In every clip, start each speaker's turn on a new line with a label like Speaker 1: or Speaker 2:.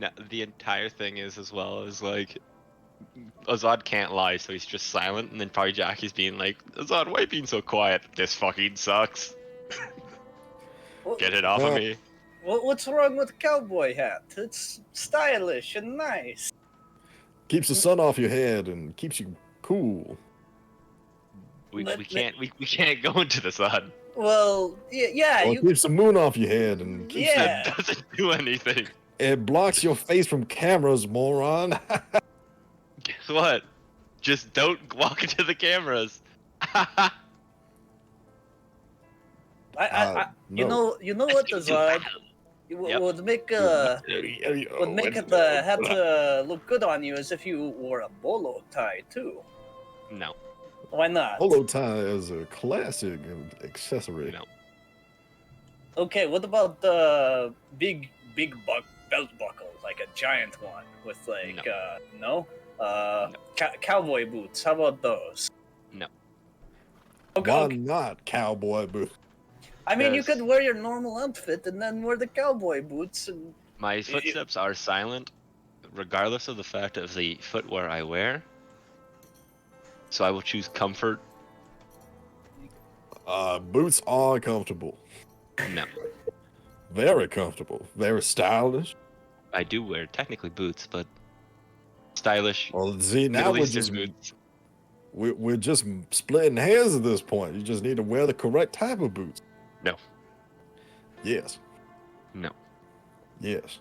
Speaker 1: Now, the entire thing is as well as like Azad can't lie, so he's just silent, and then probably Jackie's being like, Azad, why are you being so quiet? This fucking sucks. Get it off of me.
Speaker 2: What's wrong with a cowboy hat? It's stylish and nice.
Speaker 3: Keeps the sun off your head and keeps you cool.
Speaker 1: We can't go into the sun.
Speaker 2: Well, yeah,
Speaker 3: Well, it keeps the moon off your head and keeps
Speaker 1: That doesn't do anything.
Speaker 3: It blocks your face from cameras, moron.
Speaker 1: Guess what? Just don't walk into the cameras.
Speaker 2: No. You know what, Azad? Would make the hat look good on you as if you wore a bolo tie too.
Speaker 1: No.
Speaker 2: Why not?
Speaker 3: Bolo tie is a classic accessory.
Speaker 1: No.
Speaker 2: Okay, what about the big belt buckle, like a giant one with like no? Cowboy boots. How about those?
Speaker 1: No.
Speaker 2: Okay,
Speaker 3: Why not cowboy boots?
Speaker 2: I mean, you could wear your normal outfit and then wear the cowboy boots. And
Speaker 1: my footsteps are silent, regardless of the fact of the footwear I wear. So I will choose comfort.
Speaker 3: Boots are comfortable.
Speaker 1: No.
Speaker 3: Very comfortable. Very stylish.
Speaker 1: I do wear technically boots, but stylish.
Speaker 3: Well, see, now we're just splitting hairs at this point. You just need to wear the correct type of boots.
Speaker 1: No.
Speaker 3: Yes.
Speaker 1: No.
Speaker 3: Yes.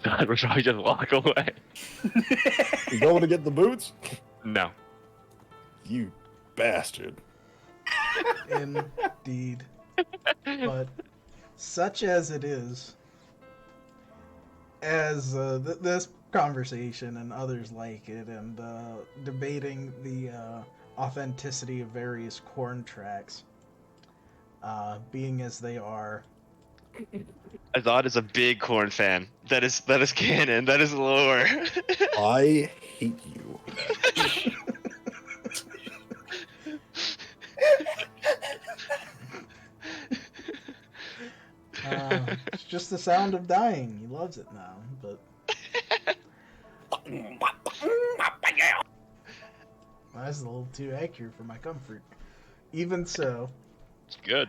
Speaker 1: God, we're trying to just walk away.
Speaker 3: You going to get the boots?
Speaker 1: No.
Speaker 3: You bastard.
Speaker 4: Indeed. But such as it is, as this conversation and others like it, and debating the authenticity of various corn tracks, being as they are.
Speaker 1: Azad is a big corn fan. That is canon. That is lore.
Speaker 3: I hate you.
Speaker 4: It's just the sound of dying. He loves it now, but that's a little too accurate for my comfort. Even so,
Speaker 1: It's good.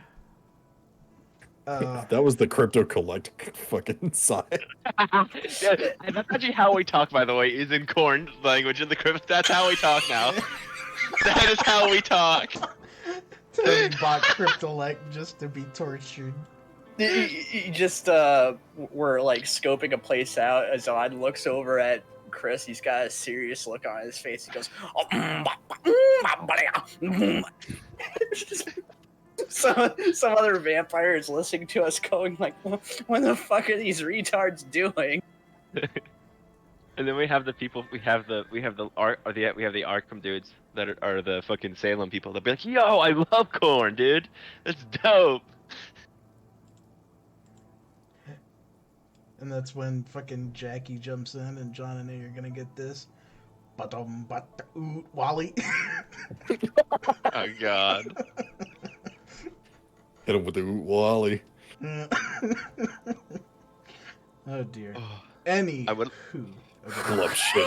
Speaker 3: That was the crypto collect fucking side.
Speaker 1: Yeah, and that's actually how we talk, by the way, is in corn language in the crypto. That's how we talk now. That is how we talk.
Speaker 4: Tony bought Cryptolect just to be tortured.
Speaker 2: You just were like scoping a place out. Azad looks over at Chris. He's got a serious look on his face. He goes, some other vampire is listening to us going like, what the fuck are these retards doing?
Speaker 1: And then we have the people. We have the Arkham dudes that are the fucking Salem people. They'll be like, "Yo, I love corn, dude. That's dope."
Speaker 4: And that's when fucking Jackie jumps in and John and A are gonna get this. Wally.
Speaker 1: Oh god.
Speaker 3: Hit him with the Wally.
Speaker 4: Oh dear. Any.
Speaker 1: I would.
Speaker 3: Love shit.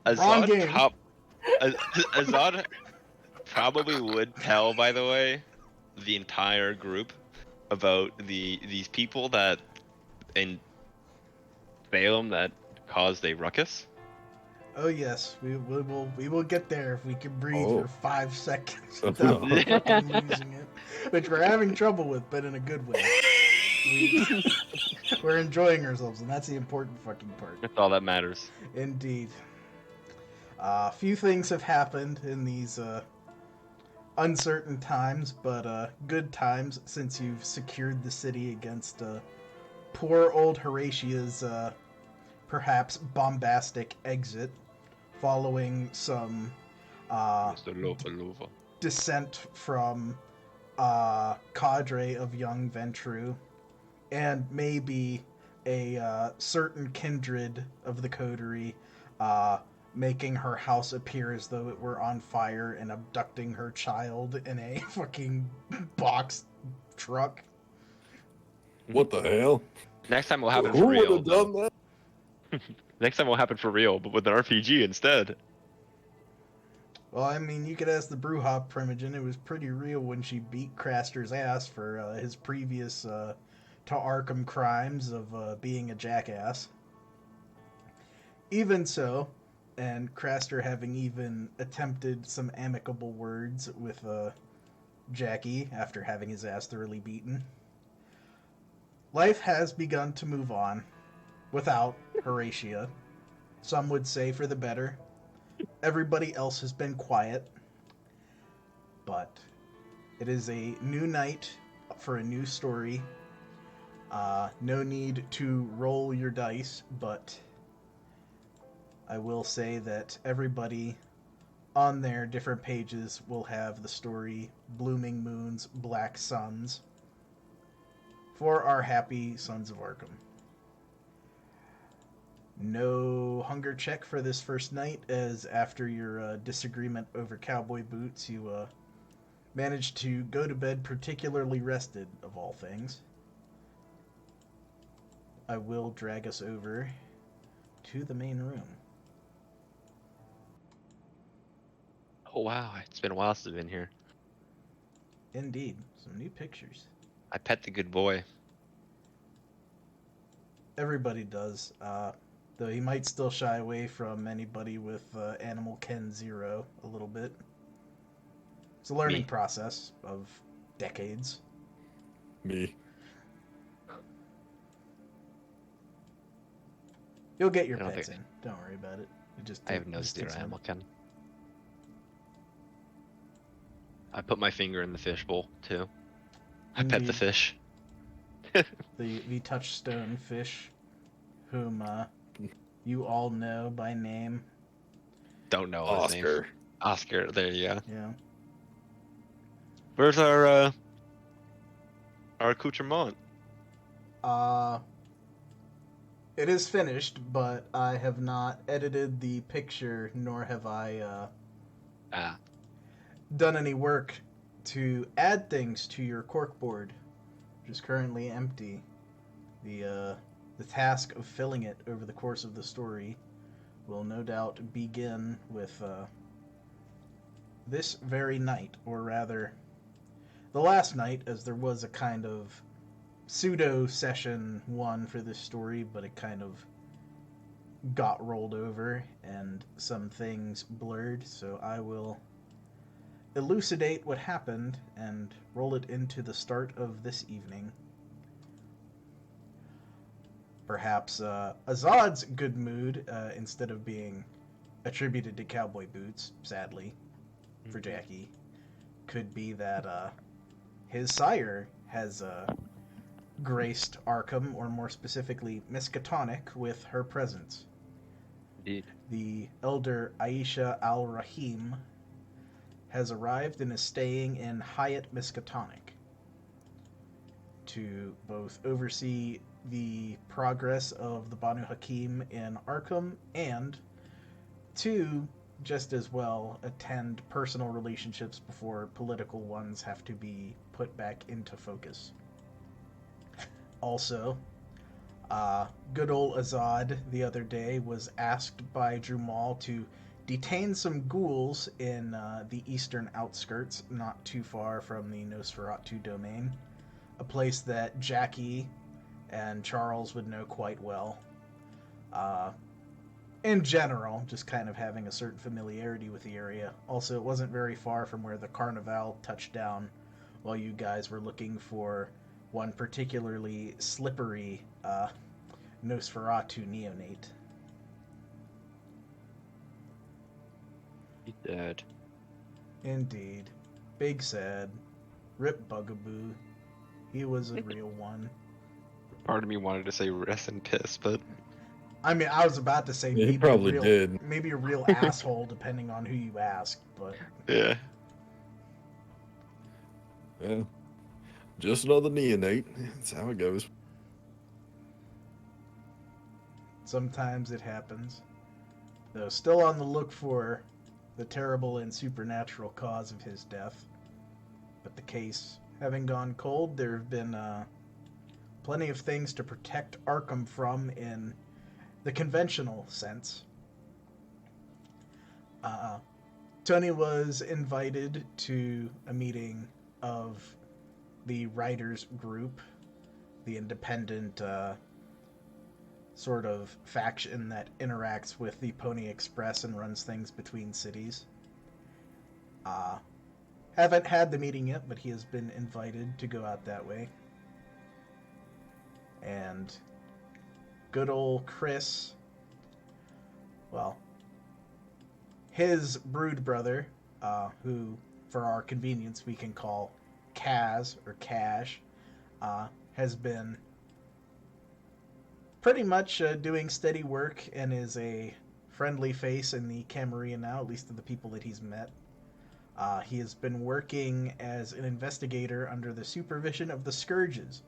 Speaker 1: Azad, Azad probably would tell, by the way, the entire group about these people that in Salem that caused a ruckus.
Speaker 4: Oh yes, we will get there if we can breathe for 5 seconds
Speaker 3: Oh.
Speaker 4: without fucking losing it, which we're having trouble with, but in a good way. We're enjoying ourselves, and that's the important fucking part.
Speaker 1: That's all that matters.
Speaker 4: Indeed. A few things have happened in these uncertain times, but good times since you've secured the city against poor old Horatia's perhaps bombastic exit, following some dissent from cadre of young Ventrue, and maybe a certain kindred of the coterie making her house appear as though it were on fire and abducting her child in a fucking box truck.
Speaker 3: What the hell?
Speaker 1: Next time will happen
Speaker 3: Who
Speaker 1: for
Speaker 3: would
Speaker 1: real.
Speaker 3: have done that?
Speaker 1: Next time will happen for real, but with an RPG instead.
Speaker 4: Well, I mean, you could ask the Brewhop Primogen. It was pretty real when she beat Craster's ass for his previous to Arkham crimes of being a jackass. Even so, and Craster having even attempted some amicable words with Jackie after having his ass thoroughly beaten, life has begun to move on without Horatia. Some would say for the better. Everybody else has been quiet, but it is a new night for a new story. No need to roll your dice, but I will say that everybody on their different pages will have the story Blooming Moons, Black Suns for our happy Sons of Arkham. No hunger check for this first night, as after your disagreement over cowboy boots, you managed to go to bed particularly rested, of all things. I will drag us over to the main room.
Speaker 1: Oh wow, it's been a while since I've been here.
Speaker 4: Indeed, some new pictures.
Speaker 1: I pet the good boy.
Speaker 4: Everybody does, though he might still shy away from anybody with Animal Ken Zero a little bit. It's a learning process of decades.
Speaker 3: Me.
Speaker 4: You'll get your
Speaker 1: I don't
Speaker 4: pets
Speaker 1: think-
Speaker 4: in. Don't worry about it. It just
Speaker 1: I have no
Speaker 4: just
Speaker 1: zero
Speaker 4: takes a
Speaker 1: animal
Speaker 4: minute.
Speaker 1: ken. I put my finger in the fish bowl too. I pet the
Speaker 4: Indeed.
Speaker 1: fish.
Speaker 4: The touchstone fish, whom you all know by name.
Speaker 1: Don't know his name.
Speaker 3: Oscar.
Speaker 1: Oscar. There you go.
Speaker 4: Yeah.
Speaker 1: Where's our accoutrement?
Speaker 4: It is finished, but I have not edited the picture, nor have I done any work to add things to your corkboard, which is currently empty. The task of filling it over the course of the story will no doubt begin with this very night, or rather, the last night, as there was a kind of pseudo session one for this story, but it kind of got rolled over and some things blurred, so I will elucidate what happened and roll it into the start of this evening. Perhaps Azad's good mood, instead of being attributed to cowboy boots, sadly, for Jackie, could be that his sire has graced Arkham, or more specifically Miskatonic, with her presence.
Speaker 1: Indeed.
Speaker 4: The elder Aisha al-Rahim has arrived and is staying in Hyatt Miskatonic to both oversee the progress of the Banu Haqim in Arkham and to just as well attend personal relationships before political ones have to be put back into focus. Also, good old Azad the other day was asked by Drumal to detain some ghouls in the eastern outskirts, not too far from the Nosferatu domain, a place that Jackie and Charles would know quite well. In general, just kind of having a certain familiarity with the area. Also, it wasn't very far from where the Carnival touched down while you guys were looking for one particularly slippery Nosferatu neonate.
Speaker 1: He's dead.
Speaker 4: Indeed. Big sad. Rip Bugaboo. He was a real one.
Speaker 1: Part of me wanted to say rest in piss, but
Speaker 4: I mean, I was about to say
Speaker 3: Yeah, he
Speaker 4: maybe
Speaker 3: probably
Speaker 4: a real,
Speaker 3: did.
Speaker 4: maybe a real asshole, depending on who you ask. But
Speaker 1: yeah.
Speaker 3: Yeah. Just another neonate. That's how it goes.
Speaker 4: sometimes it happens. Though still on the look for the terrible and supernatural cause of his death. But the case having gone cold, there have been plenty of things to protect Arkham from in the conventional sense. Tony was invited to a meeting of the writers group, the independent sort of faction that interacts with the Pony Express and runs things between cities. Haven't had the meeting yet, but he has been invited to go out that way. And good old Chris, well, his brood brother, who, for our convenience, we can call Kaz or Cash, has been pretty much doing steady work and is a friendly face in the Camarilla now, at least to the people that he's met. He has been working as an investigator under the supervision of the Scourges.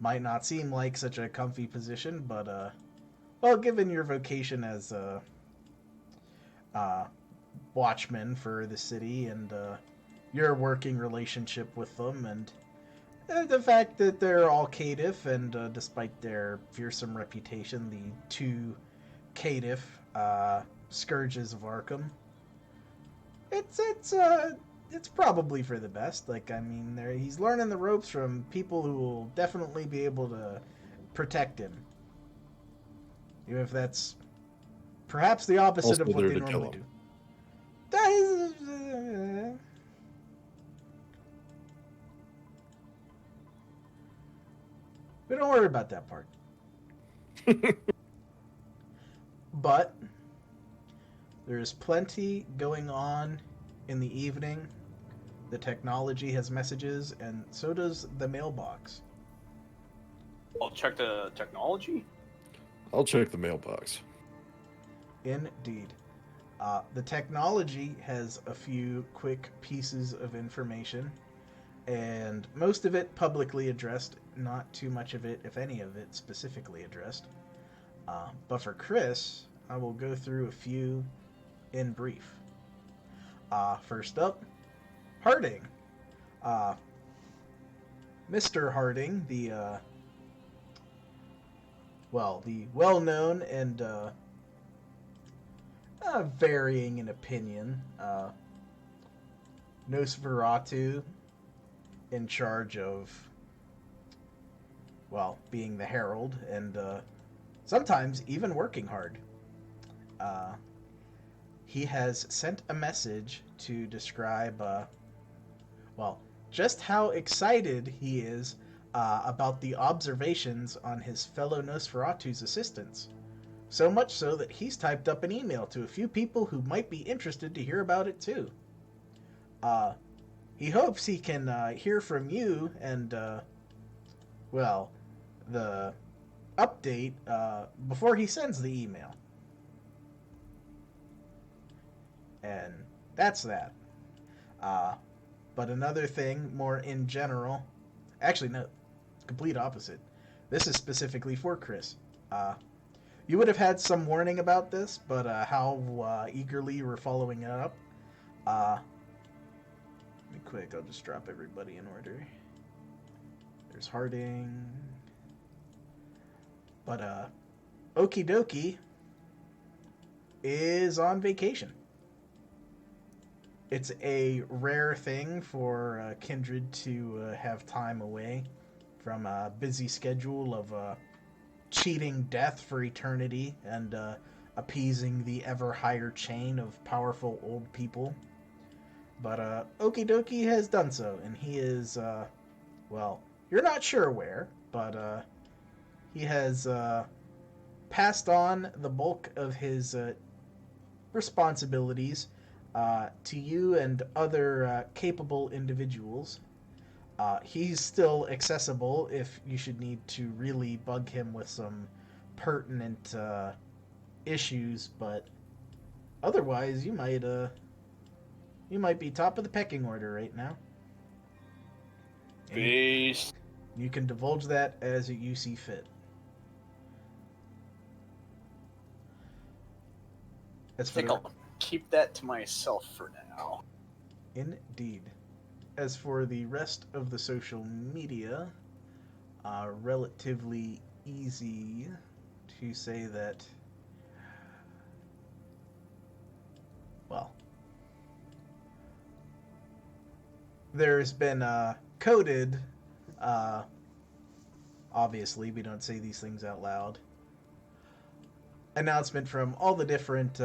Speaker 4: Might not seem like such a comfy position, but, well, given your vocation as a watchman for the city and your working relationship with them, and the fact that they're all Caitiff, and despite their fearsome reputation, the two Caitiff Scourges of Arkham, it's probably for the best. Like, I mean, he's learning the ropes from people who will definitely be able to protect him, even if that's perhaps the opposite
Speaker 3: Also
Speaker 4: of what
Speaker 3: there
Speaker 4: they
Speaker 3: to kill
Speaker 4: normally
Speaker 3: him.
Speaker 4: do. That is, we don't worry about that part. But there's plenty going on in the evening. The technology has messages, and so does the mailbox.
Speaker 2: I'll check the technology.
Speaker 3: I'll check the mailbox.
Speaker 4: Indeed. The technology has a few quick pieces of information, and most of it publicly addressed, not too much of it, if any of it, specifically addressed. But for Chris, I will go through a few in brief. First up, Harding. Mr. Harding, the well-known and varying in opinion, Nosferatu, in charge of, well, being the Herald, and sometimes even working hard. He has sent a message to describe, just how excited he is about the observations on his fellow Nosferatu's assistants. So much so that he's typed up an email to a few people who might be interested to hear about it too. He hopes he can hear from you and, the update before he sends the email. And that's that. But another thing, more in general, actually no, complete opposite. This is specifically for Chris. You would have had some warning about this, but how eagerly you were following it up. Let me quick, I'll just drop everybody in order. There's Harding. But Okie Dokie is on vacation. It's a rare thing for Kindred to have time away from a busy schedule of cheating death for eternity and appeasing the ever higher chain of powerful old people. But Okie Dokie has done so, and he is, you're not sure where, but he has passed on the bulk of his responsibilities to you and other capable individuals. He's still accessible if you should need to really bug him with some pertinent issues, but otherwise you might be top of the pecking order right now.
Speaker 2: Peace.
Speaker 4: You can divulge that as you see fit.
Speaker 2: I think I'll keep that to myself for now.
Speaker 4: Indeed. As for the rest of the social media, relatively easy to say that, well, there's been coded, uh, obviously, we don't say these things out loud, announcement from all the different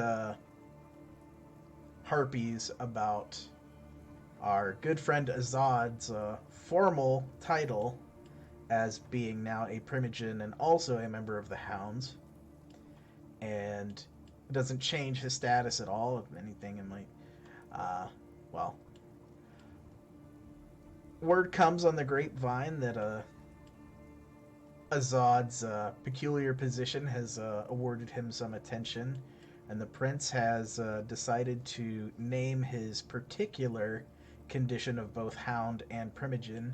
Speaker 4: harpies about our good friend Azad's formal title as being now a primogen and also a member of the Hounds. And it doesn't change his status at all. If anything, it might, well, word comes on the grapevine that Azad's peculiar position has awarded him some attention, and the prince has decided to name his particular condition of both hound and primogen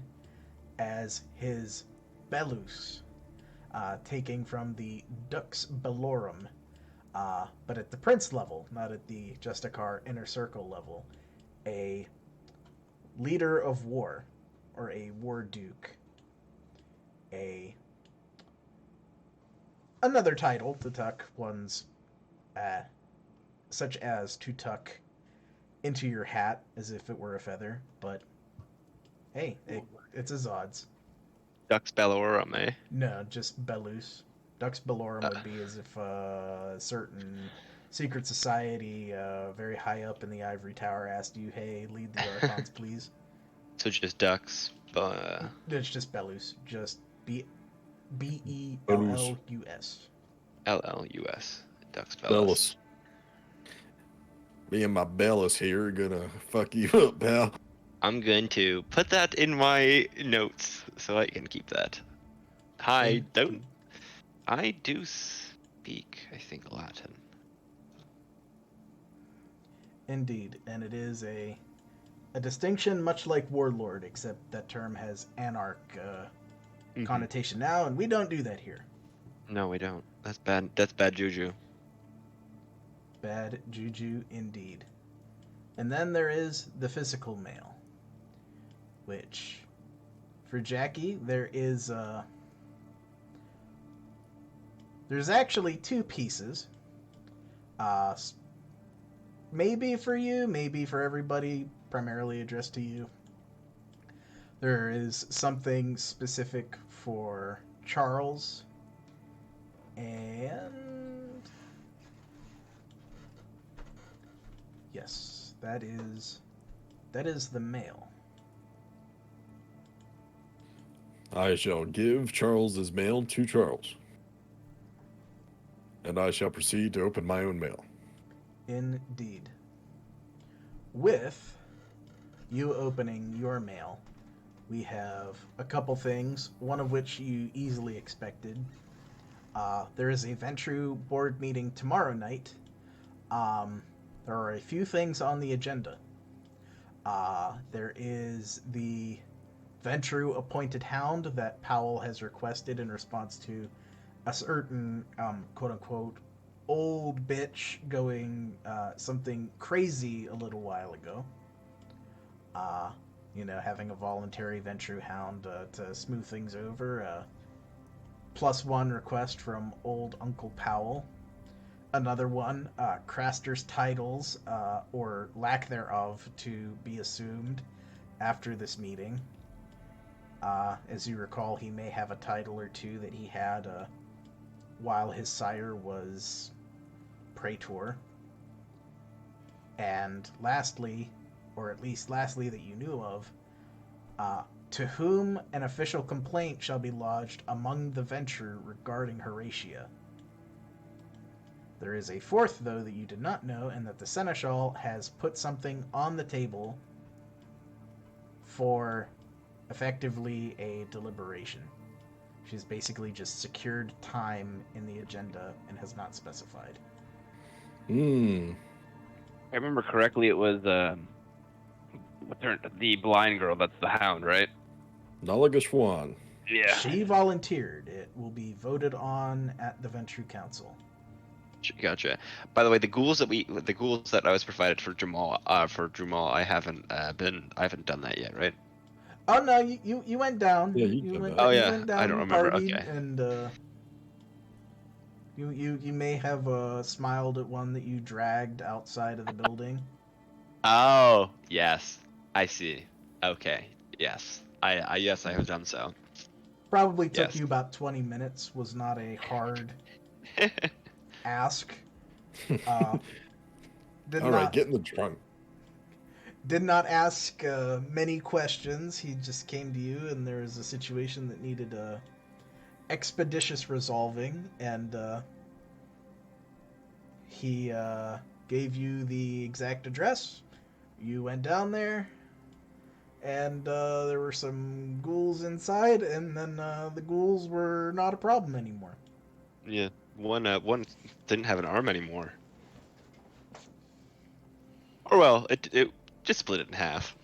Speaker 4: as his Belus, taking from the Dux Bellorum, but at the prince level, not at the Justicar inner circle level, a leader of war, or a war duke, another title to tuck one's, such as to tuck into your hat as if it were a feather, but hey, it's Azad's.
Speaker 1: Dux Bellorum, eh?
Speaker 4: No, just Belus. Dux Bellorum would be as if a certain secret society very high up in the ivory tower asked you, hey, lead the Archons, please.
Speaker 1: So just Dux.
Speaker 4: It's just Belus. Just Bellus.
Speaker 1: LLUS. Dux Belus.
Speaker 3: Bellis. Me and my Bellis here are gonna fuck you up, pal.
Speaker 1: I'm going to put that in my notes so I can keep that. I do speak, I think, Latin.
Speaker 4: Indeed, and it is a distinction much like warlord, except that term has anarch connotation now, and we don't do that here.
Speaker 1: No, we don't. That's bad. That's bad juju.
Speaker 4: Bad juju indeed. And then there is the physical male, which, for Jackie, there's actually two pieces. Maybe for you, maybe for everybody, primarily addressed to you. There is something specific for Charles, and yes, that is the male.
Speaker 3: I shall give Charles's mail to Charles, and I shall proceed to open my own mail.
Speaker 4: Indeed. With you opening your mail, we have a couple things, one of which you easily expected. There is a Ventrue board meeting tomorrow night. There are a few things on the agenda. There is the Ventrue appointed hound that Powell has requested in response to a certain, quote-unquote, old bitch going something crazy a little while ago. Having a voluntary Ventrue hound to smooth things over. +1 request from old Uncle Powell. Another one, Craster's titles, or lack thereof, to be assumed after this meeting. As you recall, he may have a title or two that he had while his sire was Praetor. And lastly, or at least lastly that you knew of, to whom an official complaint shall be lodged among the Ventrue regarding Horatia. There is a fourth, though, that you did not know, and that the Seneschal has put something on the table for effectively a deliberation. She's basically just secured time in the agenda and has not specified.
Speaker 5: I remember correctly, it was the blind girl. That's the hound, right?
Speaker 3: Nalaga Schwan.
Speaker 5: Yeah.
Speaker 4: She volunteered. It will be voted on at the Ventrue Council.
Speaker 1: Gotcha. By the way, the ghouls that I was provided for Jamal, I haven't done that yet, right?
Speaker 4: Oh no, you went down.
Speaker 3: Yeah, you
Speaker 4: you
Speaker 3: did
Speaker 4: went
Speaker 3: that.
Speaker 5: Oh,
Speaker 4: you
Speaker 5: yeah,
Speaker 4: went down.
Speaker 5: I don't
Speaker 4: You
Speaker 5: remember,
Speaker 4: partied,
Speaker 5: okay.
Speaker 4: and you may have smiled at one that you dragged outside of the building.
Speaker 1: Oh, yes. I see. Okay. Yes. I yes, I have done so.
Speaker 4: Probably took
Speaker 1: Yes.
Speaker 4: you about 20 minutes. Was not a hard ask. Uh, did
Speaker 3: All right,
Speaker 4: not
Speaker 3: get in the trunk.
Speaker 4: did not ask many questions. He just came to you, and there was a situation that needed expeditious resolving, and he gave you the exact address. You went down there, and there were some ghouls inside, and then the ghouls were not a problem anymore.
Speaker 1: Yeah. One didn't have an arm anymore. Or well, it just split it in half.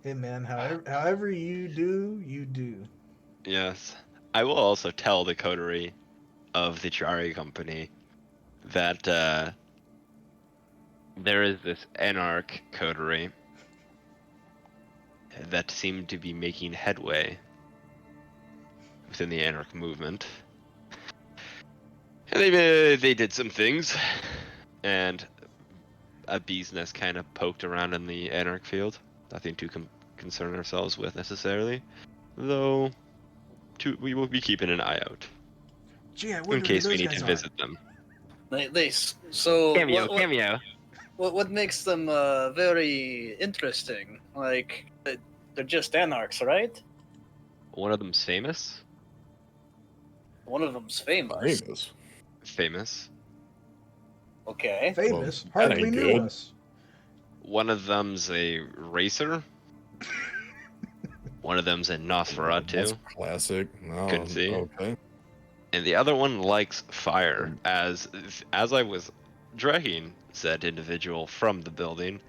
Speaker 4: Hey man, however you do, you do.
Speaker 1: Yes. I will also tell the coterie of the Triarii Company that there is this anarch coterie that seemed to be making headway within the anarch movement. And they did some things, and a bee's nest kind of poked around in the anarch field. Nothing to concern ourselves with necessarily, though we will be keeping an eye out
Speaker 4: Gee, I
Speaker 1: in
Speaker 4: wonder who
Speaker 1: case we
Speaker 4: those
Speaker 1: need
Speaker 4: guys
Speaker 1: to
Speaker 4: are.
Speaker 1: visit them.
Speaker 2: So
Speaker 5: Cameo.
Speaker 2: what makes them very interesting? Like they're just anarchs, right?
Speaker 1: One of them's famous.
Speaker 2: One of them's famous.
Speaker 3: Famous.
Speaker 1: Famous.
Speaker 2: Okay.
Speaker 4: Famous,
Speaker 3: Well, that
Speaker 4: hardly
Speaker 3: ain't
Speaker 4: knew
Speaker 3: good.
Speaker 4: us.
Speaker 1: One of them's a racer. One of them's a
Speaker 3: That's
Speaker 1: Nosferatu.
Speaker 3: classic. No,
Speaker 1: Couldn't see.
Speaker 3: okay.
Speaker 1: And the other one likes fire. As I was dragging said individual from the building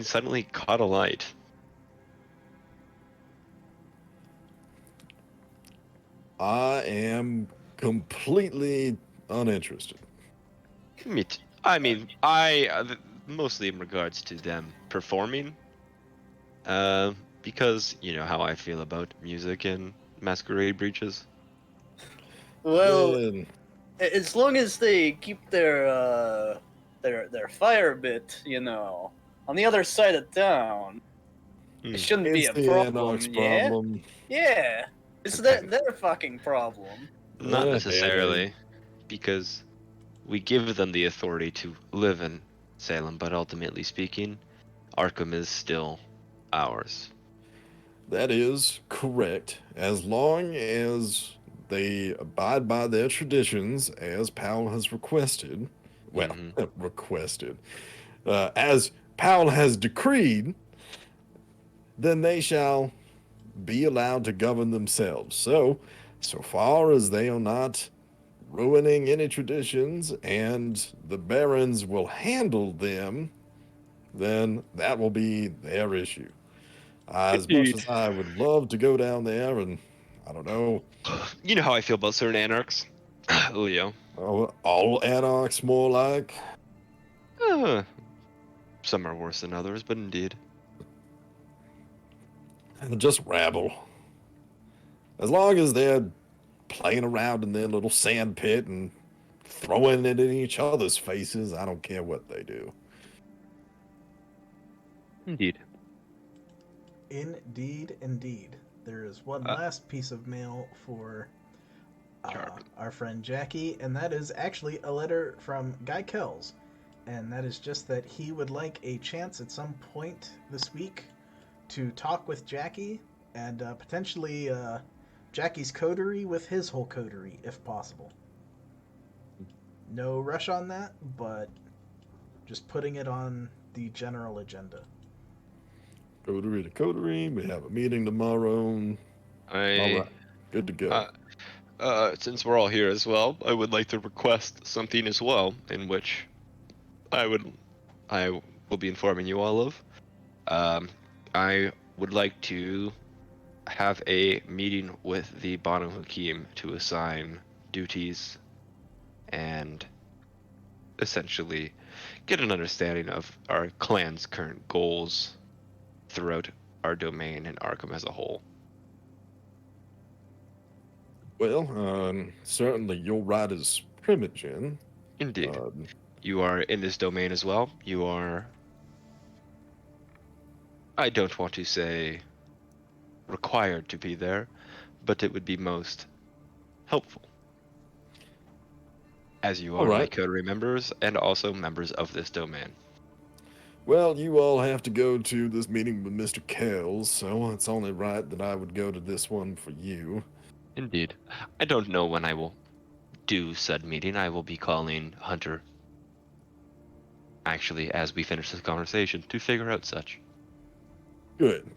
Speaker 1: suddenly caught alight.
Speaker 3: I am completely uninterested.
Speaker 1: I mean, mostly in regards to them performing, because you know how I feel about music and masquerade breaches.
Speaker 2: Well,
Speaker 3: Then
Speaker 2: as long as they keep their fire bit, on the other side of town,
Speaker 1: Hmm.
Speaker 2: it shouldn't be
Speaker 3: it's
Speaker 2: a
Speaker 3: the Anarch's
Speaker 2: problem. Yeah.
Speaker 3: problem.
Speaker 2: Yeah. It's
Speaker 1: Okay.
Speaker 2: their fucking problem.
Speaker 1: Not
Speaker 3: Damn
Speaker 1: necessarily, because we give them the authority to live in Salem, but ultimately speaking, Arkham is still ours.
Speaker 3: That is correct, as long as they abide by their traditions, as Powell has requested. Well,
Speaker 1: Mhm.
Speaker 3: requested. As Powell has decreed, then they shall be allowed to govern themselves. So far as they are not ruining any traditions and the barons will handle them, then that will be their issue. As much as
Speaker 1: Indeed.
Speaker 3: I would love to go down there and, I don't know,
Speaker 1: You know how I feel about certain anarchs, Leo.
Speaker 3: all anarchs more like.
Speaker 1: Uh, some are worse than others, but indeed.
Speaker 3: Just rabble. As long as they're playing around in their little sand pit and throwing it in each other's faces, I don't care what they do.
Speaker 5: Indeed.
Speaker 4: Indeed, indeed. There is one last piece of mail for our friend Jackie, and that is actually a letter from Guy Kells. And that is just that he would like a chance at some point this week to talk with Jackie and potentially Jackie's coterie with his whole coterie, if possible. No rush on that, but just putting it on the general agenda.
Speaker 3: Coterie to coterie. We have a meeting tomorrow. All right. Good to go.
Speaker 1: Since we're all here as well, I would like to request something as well, in which I will be informing you all of. I would like to have a meeting with the Banu Haqim to assign duties and essentially get an understanding of our clan's current goals throughout our domain and Arkham as a whole.
Speaker 3: Well, certainly your right is Primogen.
Speaker 1: Indeed. You are in this domain as well. You are, I don't want to say required to be there, but it would be most helpful. As you
Speaker 3: All
Speaker 1: are my
Speaker 3: right.
Speaker 1: coterie members and also members of this domain.
Speaker 3: Well, you all have to go to this meeting with Mr. Kells, so it's only right that I would go to this one for you.
Speaker 1: Indeed. I don't know when I will do said meeting. I will be calling Hunter, actually, as we finish this conversation, to figure out such.
Speaker 3: Good.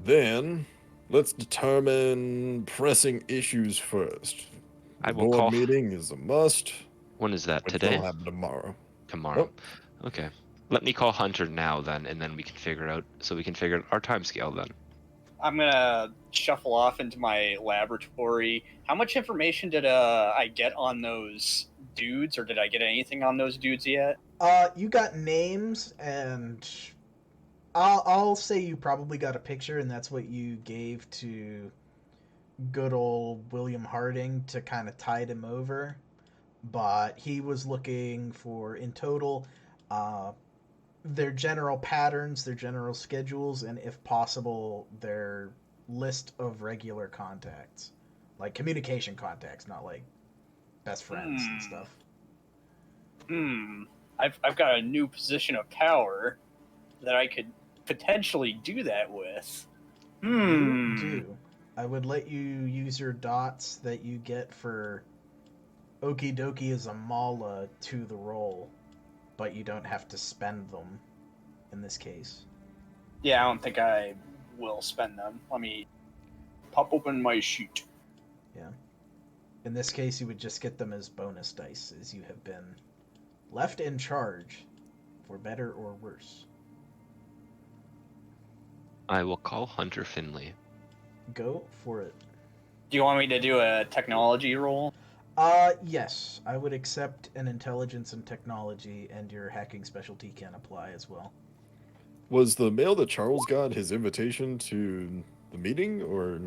Speaker 3: Then, let's determine pressing issues first. The
Speaker 1: I will
Speaker 3: board
Speaker 1: call.
Speaker 3: meeting is a must,
Speaker 1: When is that?
Speaker 3: which
Speaker 1: Today?
Speaker 3: will happen tomorrow.
Speaker 1: Tomorrow.
Speaker 3: Oh.
Speaker 1: Okay. Let me call Hunter now then, and then we can figure out our time scale then.
Speaker 2: I'm gonna shuffle off into my laboratory. How much information did I get on those dudes, or did I get anything on those dudes yet?
Speaker 4: You got names, and I'll say you probably got a picture, and that's what you gave to good old William Harding to kind of tide him over. But he was looking for, in total, their general patterns, their general schedules, and if possible, their list of regular contacts. Like communication contacts, not like best friends and stuff.
Speaker 2: I've got a new position of power that I could potentially do that with.
Speaker 4: You do. I would let you use your dots that you get for Okie Dokie as a mala to the roll, but you don't have to spend them in this case.
Speaker 2: Yeah, I don't think I will spend them. Let me pop open my sheet.
Speaker 4: Yeah. In this case, you would just get them as bonus dice, as you have been left in charge, for better or worse.
Speaker 1: I will call Hunter Finley.
Speaker 4: Go for it.
Speaker 2: Do you want me to do a technology roll?
Speaker 4: Yes. I would accept an intelligence and technology, and your hacking specialty can apply as well.
Speaker 3: Was the mail that Charles got his invitation to the meeting, or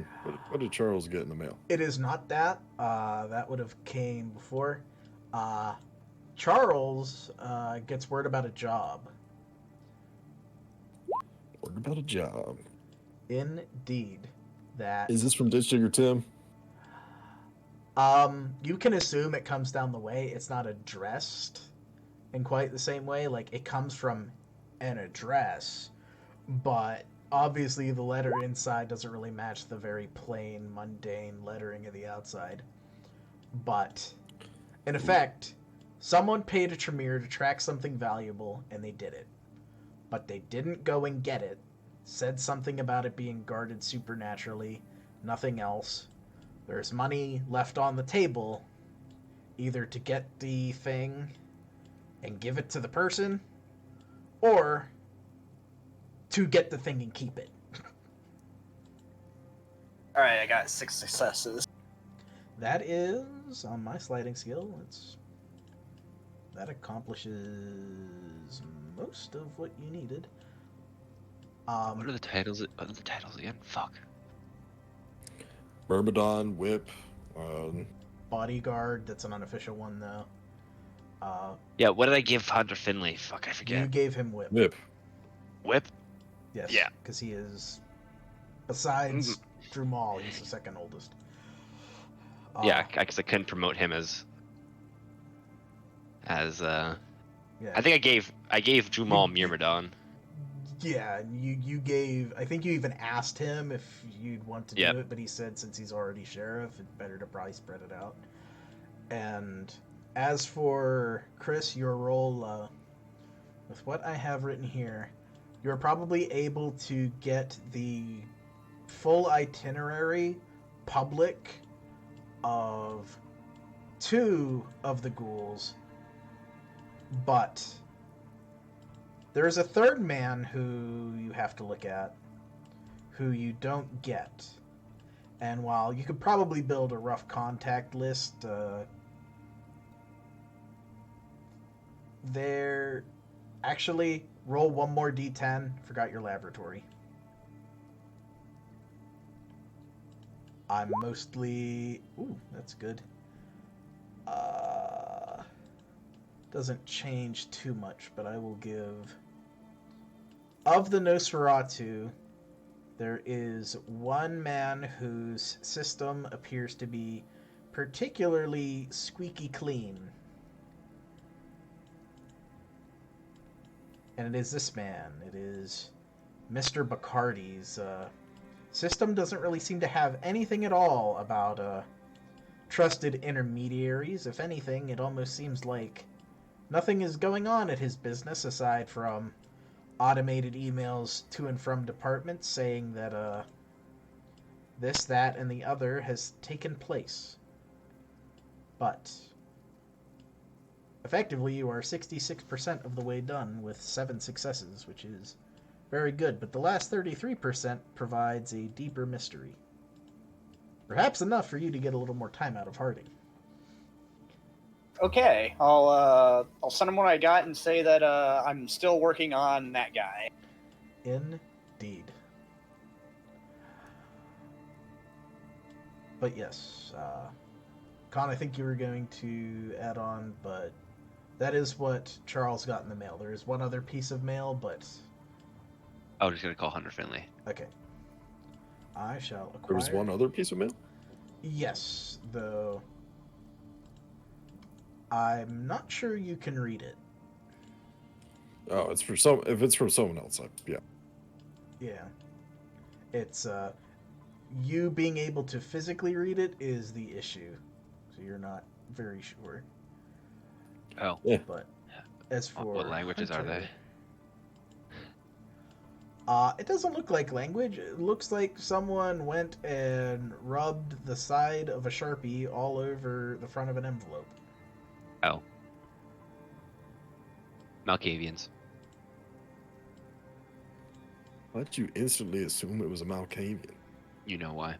Speaker 3: what did Charles get in the mail?
Speaker 4: It is not that. That would have came before. Charles gets word about a job.
Speaker 3: Word about a job.
Speaker 4: Indeed. That
Speaker 3: Is this from Ditch Digger Tim?
Speaker 4: you can assume it comes down the way. It's not addressed in quite the same way. Like, it comes from an address, but obviously the letter inside doesn't really match the very plain, mundane lettering of the outside. But, in effect, someone paid a Tremere to track something valuable, and they did it. But they didn't go and get it. Said something about it being guarded supernaturally, nothing else. There's money left on the table, either to get the thing and give it to the person, or to get the thing and keep it.
Speaker 2: Alright, I got 6 successes.
Speaker 4: That is, on my sliding scale, that accomplishes most of what you needed.
Speaker 1: What are the titles? Again? Fuck.
Speaker 3: Myrmidon, Whip.
Speaker 4: Bodyguard, that's an unofficial one, though.
Speaker 1: Yeah, what did I give Hunter Finley? Fuck, I
Speaker 4: You
Speaker 1: forget.
Speaker 4: gave him Whip.
Speaker 3: Whip.
Speaker 1: Whip?
Speaker 4: Yes.
Speaker 1: Yeah.
Speaker 4: Because he is, besides Drew Mall, he's the second oldest.
Speaker 1: Yeah, because I couldn't promote him as.
Speaker 4: Yeah.
Speaker 1: I think I gave Jumal Myrmidon.
Speaker 4: Yeah, you gave. I think you even asked him if you'd want to do it, but he said since he's already sheriff, it's better to probably spread it out. And as for Chris, your role, with what I have written here, you're probably able to get the full itinerary public of 2 of the ghouls, but there's a third man who you have to look at, who you don't get. And while you could probably build a rough contact list, there... Actually, roll one more d10. Forgot your laboratory. I'm mostly... Ooh, that's good. Doesn't change too much, but I will give... Of the Nosferatu, there is one man whose system appears to be particularly squeaky clean. And it is this man. It is Mr. Bacardi's system doesn't really seem to have anything at all about trusted intermediaries. If anything, it almost seems like nothing is going on at his business aside from automated emails to and from departments saying that this, that, and the other has taken place. But effectively, you are 66% of the way done with 7 successes, which is very good. But the last 33% provides a deeper mystery. Perhaps enough for you to get a little more time out of Harding.
Speaker 2: Okay, I'll send him what I got and say that I'm still working on that guy.
Speaker 4: Indeed. But yes, Con, I think you were going to add on, but that is what Charles got in the mail. There is one other piece of mail, but...
Speaker 5: I was just gonna call Hunter Finley.
Speaker 4: Okay. I shall acquire...
Speaker 3: There was one other piece of mail?
Speaker 4: Yes, though... I'm not sure you can read it.
Speaker 3: Oh, it's for if it's from someone else, yeah.
Speaker 4: Yeah. It's, you being able to physically read it is the issue. So you're not very sure.
Speaker 5: Oh.
Speaker 3: Yeah.
Speaker 4: But as for
Speaker 5: What languages are
Speaker 4: Hunter,
Speaker 5: they?
Speaker 4: It doesn't look like language. It looks like someone went and rubbed the side of a Sharpie all over the front of an envelope.
Speaker 5: Oh. Malkavians.
Speaker 3: Why'd you instantly assume it was a Malkavian?
Speaker 5: You know why.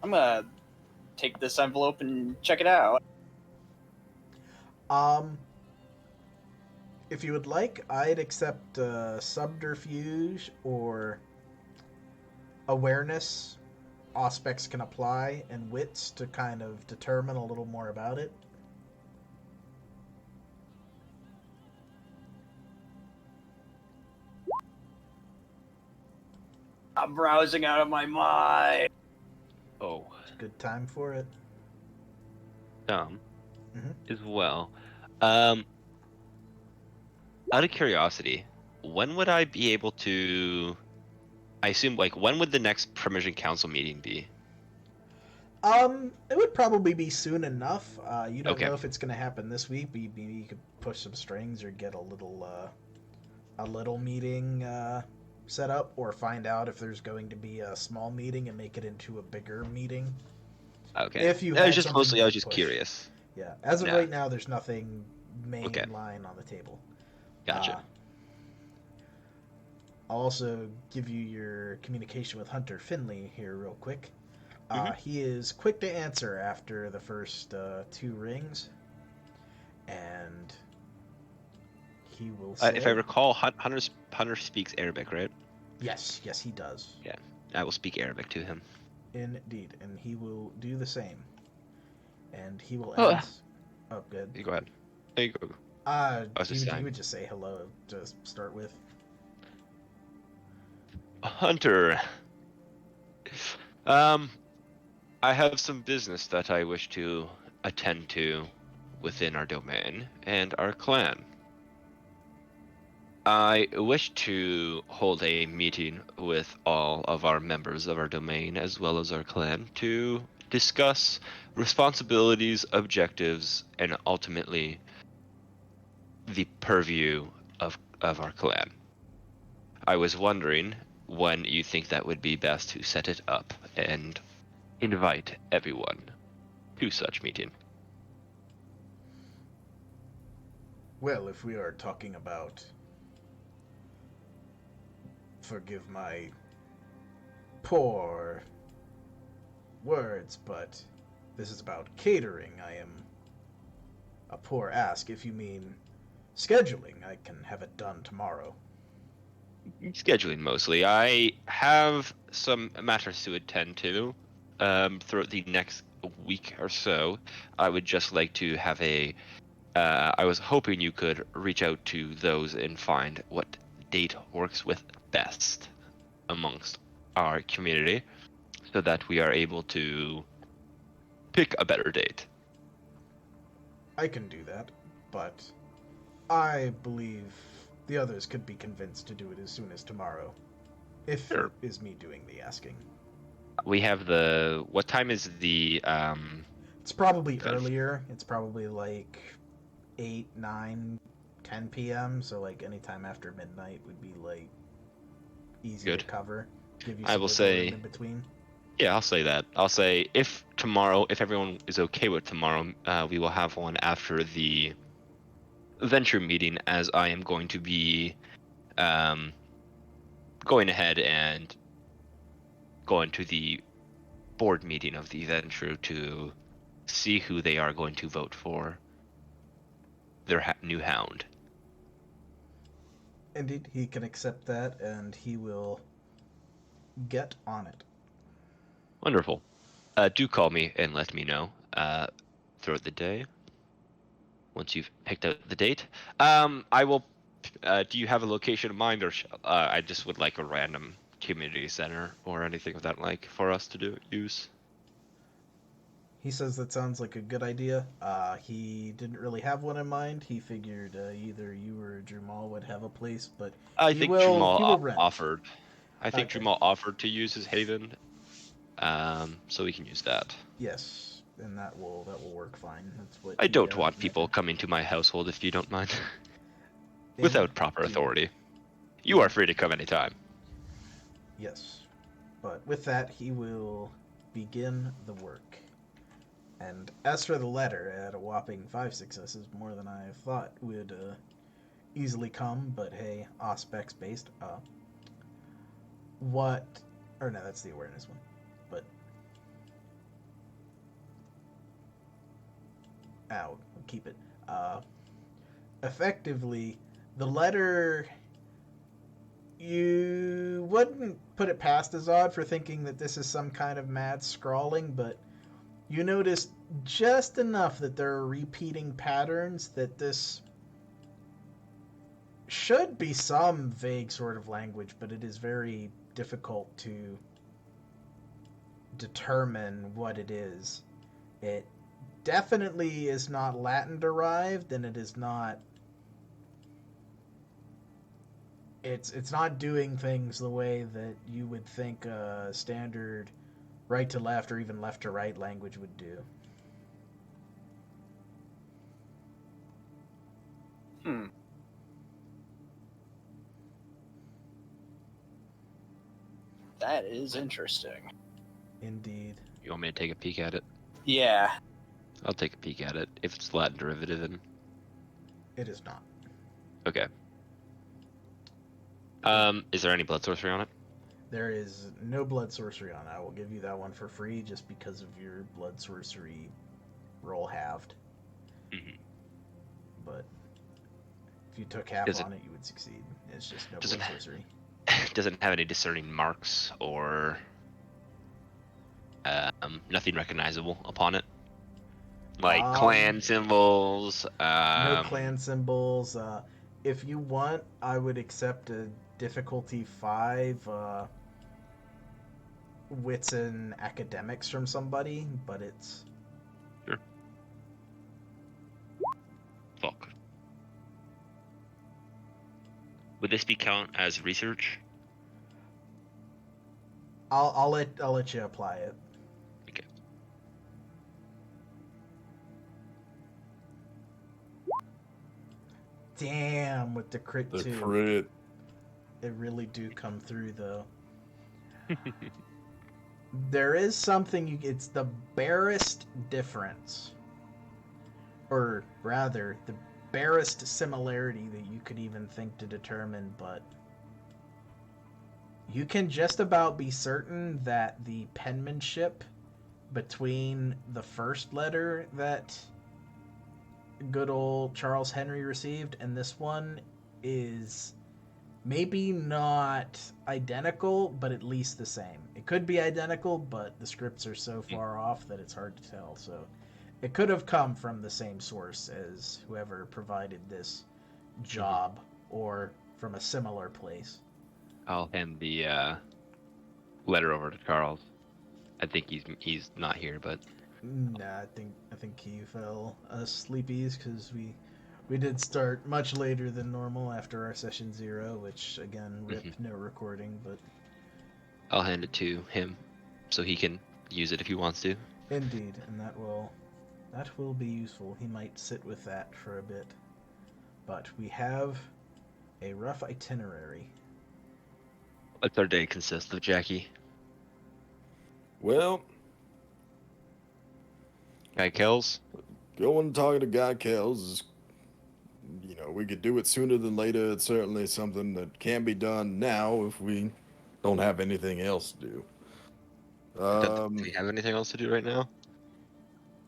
Speaker 2: I'm gonna take this envelope and check it out.
Speaker 4: If you would like, I'd accept subterfuge or awareness. Aspects can apply, and wits to kind of determine a little more about it.
Speaker 2: I'm browsing out of my mind.
Speaker 5: Oh.
Speaker 4: It's a good time for it.
Speaker 5: Dumb.
Speaker 4: Mhm.
Speaker 5: As well. Out of curiosity, when would I be able to... I assume, like, when would the next Permission Council meeting be?
Speaker 4: It would probably be soon enough. You don't
Speaker 5: Okay.
Speaker 4: know if it's going to happen this week, but maybe you could push some strings or get a little meeting set up, or find out if there's going to be a small meeting and make it into a bigger meeting.
Speaker 5: Okay.
Speaker 4: If you
Speaker 5: I
Speaker 4: had
Speaker 5: was just
Speaker 4: something
Speaker 5: mostly,
Speaker 4: you
Speaker 5: I was
Speaker 4: could
Speaker 5: just
Speaker 4: push.
Speaker 5: curious.
Speaker 4: Yeah, as of
Speaker 5: Yeah.
Speaker 4: right now, there's nothing main
Speaker 5: Okay.
Speaker 4: line on the table.
Speaker 5: Gotcha.
Speaker 4: I'll also give you your communication with Hunter Finley here real quick. He is quick to answer after the first 2 rings, and he will say...
Speaker 5: If I recall, Hunter speaks Arabic, right?
Speaker 4: Yes, he does.
Speaker 5: Yeah. I will speak Arabic to him.
Speaker 4: Indeed, and he will do the same. And he will
Speaker 5: Oh.
Speaker 4: ask... Oh, good.
Speaker 5: You go ahead. There you go. was just
Speaker 4: He
Speaker 5: saying.
Speaker 4: would just say hello to start with.
Speaker 5: Hunter. I have some business that I wish to attend to within our domain and our clan. I wish to hold a meeting with all of our members of our domain as well as our clan to discuss responsibilities, objectives, and ultimately the purview of our clan. I was wondering when you think that would be best to set it up and invite everyone to such meeting.
Speaker 4: Well, if we are talking about... Forgive my poor words, but this is about catering. I am a poor ask. If you mean scheduling, I can have it done tomorrow.
Speaker 5: Scheduling mostly. I have some matters to attend to throughout the next week or so, I would just like to have a. I was hoping you could reach out to those and find what date works with best amongst our community, so that we are able to pick a better date.
Speaker 4: I can do that, but I believe the others could be convinced to do it as soon as tomorrow, if
Speaker 5: Sure.
Speaker 4: it is me doing the asking.
Speaker 5: We have the. What time is the?
Speaker 4: It's probably
Speaker 5: Kind of-
Speaker 4: earlier. It's probably like 8, 9, 10 p.m. So like anytime after midnight would be like easy to
Speaker 5: Good.
Speaker 4: cover. Give you
Speaker 5: I
Speaker 4: some
Speaker 5: will
Speaker 4: wiggle room
Speaker 5: say-
Speaker 4: in between.
Speaker 5: Yeah, I'll say that. I'll say if tomorrow, if everyone is okay with tomorrow, we will have one after the Ventrue meeting, as I am going to be going ahead and going to the board meeting of the Ventrue to see who they are going to vote for their new hound.
Speaker 4: Indeed, he can accept that, and he will get on it.
Speaker 5: Wonderful. Do call me and let me know throughout the day once you've picked out the date. I will. Do you have a location in mind, or I just would like a random community center or anything of that like for us to use?
Speaker 4: He says that sounds like a good idea. He didn't really have one in mind. He figured either you or Jamal would have a place, but
Speaker 5: I
Speaker 4: he
Speaker 5: think
Speaker 4: will
Speaker 5: Jamal
Speaker 4: rent.
Speaker 5: offered. I think
Speaker 4: Okay.
Speaker 5: Jamal offered to use his haven, so we can use that.
Speaker 4: Yes, and that will work fine. That's what
Speaker 5: I
Speaker 4: he,
Speaker 5: don't want people
Speaker 4: mentioned.
Speaker 5: coming to my household if you don't mind, without proper
Speaker 4: Indeed.
Speaker 5: authority. You are free to come anytime.
Speaker 4: Yes, but with that, he will begin the work. And as for the letter, at a whopping 5 successes, more than I thought would easily come. But hey, aspects based. What? Or no, that's the awareness one. But out. We'll keep it. Effectively, the letter. You wouldn't put it past Azad for thinking that this is some kind of mad scrawling, but you notice just enough that there are repeating patterns that this should be some vague sort of language, but it is very difficult to determine what it is. It definitely is not Latin derived, and it is not. It's not doing things the way that you would think a standard right to left or even left to right language would do.
Speaker 2: That is interesting.
Speaker 4: Indeed.
Speaker 5: You want me to take a peek at it?
Speaker 2: Yeah.
Speaker 5: I'll take a peek at it. If it's Latin derivative, then
Speaker 4: It is not.
Speaker 5: okay. Is there any blood sorcery on it?
Speaker 4: There is no blood sorcery on it. I will give you that one for free just because of your blood sorcery roll halved.
Speaker 5: Mhm.
Speaker 4: But if you took half
Speaker 5: Does it-
Speaker 4: on it, you would succeed. It's just no
Speaker 5: Does it-
Speaker 4: blood sorcery.
Speaker 5: Doesn't have any discerning marks or nothing recognizable upon it, like clan symbols.
Speaker 4: No clan symbols. If you want, I would accept a difficulty 5 wits and academics from somebody, but it's
Speaker 5: Fuck. Would this be count as research?
Speaker 4: I'll let you apply it.
Speaker 5: Okay.
Speaker 4: Damn, with the crit
Speaker 3: The
Speaker 4: too.
Speaker 3: crit.
Speaker 4: They really do come through though. There is something it's the barest difference. Or rather, the barest similarity that you could even think to determine, but you can just about be certain that the penmanship between the first letter that good old Charles Henry received and this one is maybe not identical, but at least the same. It could be identical, but the scripts are so far off that it's hard to tell. So it could have come from the same source as whoever provided this job, or from a similar place.
Speaker 5: I'll hand the letter over to Charles. I think he's not here, but
Speaker 4: Nah, I think he fell asleepies because we did start much later than normal after our session 0, which again, rip, no recording, but
Speaker 5: I'll hand it to him so he can use it if he wants to.
Speaker 4: indeed, and that will be useful. He might sit with that for a bit. But we have a rough itinerary.
Speaker 5: What's our day consist of, Jackie?
Speaker 3: Well,
Speaker 5: Guy Kells?
Speaker 3: going and talking to Guy Kells is, we could do it sooner than later. It's certainly something that can be done now if we don't have anything else to do.
Speaker 5: Do we have anything else to do right now?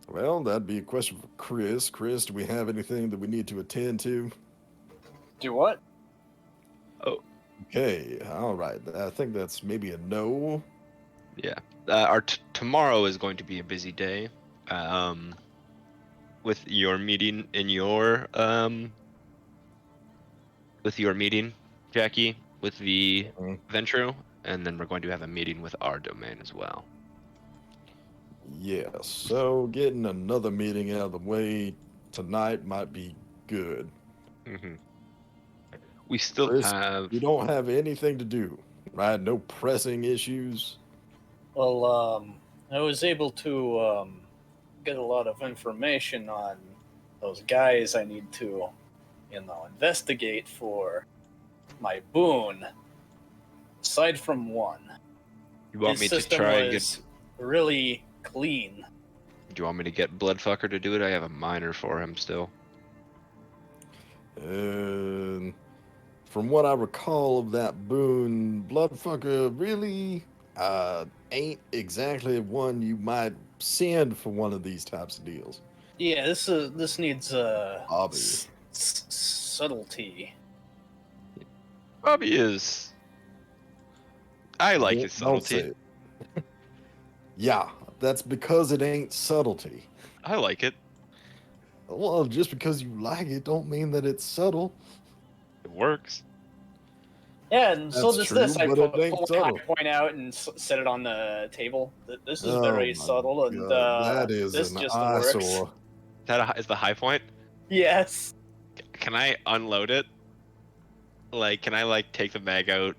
Speaker 3: Well, that'd be a question for Chris. Chris, do we have anything that we need to attend to?
Speaker 2: Do what?
Speaker 3: Okay, all right. I think that's maybe a no.
Speaker 5: Yeah. Our tomorrow is going to be a busy day. With your meeting in your Jackie, with the Ventrue, and then we're going to have a meeting with our domain as well.
Speaker 3: Yes, so getting another meeting out of the way tonight might be good.
Speaker 5: Mm-hmm. We still
Speaker 3: Chris,
Speaker 5: have.
Speaker 3: you don't have anything to do, right? No pressing issues.
Speaker 2: Well, I was able to get a lot of information on those guys I need to, investigate for my boon. Aside from one,
Speaker 5: You want
Speaker 2: his
Speaker 5: me to
Speaker 2: system
Speaker 5: try and
Speaker 2: was
Speaker 5: get?
Speaker 2: really clean.
Speaker 5: Do you want me to get Bloodfucker to do it? I have a minor for him still.
Speaker 3: From what I recall of that boon, Bloodfucker really ain't exactly one you might send for one of these types of deals.
Speaker 2: Yeah, this needs
Speaker 3: Obvious.
Speaker 2: subtlety.
Speaker 5: Bobby is. I like his
Speaker 3: Don't
Speaker 5: subtlety.
Speaker 3: say it. Yeah, that's because it ain't subtlety.
Speaker 5: I like it.
Speaker 3: Well, just because you like it don't mean that it's subtle.
Speaker 5: It works.
Speaker 2: Yeah, and so
Speaker 3: That's
Speaker 2: does
Speaker 3: true,
Speaker 2: this. I
Speaker 3: but it ain't
Speaker 2: pull a high
Speaker 3: subtle.
Speaker 2: point out and set it on the table. This is
Speaker 3: Oh
Speaker 2: very
Speaker 3: my
Speaker 2: subtle, and
Speaker 3: God, that is
Speaker 2: this
Speaker 3: an
Speaker 2: just
Speaker 3: eyesore.
Speaker 5: Is the high point?
Speaker 2: Yes.
Speaker 5: Can I unload it? Like, can I take the mag out,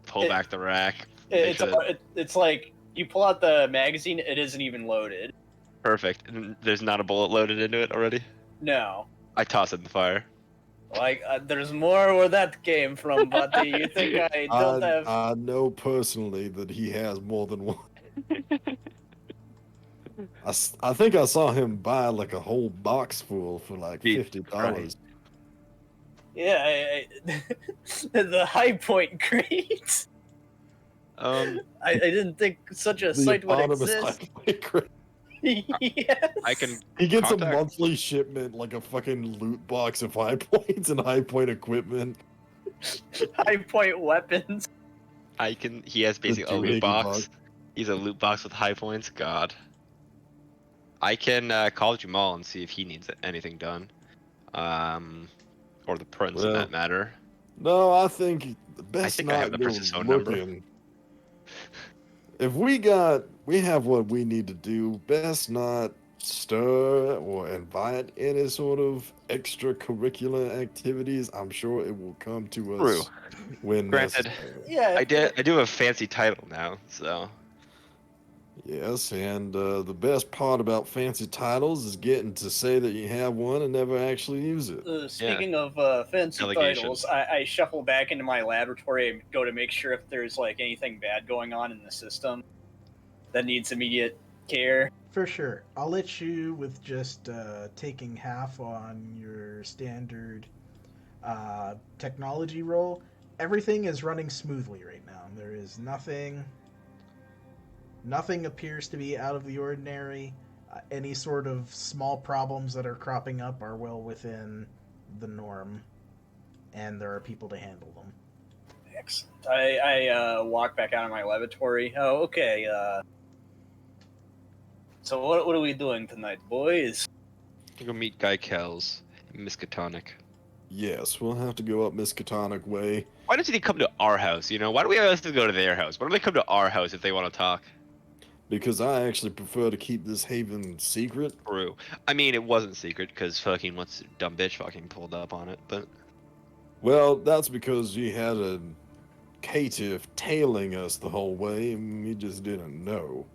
Speaker 5: pull back the rack?
Speaker 2: It's like you pull out the magazine, it isn't even loaded.
Speaker 5: Perfect. And there's not a bullet loaded into it already?
Speaker 2: No.
Speaker 5: I toss it in the fire.
Speaker 2: Like, there's more where that came from, buddy. You think I don't have...
Speaker 3: I know personally that he has more than one. I think I saw him buy a whole box full for $50.
Speaker 5: Right.
Speaker 2: Yeah, the high point crate. I didn't think such a site would exist. Yes.
Speaker 3: He gets
Speaker 5: contact-
Speaker 3: a monthly shipment, like a fucking loot box of high points and high point equipment.
Speaker 2: High point weapons.
Speaker 5: He has basically a loot box. He's a loot box with high points. God. I can call Jamal and see if he needs anything done. Or the prince in that matter.
Speaker 3: No, I think best
Speaker 5: I
Speaker 3: not
Speaker 5: have the
Speaker 3: go
Speaker 5: prince's phone number.
Speaker 3: looking. If we have what we need to do, best not stir or invite any sort of extracurricular activities. I'm sure it will come to us when
Speaker 5: Granted,
Speaker 3: necessary.
Speaker 2: Yeah.
Speaker 5: I do have a fancy title now, so.
Speaker 3: Yes, and the best part about fancy titles is getting to say that you have one and never actually use it.
Speaker 2: Speaking of fancy titles, I shuffle back into my laboratory and go to make sure if there's anything bad going on in the system that needs immediate care.
Speaker 4: For sure. I'll let you with just taking half on your standard technology roll. Everything is running smoothly right now. There is nothing appears to be out of the ordinary. Any sort of small problems that are cropping up are well within the norm, and there are people to handle them.
Speaker 2: accent. I walk back out of my laboratory. Oh, okay. So what are we doing tonight, boys?
Speaker 5: Go meet Guy Kells in Miskatonic.
Speaker 3: Yes, we'll have to go up Miskatonic way.
Speaker 5: Why doesn't he come to our house? You know, why do we always have to go to their house? Why don't they come to our house if they want to talk?
Speaker 3: Because I actually prefer to keep this haven secret.
Speaker 5: True. I mean, it wasn't secret because fucking what's dumb bitch fucking pulled up on it, but
Speaker 3: Well, that's because you had a Caitiff tailing us the whole way, and we just didn't know.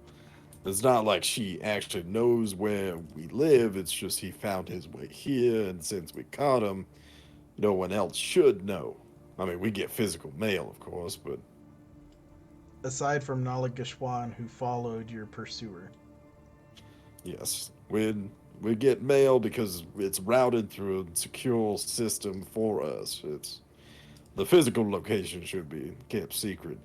Speaker 3: It's not like she actually knows where we live, it's just he found his way here, and since we caught him, no one else should know. I mean, we get physical mail, of course, but
Speaker 4: Aside from Nala Gashwan, who followed your pursuer.
Speaker 3: yes, we get mail because it's routed through a secure system for us. It's the physical location should be kept secret.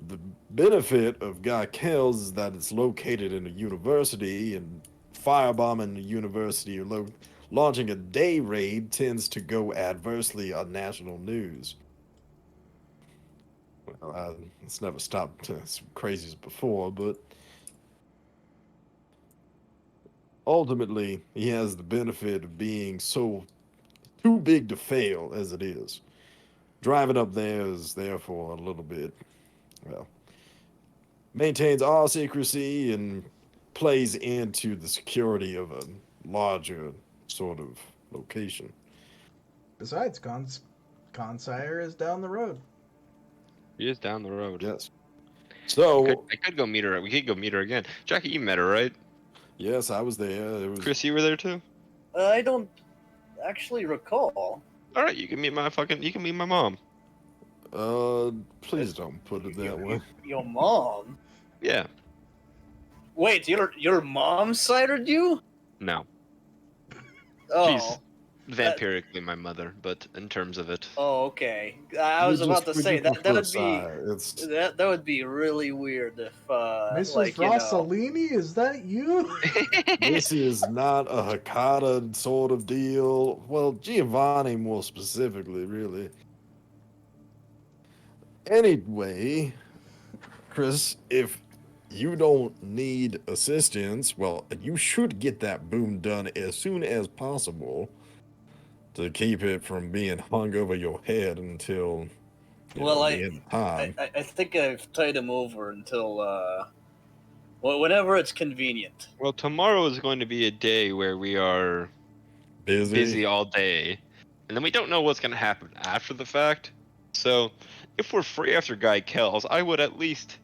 Speaker 3: The benefit of Guy Kells is that it's located in a university, and firebombing a university or launching a day raid tends to go adversely on national news. Well, it's never stopped some crazies before, but ultimately, he has the benefit of being so too big to fail as it is. Driving up there is therefore a little bit, well, maintains all secrecy and plays into the security of a larger sort of location.
Speaker 4: Besides, Consire is down the road.
Speaker 5: he is down the road.
Speaker 3: Yes. So,
Speaker 5: I could go meet her. We could go meet her again. Jackie, you met her, right?
Speaker 3: yes, I was there. It was
Speaker 5: Chris, you were there too.
Speaker 2: I don't actually recall.
Speaker 5: All right, you can meet my mom.
Speaker 3: please don't put it that way.
Speaker 2: Your mom?
Speaker 5: Yeah.
Speaker 2: Wait, your mom sired you?
Speaker 5: No.
Speaker 2: Oh.
Speaker 5: She's vampirically my mother, but in terms of it,
Speaker 2: Oh, okay. I was about to say that that would be really weird if
Speaker 4: Mrs.
Speaker 2: like, you know,
Speaker 4: Rossellini, is that you?
Speaker 3: This is not a Hakata sort of deal. Well, Giovanni more specifically, really. Anyway, Chris, if you don't need assistance, well, you should get that boom done as soon as possible to keep it from being hung over your head until the end of time.
Speaker 2: I think I've tied him over until whenever it's convenient.
Speaker 5: well, tomorrow is going to be a day where we are busy all day, and then we don't know what's going to happen after the fact. So, if we're free after Guy Kells, I would at least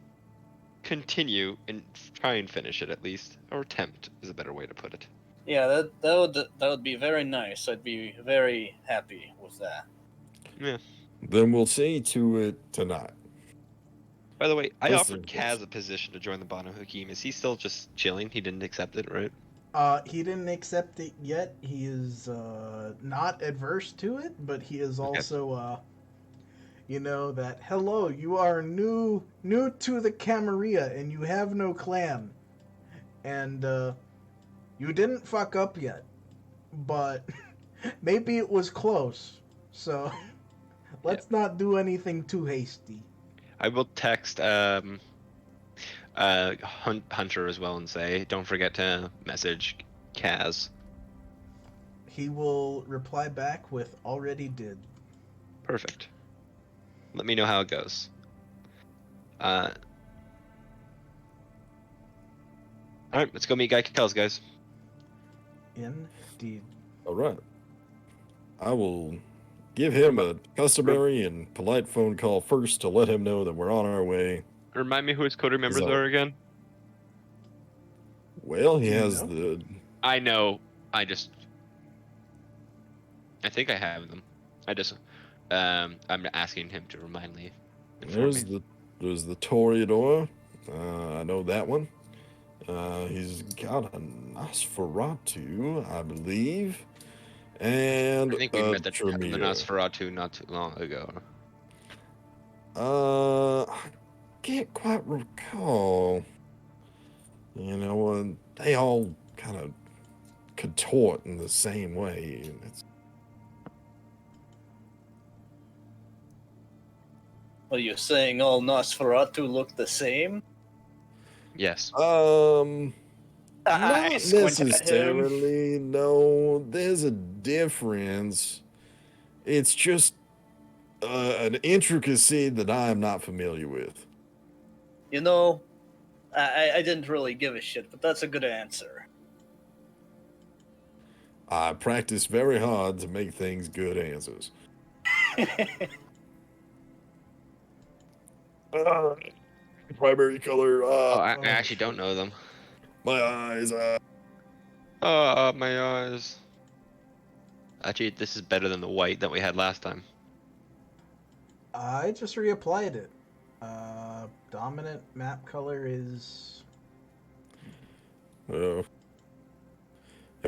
Speaker 5: continue and try and finish it at least, or attempt is a better way to put it.
Speaker 2: Yeah, that would be very nice. I'd be very happy with that.
Speaker 5: Yeah.
Speaker 3: Then we'll see to it tonight.
Speaker 5: By the way, I
Speaker 3: Listen,
Speaker 5: offered Kaz a position to join the Banu Haqim. Is he still just chilling? He didn't accept it, right?
Speaker 4: He didn't accept it yet. He is not adverse to it, but he is also that hello, you are new to the Camarilla and you have no clan. And you didn't fuck up yet. But maybe it was close. So let's not do anything too hasty.
Speaker 5: I will text Hunter as well and say, don't forget to message Kaz.
Speaker 4: He will reply back with already did.
Speaker 5: Perfect. Let me know how it goes. Alright, let's go meet Guy Kells, guys.
Speaker 4: Indeed.
Speaker 3: All right. I will give him a customary and polite phone call first to let him know that we're on our way.
Speaker 5: Remind me who his coterie members
Speaker 3: So-
Speaker 5: are again?
Speaker 3: Well, he
Speaker 4: Do you
Speaker 3: has
Speaker 4: know?
Speaker 3: the
Speaker 5: I know. I think I have them. I'm asking him to remind me.
Speaker 3: there's the Toreador. I know that one. He's got a Nosferatu, I believe, and
Speaker 5: I think we met the
Speaker 3: Tremere.
Speaker 5: Nosferatu not too long ago.
Speaker 3: I can't quite recall. They all kind of contort in the same way. And
Speaker 2: Are you saying all Nosferatu look the same?
Speaker 5: Yes.
Speaker 3: Um,
Speaker 2: I
Speaker 3: not
Speaker 2: squint at him.
Speaker 3: necessarily. No, there's a difference. It's just an intricacy that I am not familiar with.
Speaker 2: You know, I didn't really give a shit, but that's a good answer.
Speaker 3: I practice very hard to make things good answers. Primary color.
Speaker 5: Oh, I
Speaker 4: oh,
Speaker 5: actually don't
Speaker 4: shit.
Speaker 5: know them.
Speaker 3: My eyes.
Speaker 5: Oh, my eyes. Actually, this is better than the white that we had last time.
Speaker 4: I just reapplied it. Dominant map color is...
Speaker 3: It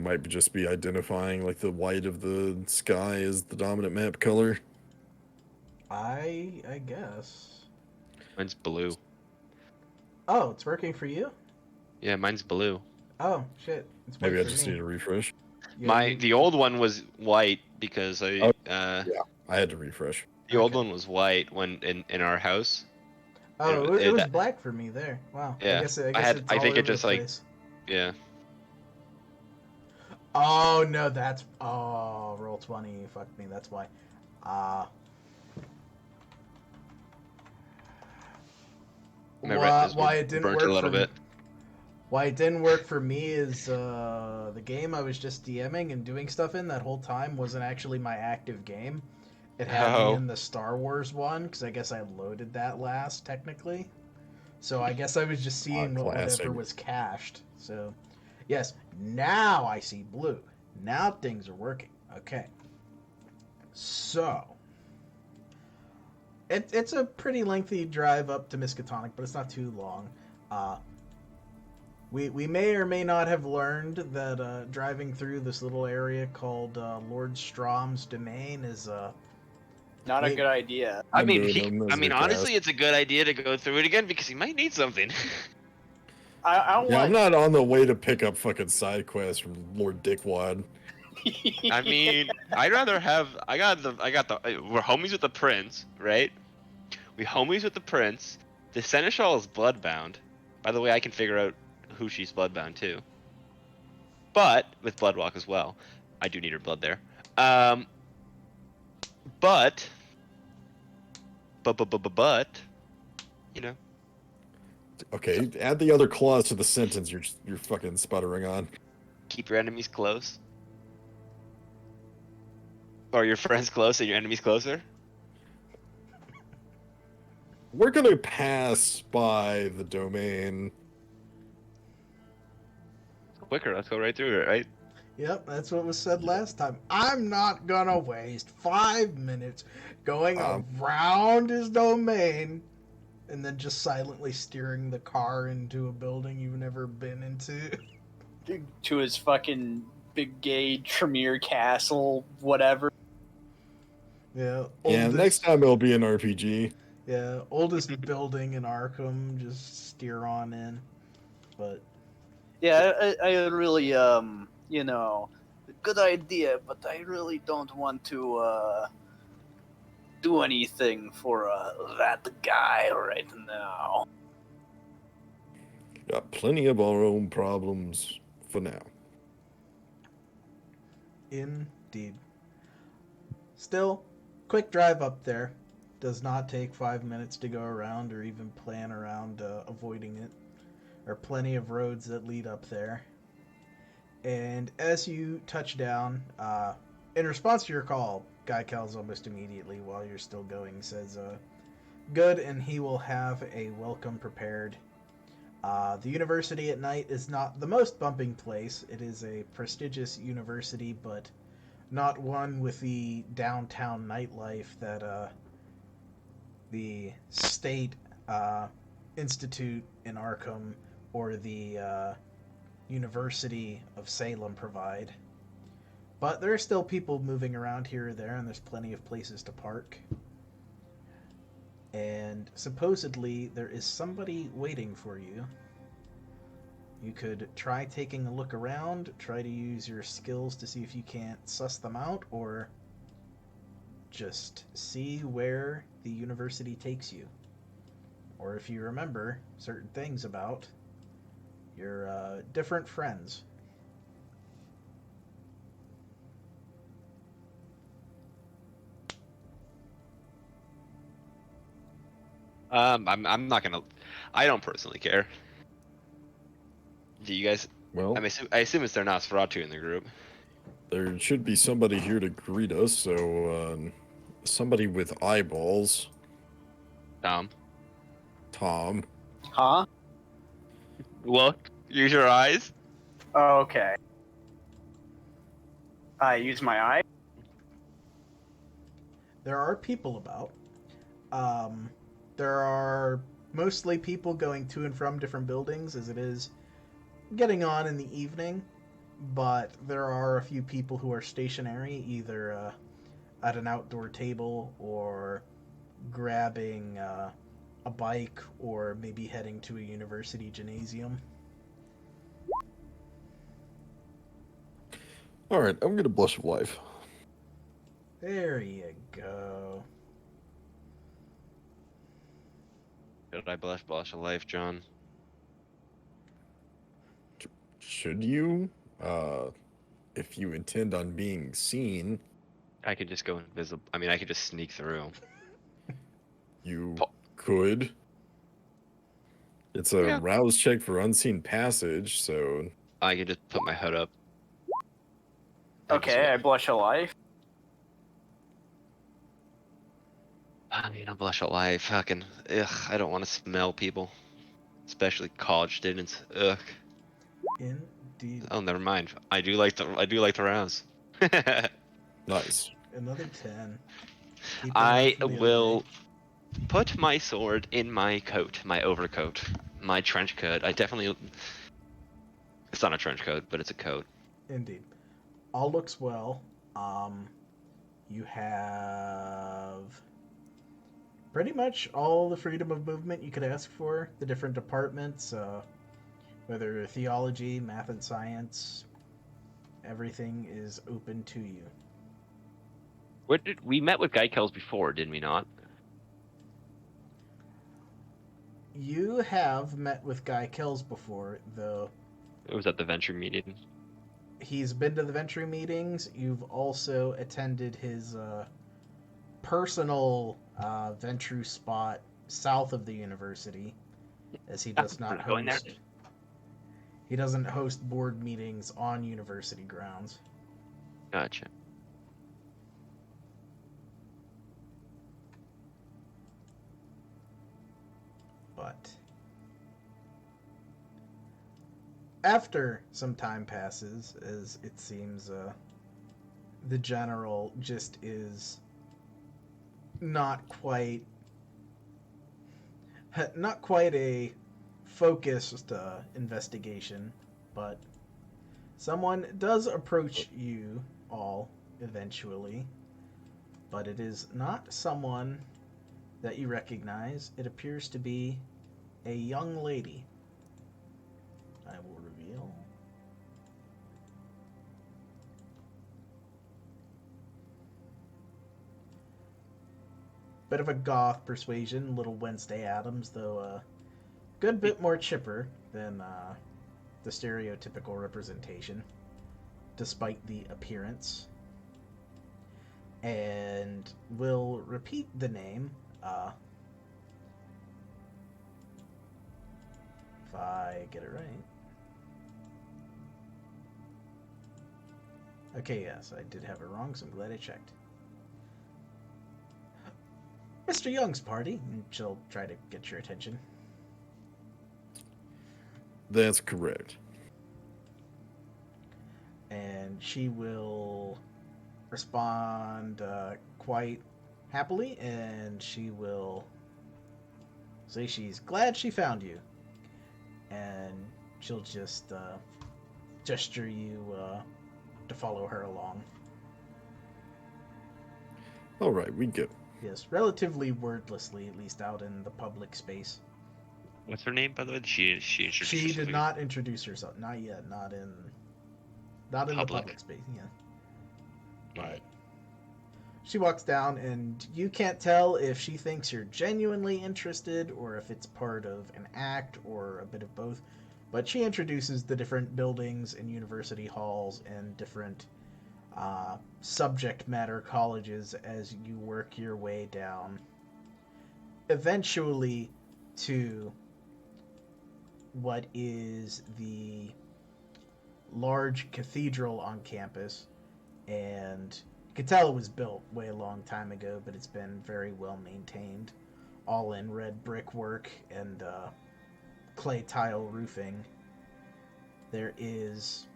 Speaker 3: might just be identifying like the white of the sky as the dominant map color.
Speaker 4: I guess.
Speaker 5: Mine's blue.
Speaker 4: Oh, it's working for you?
Speaker 5: Yeah, mine's blue.
Speaker 4: Oh, shit. It's
Speaker 3: Maybe I
Speaker 4: for
Speaker 3: just
Speaker 4: me.
Speaker 3: need a refresh.
Speaker 4: Yeah,
Speaker 5: The old one was white because
Speaker 3: Oh, I had to refresh.
Speaker 5: the old
Speaker 4: Okay.
Speaker 5: one was white when in our house.
Speaker 4: Oh, it was
Speaker 5: that-
Speaker 4: black for me there. Wow.
Speaker 5: Yeah,
Speaker 4: I guess
Speaker 5: I
Speaker 4: it's
Speaker 5: think
Speaker 4: all
Speaker 5: it
Speaker 4: over
Speaker 5: just,
Speaker 4: the
Speaker 5: like-
Speaker 4: place.
Speaker 5: Yeah.
Speaker 4: Oh, no, that's... Oh, roll 20. Fuck me, that's why.
Speaker 5: My retinas
Speaker 4: Why
Speaker 5: were
Speaker 4: it didn't
Speaker 5: burnt
Speaker 4: work
Speaker 5: a little
Speaker 4: for
Speaker 5: bit.
Speaker 4: Why it didn't work for me is the game I was just DMing and doing stuff in that whole time wasn't actually my active game. It had me
Speaker 5: Oh.
Speaker 4: in the Star Wars one because I guess I loaded that last technically. So I guess I was just seeing whatever
Speaker 3: classic.
Speaker 4: was cached. So yes, now I see blue. Now things are working. Okay. So it's a pretty lengthy drive up to Miskatonic, but it's not too long. We may or may not have learned that driving through this little area called Lord Strom's domain is
Speaker 2: Not a good idea.
Speaker 5: I mean, honestly, it's a good idea to go through it again because he might need something.
Speaker 2: I don't
Speaker 3: Yeah, I'm
Speaker 2: want.
Speaker 3: not on the way to pick up fucking side quests from Lord Dickwad.
Speaker 5: I mean, I'd rather have. We're homies with the prince, right? We homies with the prince. The seneschal is bloodbound. By the way, I can figure out who she's bloodbound to. But with Bloodwalk as well, I do need her blood there. But, you know,
Speaker 3: Okay, add the other clause to the sentence you're fucking sputtering on.
Speaker 5: keep your enemies close, or your friends close and your enemies closer.
Speaker 3: We're gonna pass by the domain.
Speaker 5: Quicker, let's go right through it, right?
Speaker 4: Yep, that's what was said last time. I'm not gonna waste 5 minutes going around his domain and then just silently steering the car into a building you've never been into.
Speaker 2: To his fucking big gay Tremere castle, whatever.
Speaker 4: Yeah,
Speaker 3: Yeah, next time it'll be an RPG.
Speaker 4: Yeah, oldest building in Arkham, just steer on in. But
Speaker 2: Yeah, I really, you know, good idea, but I really don't want to, do anything for, that guy right now.
Speaker 3: Got plenty of our own problems for now.
Speaker 4: indeed. Still, quick drive up there. Does not take 5 minutes to go around or even plan around avoiding it. There are plenty of roads that lead up there. And as you touch down, in response to your call, Guy calls almost immediately while you're still going, says, good, and he will have a welcome prepared. The university at night is not the most bumping place. It is a prestigious university, but not one with the downtown nightlife that the State Institute in Arkham or the University of Salem provide. But there are still people moving around here or there, and there's plenty of places to park. And supposedly there is somebody waiting for you. You could try taking a look around, try to use your skills to see if you can't suss them out, or just see where the university takes you. Or if you remember certain things about your different friends.
Speaker 5: I'm not gonna. I don't personally care. Do you guys?
Speaker 3: Well,
Speaker 5: I assume it's their Nosferatu in the group.
Speaker 3: there should be somebody here to greet us, so somebody with eyeballs.
Speaker 5: Tom,
Speaker 3: Tom.
Speaker 2: Huh?
Speaker 5: look. Use your eyes.
Speaker 2: Okay. I use my eye.
Speaker 4: There are people about. There are mostly people going to and from different buildings as it is getting on in the evening, but there are a few people who are stationary, either at an outdoor table or grabbing a bike or maybe heading to a university gymnasium.
Speaker 3: All right, I'm gonna blush of life.
Speaker 4: There you go.
Speaker 5: Should I blush a life, John?
Speaker 3: Should you? If you intend on being seen,
Speaker 5: I could just go invisible. I mean, I could just sneak through.
Speaker 3: you
Speaker 5: Po-
Speaker 3: could. It's a
Speaker 5: Yeah.
Speaker 3: rouse check for unseen passage, so
Speaker 5: I could just put my hood up.
Speaker 2: Okay, I blush a life.
Speaker 5: I mean, I blush a life. Fucking, ugh. I don't want to smell people, especially college students. Ugh.
Speaker 4: Indeed.
Speaker 5: Oh, never mind. I do like the rouse.
Speaker 3: nice.
Speaker 4: Another 10. Keep
Speaker 5: I
Speaker 4: enough for the
Speaker 5: will
Speaker 4: other
Speaker 5: put my sword in my coat, my overcoat, my trench coat. I definitely. It's not a trench coat, but it's a coat.
Speaker 4: day. Indeed. All looks well. You have pretty much all the freedom of movement you could ask for. The different departments, whether theology, math and science, everything is open to you.
Speaker 5: We met with Geikels before, did we not?
Speaker 4: You have met with Guy Kells before, though.
Speaker 5: It was at the Ventrue meeting.
Speaker 4: He's been to the Ventrue meetings. You've also attended his personal Ventrue spot south of the university, as he does not
Speaker 5: Going there.
Speaker 4: host. He doesn't host board meetings on university grounds.
Speaker 5: Gotcha.
Speaker 4: But after some time passes, as it seems the general just is not quite a focused investigation, but someone does approach you all eventually, but it is not someone that you recognize. It appears to be a young lady. I will reveal. Bit of a goth persuasion, little Wednesday Addams, though a good bit more chipper than the stereotypical representation, despite the appearance. And we'll repeat the name. If I get it right. Okay, yes, I did have it wrong, so I'm glad I checked. Mr. Young's party, and she'll try to get your attention.
Speaker 3: That's correct.
Speaker 4: And she will respond quite happily, and she will say she's glad she found you. And she'll just gesture you to follow her along.
Speaker 3: All right, we go.
Speaker 4: Yes, relatively wordlessly, at least out in the public space.
Speaker 5: What's her name, by the way? She introduced
Speaker 4: She
Speaker 5: herself
Speaker 4: did
Speaker 5: again?
Speaker 4: not introduce herself. Not yet. Not in the
Speaker 5: Public.
Speaker 4: public space. Yeah. But She walks down, and you can't tell if she thinks you're genuinely interested or if it's part of an act or a bit of both. But she introduces the different buildings and university halls and different subject matter colleges as you work your way down. Eventually to what is the large cathedral on campus, and you can tell it was built way a long time ago, but it's been very well maintained, all in red brickwork and clay tile roofing. There is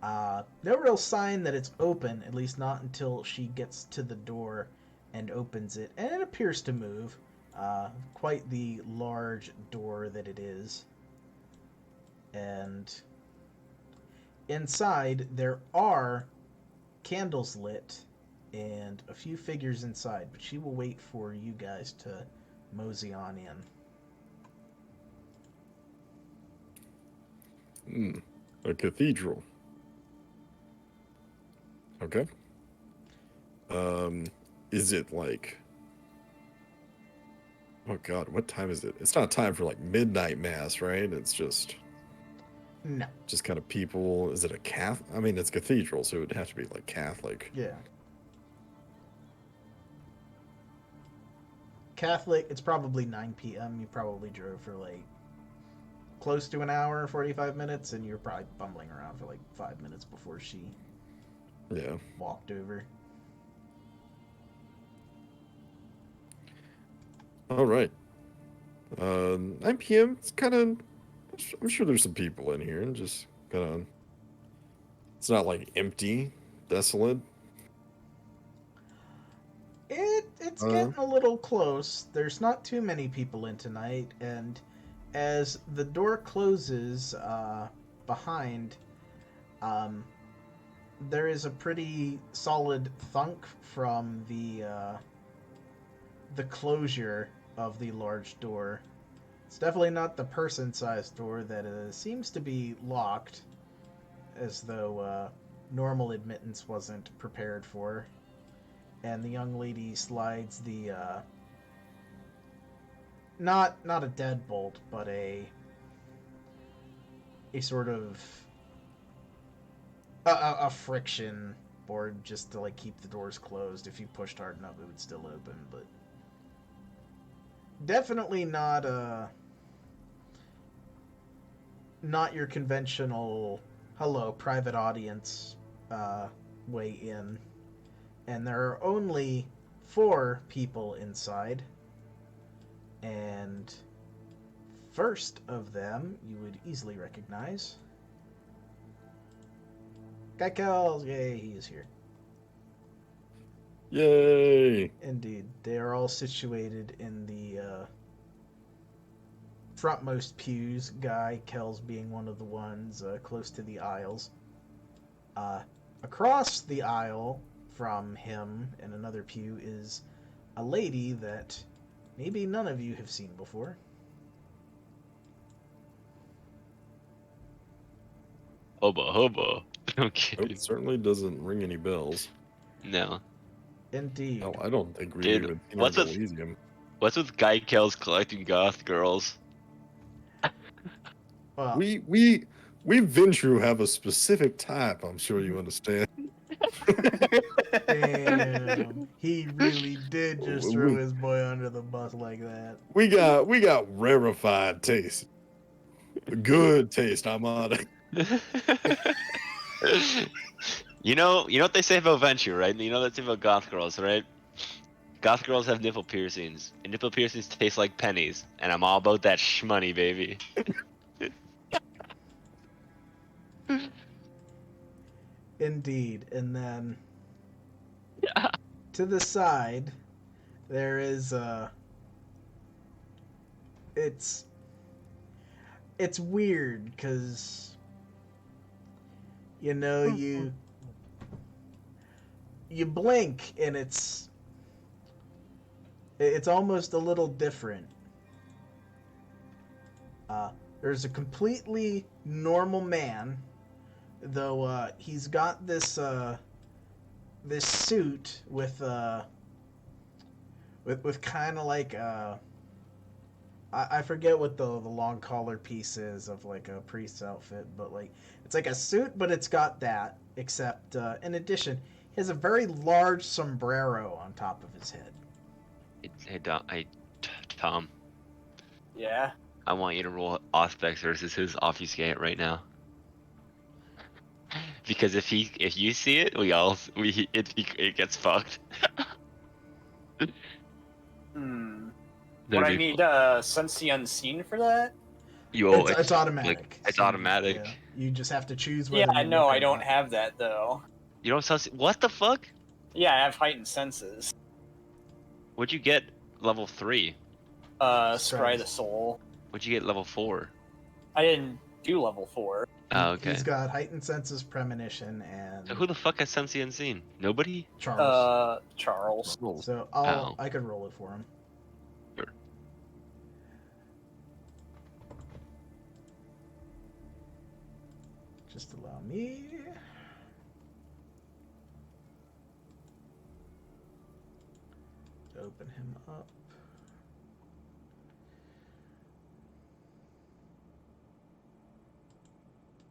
Speaker 4: no real sign that it's open, at least not until she gets to the door and opens it, and it appears to move. Quite the large door that it is. And inside there are candles lit and a few figures inside, but she will wait for you guys to mosey on in.
Speaker 3: A cathedral. Okay. Is it like... Oh god, what time is it? It's not time for like midnight mass, right? It's just...
Speaker 4: No.
Speaker 3: Just kind of people... Is it a Catholic? I mean, it's cathedral, so it would have to be like Catholic.
Speaker 4: Yeah. Catholic, it's probably 9 p.m. You probably drove for like close to an hour, 45 minutes, and you're probably bumbling around for like 5 minutes before she walked over.
Speaker 3: All right. 9 p.m. It's kind of... I'm sure there's some people in here, and just kind of... It's not like empty, desolate.
Speaker 4: It's getting a little close. There's not too many people in tonight, and as the door closes behind, there is a pretty solid thunk from the closure of the large door. It's definitely not the person-sized door that seems to be locked, as though normal admittance wasn't prepared for. And the young lady slides the not a deadbolt, but a sort of a friction board just to like keep the doors closed. If you pushed hard enough, it would still open, but definitely not your conventional hello private audience way in. And there are only 4 people inside. And first of them, you would easily recognize. Kaikels, yay, he is here.
Speaker 3: Yay!
Speaker 4: Indeed. They are all situated in the frontmost pews, Guy Kells being one of the ones close to the aisles. Across the aisle from him in another pew is a lady that maybe none of you have seen before.
Speaker 5: Hubba hubba. Okay.
Speaker 3: It certainly doesn't ring any bells.
Speaker 5: No.
Speaker 4: Indeed.
Speaker 3: No, I don't think we
Speaker 5: Dude,
Speaker 3: even seen
Speaker 5: what's
Speaker 3: our
Speaker 5: with-
Speaker 3: Elysium.
Speaker 5: What's with Guy Kells collecting goth girls?
Speaker 4: Well,
Speaker 3: We Ventrue have a specific type, I'm sure you understand.
Speaker 4: damn, he really did just throw his boy under the bus like that.
Speaker 3: We got rarefied taste. Good taste, I'm on it.
Speaker 5: You know what they say about Ventrue, right? You know what they say about goth girls, right? Goth girls have nipple piercings, and nipple piercings taste like pennies, and I'm all about that shmoney, baby.
Speaker 4: Indeed. And then to the side there is it's weird because you know you blink and it's almost a little different. There's a completely normal man, though he's got this this suit with kind of like I forget what the long collar piece is of like a priest's outfit, but like it's like a suit, but it's got that. Except in addition, he has a very large sombrero on top of his head.
Speaker 5: Tom,
Speaker 2: Yeah.
Speaker 5: I want you to roll Auspex versus his obfuscate right now. Because if you see it, it gets fucked.
Speaker 2: Hmm.
Speaker 5: That'd
Speaker 2: Would I
Speaker 5: be
Speaker 2: need sense the unseen for that?
Speaker 4: It's automatic.
Speaker 5: It's
Speaker 4: So
Speaker 5: automatic.
Speaker 4: yeah, you just have to choose
Speaker 2: Yeah,
Speaker 4: whether
Speaker 2: I
Speaker 4: you
Speaker 2: know.
Speaker 4: look or
Speaker 2: I don't
Speaker 4: not.
Speaker 2: have that though.
Speaker 5: You don't sound. What the fuck?
Speaker 2: Yeah, I have heightened senses.
Speaker 5: What'd you get? Level 3.
Speaker 2: Scry the soul.
Speaker 5: What'd you get? Level 4.
Speaker 2: I didn't do level 4.
Speaker 5: Oh, okay.
Speaker 4: He's got heightened senses, premonition, and
Speaker 5: So who the fuck has Sense the Unseen? Nobody?
Speaker 4: Charles.
Speaker 2: Charles.
Speaker 4: So
Speaker 5: Oh.
Speaker 4: I could roll it for him.
Speaker 5: Sure.
Speaker 4: Just allow me. To open him up.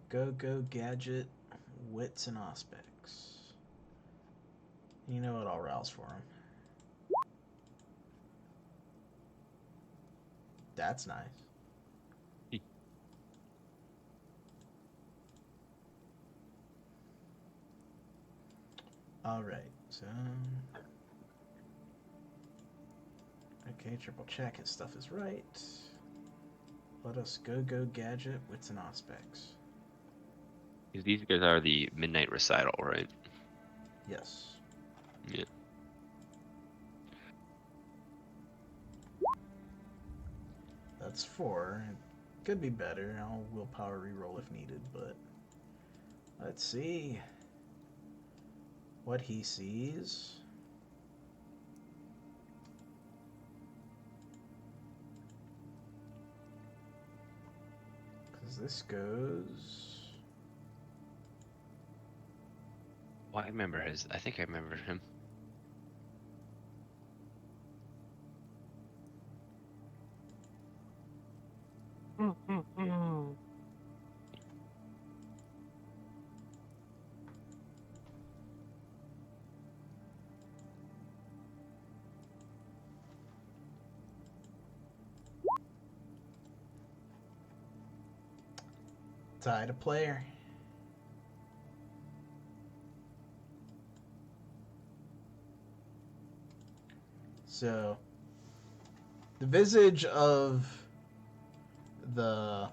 Speaker 4: Go gadget, wits and aspects. You know what? I'll rouse for him. That's nice. All right, so okay, triple check his stuff is right. Let us go gadget, wits and aspects.
Speaker 5: These guys are the Midnight Recital, right?
Speaker 4: Yes.
Speaker 5: Yeah.
Speaker 4: That's 4. It could be better. I'll willpower reroll if needed, but let's see what he sees. Because this goes.
Speaker 5: Well, I remember his. I think I remember him.
Speaker 4: Tied a player. So, the visage of the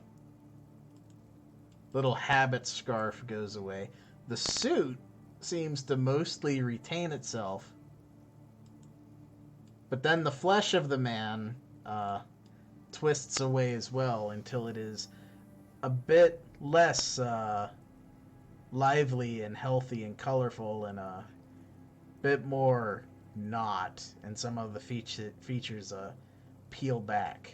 Speaker 4: little habit scarf goes away. The suit seems to mostly retain itself, but then the flesh of the man twists away as well until it is a bit less lively and healthy and colorful and a bit more not, and some of the features peel back.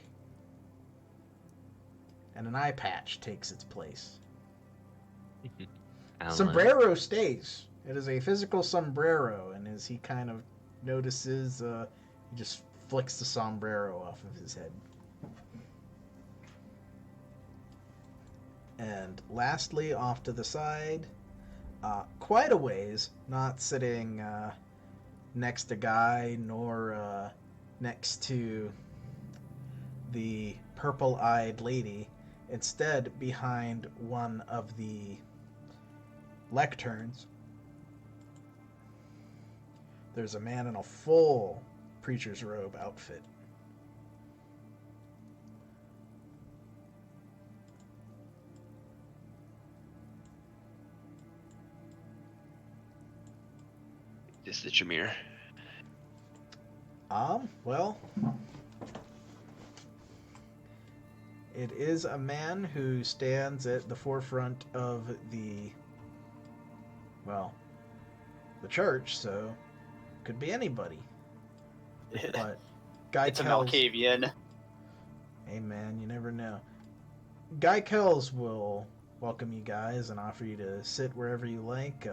Speaker 4: And an eye patch takes its place. Sombrero stays. It is a physical sombrero, and as he kind of notices, he just flicks the sombrero off of his head. And lastly, off to the side, quite a ways, not sitting next to Guy, nor next to the purple-eyed lady, instead behind one of the lecterns, there's a man in a full preacher's robe outfit.
Speaker 5: Is the Jameer?
Speaker 4: Well, it is a man who stands at the forefront of the church, so could be anybody. But Guy
Speaker 2: It's an
Speaker 4: Kells,
Speaker 2: Malkavian.
Speaker 4: hey man, you never know. Guy Kells will welcome you guys and offer you to sit wherever you like.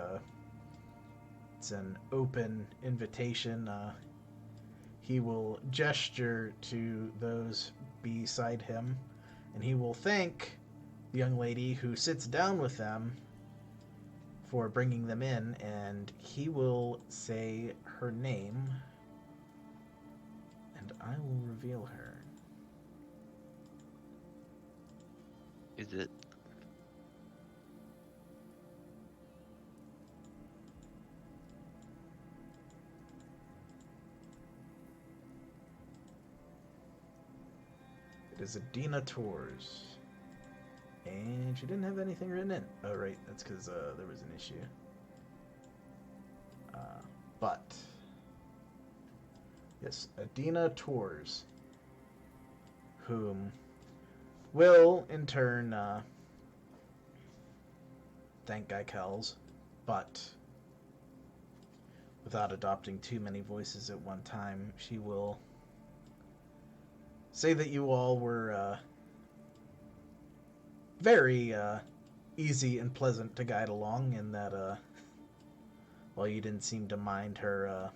Speaker 4: It's an open invitation. He will gesture to those beside him, and he will thank the young lady who sits down with them for bringing them in, and he will say her name, and I will reveal her.
Speaker 5: Is it?
Speaker 4: It is Adina Tours. And she didn't have anything written in. Oh, right. That's because there was an issue. But yes, Adina Tours, whom will in turn thank Guy Kells, but without adopting too many voices at one time, she will say that you all were very easy and pleasant to guide along, and that while you didn't seem to mind her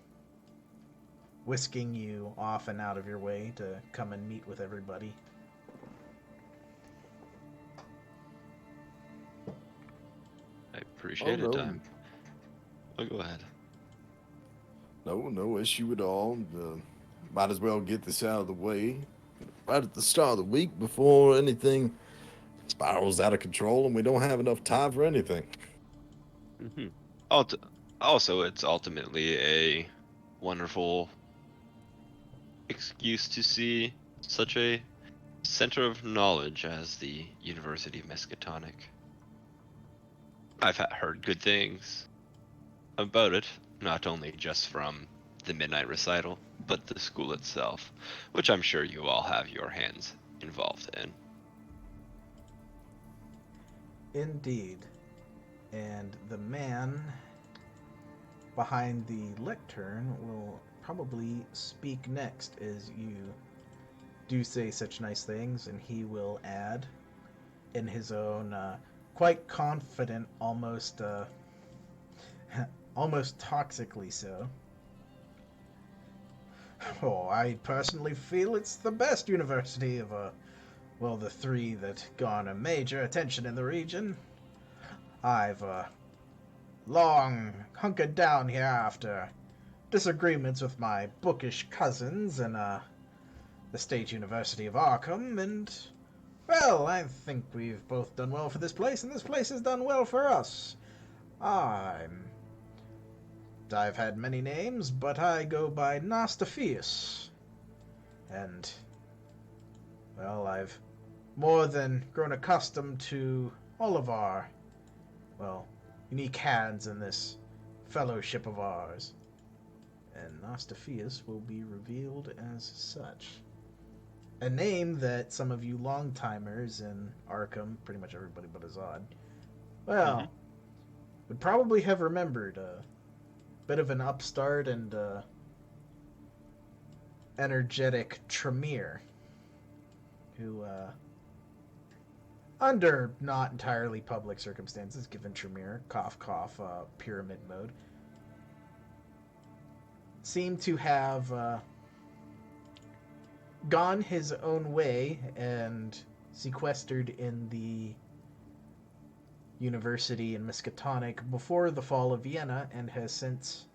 Speaker 4: whisking you off and out of your way to come and meet with everybody.
Speaker 5: I appreciate it,
Speaker 3: no.
Speaker 5: time. Oh, go ahead.
Speaker 3: No issue at all. Might as well get this out of the way right at the start of the week before anything spirals out of control and we don't have enough time for anything.
Speaker 5: Mm-hmm. Also, it's ultimately a wonderful excuse to see such a center of knowledge as the University of Miskatonic. I've heard good things about it, not only just from the midnight recital, but the school itself, which I'm sure you all have your hands involved in.
Speaker 4: Indeed. And the man behind the lectern will probably speak next, as you do say such nice things, and he will add in his own quite confident, almost almost toxically so. Oh, I personally feel it's the best university of well, the three that garner major attention in the region. I've long hunkered down here after disagreements with my bookish cousins in the State University of Arkham, and, well, I think we've both done well for this place, and this place has done well for us. I've had many names, but I go by Nostophius. And, well, I've more than grown accustomed to all of our, well, unique hands in this fellowship of ours. And Nostophius will be revealed as such. A name that some of you long-timers in Arkham, pretty much everybody but Azad, well, would probably have remembered. Bit of an upstart and energetic Tremere, who, under not entirely public circumstances, given Tremere, cough, pyramid mode, seemed to have gone his own way and sequestered in the university in Miskatonic before the fall of Vienna, and has since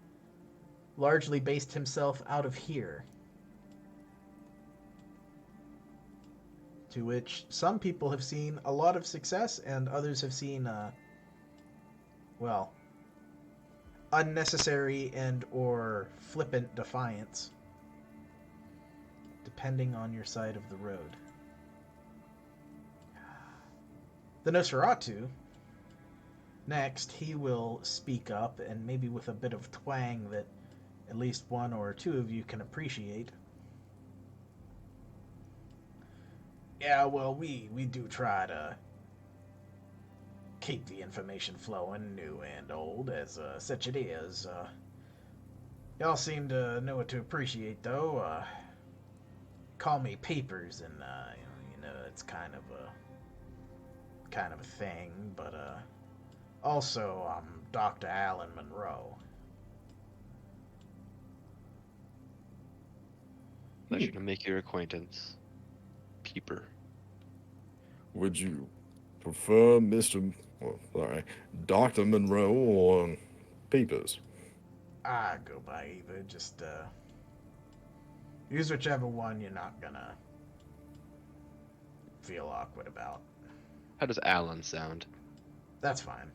Speaker 4: largely based himself out of here. To which some people have seen a lot of success, and others have seen, well, unnecessary and or flippant defiance, depending on your side of the road. The Nosferatu, next, he will speak up, and maybe with a bit of twang that at least one or two of you can appreciate. Yeah, well, we do try to keep the information flowing, new and old, as such it is. Y'all seem to know what to appreciate, though. Call me Papers, and it's kind of a thing, but also I'm Dr. Alan Monroe.
Speaker 5: Pleasure to make your acquaintance. Keeper.
Speaker 3: Would you prefer Dr. Monroe or Peepers?
Speaker 4: I go by either. Just use whichever one you're not gonna feel awkward about.
Speaker 5: How does Alan sound?
Speaker 4: That's fine.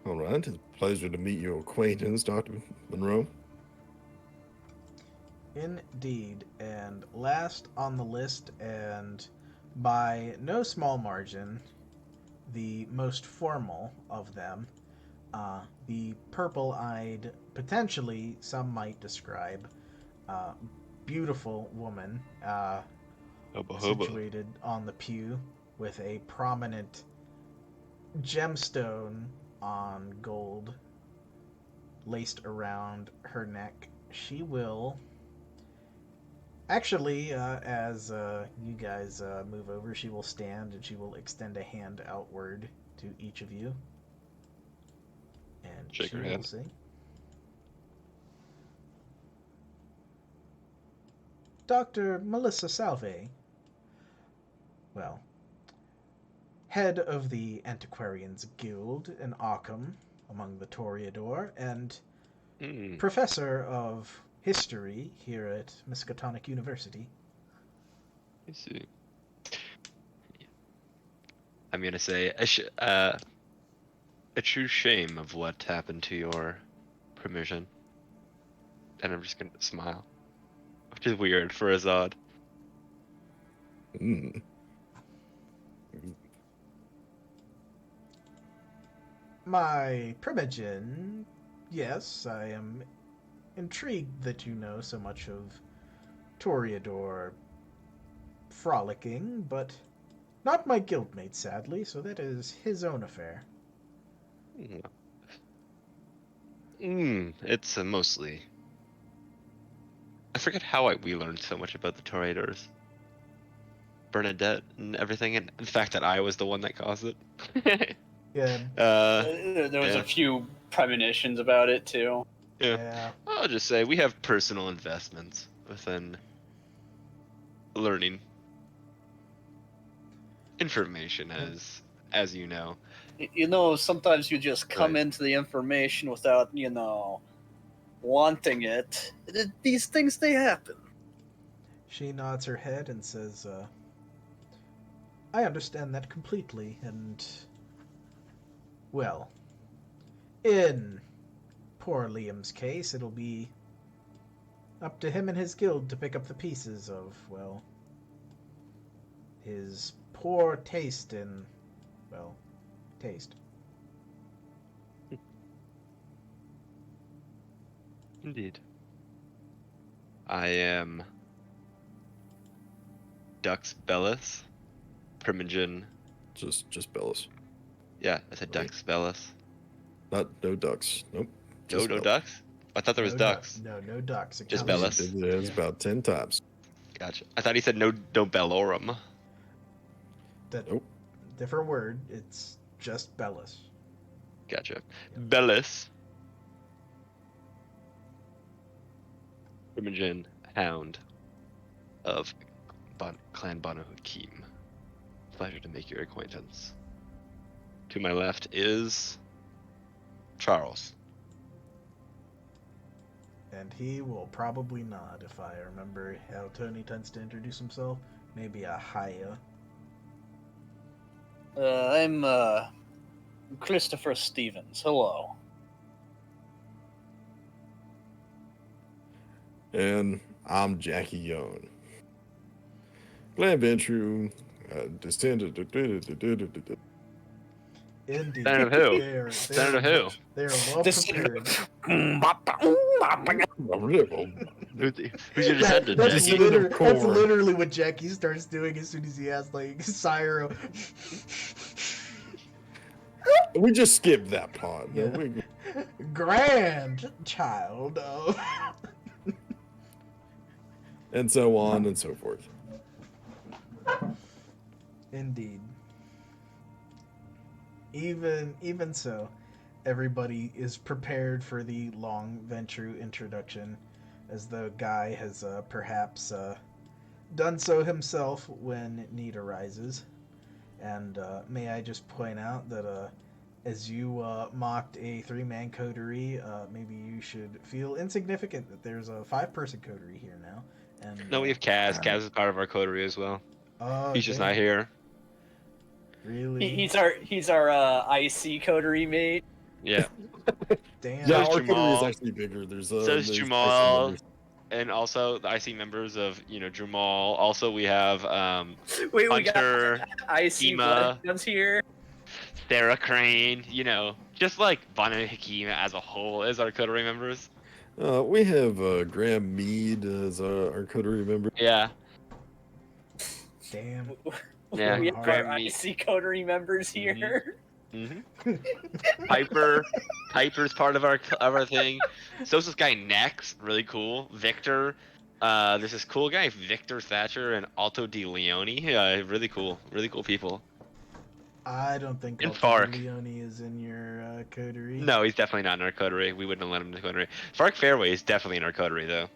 Speaker 3: All right, it's a pleasure to meet your acquaintance, Dr. Monroe.
Speaker 4: Indeed. And last on the list, and by no small margin, the most formal of them, the purple-eyed, potentially some might describe, beautiful woman,
Speaker 5: Hubba hubba.
Speaker 4: situated on the pew with a prominent gemstone on gold laced around her neck. She will actually, as you guys move over, she will stand and she will extend a hand outward to each of you. And
Speaker 5: Shake
Speaker 4: she
Speaker 5: her
Speaker 4: will
Speaker 5: hand.
Speaker 4: say, Dr. Melissa Salve, well, head of the Antiquarians Guild in Arkham among the Toreador, and professor of history here at Miskatonic University.
Speaker 5: I see. I'm gonna say a true shame of what happened to your promotion, and I'm just gonna smile, which is weird for Azad.
Speaker 3: Mm.
Speaker 4: My Primogen, yes, I am intrigued that you know so much of Toreador frolicking, but not my guildmate, sadly, so that is his own affair.
Speaker 5: It's mostly. I forget how we learned so much about the Toreadors. Bernadette and everything, and the fact that I was the one that caused it.
Speaker 4: Yeah.
Speaker 2: There was
Speaker 5: Yeah.
Speaker 2: a few premonitions about it too.
Speaker 4: Yeah.
Speaker 5: I'll just say we have personal investments within learning information, as you know.
Speaker 2: You know, sometimes you just come
Speaker 5: Right.
Speaker 2: into the information without, wanting it. These things, they happen.
Speaker 4: She nods her head and says, I understand that completely, and, well, in poor Liam's case, it'll be up to him and his guild to pick up the pieces of, well, his poor taste in, well, taste.
Speaker 5: Indeed. I am Dux Bellis, Primogen.
Speaker 3: Just Bellis.
Speaker 5: Yeah, I said
Speaker 3: Right.
Speaker 5: Dux Bellis.
Speaker 3: No ducks. Nope.
Speaker 5: No
Speaker 3: Just Bellis.
Speaker 5: ducks? I thought there was
Speaker 4: No
Speaker 5: ducks.
Speaker 4: No ducks. It
Speaker 5: Just
Speaker 4: counts.
Speaker 5: Bellis?
Speaker 3: It's about 10 times.
Speaker 5: Gotcha. I thought he said no Bellorum.
Speaker 4: That
Speaker 3: Nope.
Speaker 4: different word. It's just Bellis.
Speaker 5: Gotcha.
Speaker 4: Yep.
Speaker 5: Bellis. Primogen, Hound of Clan Banu Haqim. Pleasure to make your acquaintance. To my left is Charles.
Speaker 4: And he will probably nod if I remember how Tony tends to introduce himself. Maybe a hiya.
Speaker 2: I'm Christopher Stevens. Hello.
Speaker 3: And I'm Jackie Young. Glenn Ventrue, descended.
Speaker 4: Indeed.
Speaker 5: Standard of who?
Speaker 4: They are
Speaker 5: Standard of who?
Speaker 4: They are well prepared.
Speaker 5: Who's your descendant,
Speaker 4: That's
Speaker 5: Jackie?
Speaker 4: that's literally what Jackie starts doing as soon as he has like Syro.
Speaker 3: We just skipped that part.
Speaker 4: Yeah. Grandchild of.
Speaker 3: And so on and so forth.
Speaker 4: Indeed. Even so, everybody is prepared for the long Ventrue introduction, as the guy has perhaps done so himself when need arises. And may I just point out that as you mocked a 3-man coterie, maybe you should feel insignificant that there's a 5-person coterie here now. And
Speaker 5: No, we have Kaz. Kaz is part of our coterie as well.
Speaker 4: Oh,
Speaker 5: He's just
Speaker 4: damn.
Speaker 5: not here.
Speaker 4: Really?
Speaker 2: He's our IC coterie mate.
Speaker 5: Yeah.
Speaker 4: Damn.
Speaker 3: Yeah,
Speaker 5: So
Speaker 3: our
Speaker 5: is
Speaker 3: coterie is
Speaker 5: Jamal.
Speaker 3: actually bigger. There's
Speaker 5: So is
Speaker 3: there's
Speaker 5: Jamal.
Speaker 3: members.
Speaker 5: And also the IC members of, Jamal. Also, we have
Speaker 2: We
Speaker 5: Hunter,
Speaker 2: got IC
Speaker 5: Ema.
Speaker 2: Bloodhounds here.
Speaker 5: Sarah Crane, just like Banu Haqim as a whole as our coterie members.
Speaker 3: We have Graham Mead as our coterie member.
Speaker 5: Yeah.
Speaker 4: Damn.
Speaker 5: Yeah,
Speaker 2: We have
Speaker 5: Graham
Speaker 2: our
Speaker 5: Mead.
Speaker 2: IC coterie members here.
Speaker 5: Piper's part of our thing. So's this guy Nex, really cool. Victor. There's this cool guy, Victor Thatcher and Alto Di Leone. Really cool people.
Speaker 4: I don't think
Speaker 5: And
Speaker 4: Alto
Speaker 5: Fark.
Speaker 4: Leone is in your coterie.
Speaker 5: No, he's definitely not in our coterie. We wouldn't have let him in the coterie. Fark Fairway is definitely in our coterie, though.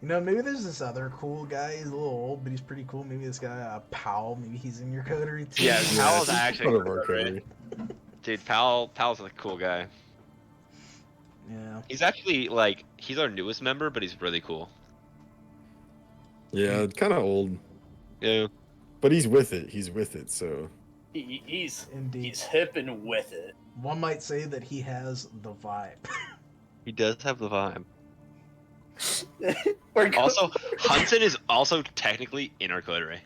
Speaker 4: Maybe there's this other cool guy. He's a little old, but he's pretty cool. Maybe this guy, Powell, maybe he's in your coterie too.
Speaker 5: Yeah, Powell's
Speaker 3: he's
Speaker 5: actually
Speaker 3: part of our coterie.
Speaker 5: Dude, Powell's a cool guy.
Speaker 4: Yeah.
Speaker 5: He's actually, he's our newest member, but he's really cool.
Speaker 3: Yeah, kind of old,
Speaker 5: Yeah.
Speaker 3: but he's with it. He's with it. So
Speaker 2: He's
Speaker 4: Indeed.
Speaker 2: hip and with it.
Speaker 4: One might say that he has the vibe.
Speaker 5: He does have the vibe.
Speaker 2: We're go-
Speaker 5: Also, Hudson is also technically in our coterie.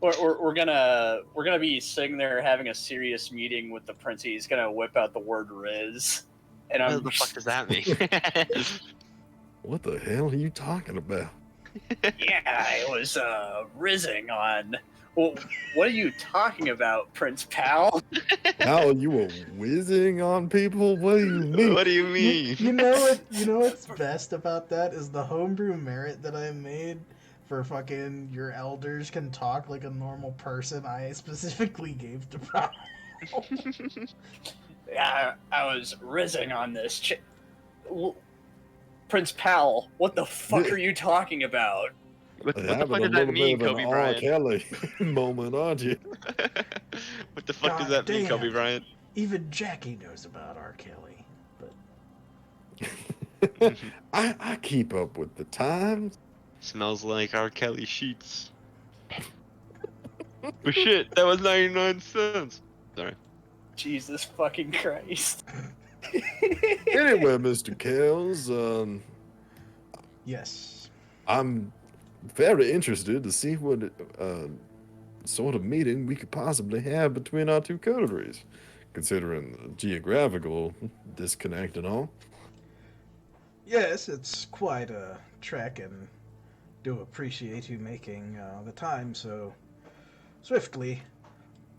Speaker 2: we're gonna be sitting there having a serious meeting with the prince. He's gonna whip out the word Riz, and
Speaker 5: What
Speaker 2: I'm
Speaker 5: the fuck does that mean?
Speaker 3: what the hell are you talking about?
Speaker 2: yeah, I was rizzing on. Well, what are you talking about, Prince Pal?
Speaker 3: How you were whizzing on people? What do you mean?
Speaker 5: What do you mean?
Speaker 4: You know what's best about that is the homebrew merit that I made for fucking your elders can talk like a normal person. I specifically gave to Powell.
Speaker 2: Yeah, I was rizzing on this. Prince Pal, what the fuck are you talking about?
Speaker 5: What the
Speaker 3: Having
Speaker 5: fuck
Speaker 3: a
Speaker 5: does that
Speaker 3: little
Speaker 5: mean,
Speaker 3: bit of
Speaker 5: Kobe
Speaker 3: an R.
Speaker 5: Bryant?
Speaker 3: Kelly moment, aren't you?
Speaker 5: What the fuck does
Speaker 4: God
Speaker 5: that mean,
Speaker 4: damn.
Speaker 5: Kobe Bryant?
Speaker 4: Even Jackie knows about R. Kelly, but
Speaker 3: I keep up with the times.
Speaker 5: Smells like R. Kelly sheets. But shit, that was 99 cents. Sorry.
Speaker 2: Jesus fucking Christ.
Speaker 3: Anyway, Mr. Kells,
Speaker 4: yes.
Speaker 3: I'm very interested to see what sort of meeting we could possibly have between our two coteries, considering the geographical disconnect and all.
Speaker 4: Yes, it's quite a trek, and do appreciate you making the time so swiftly.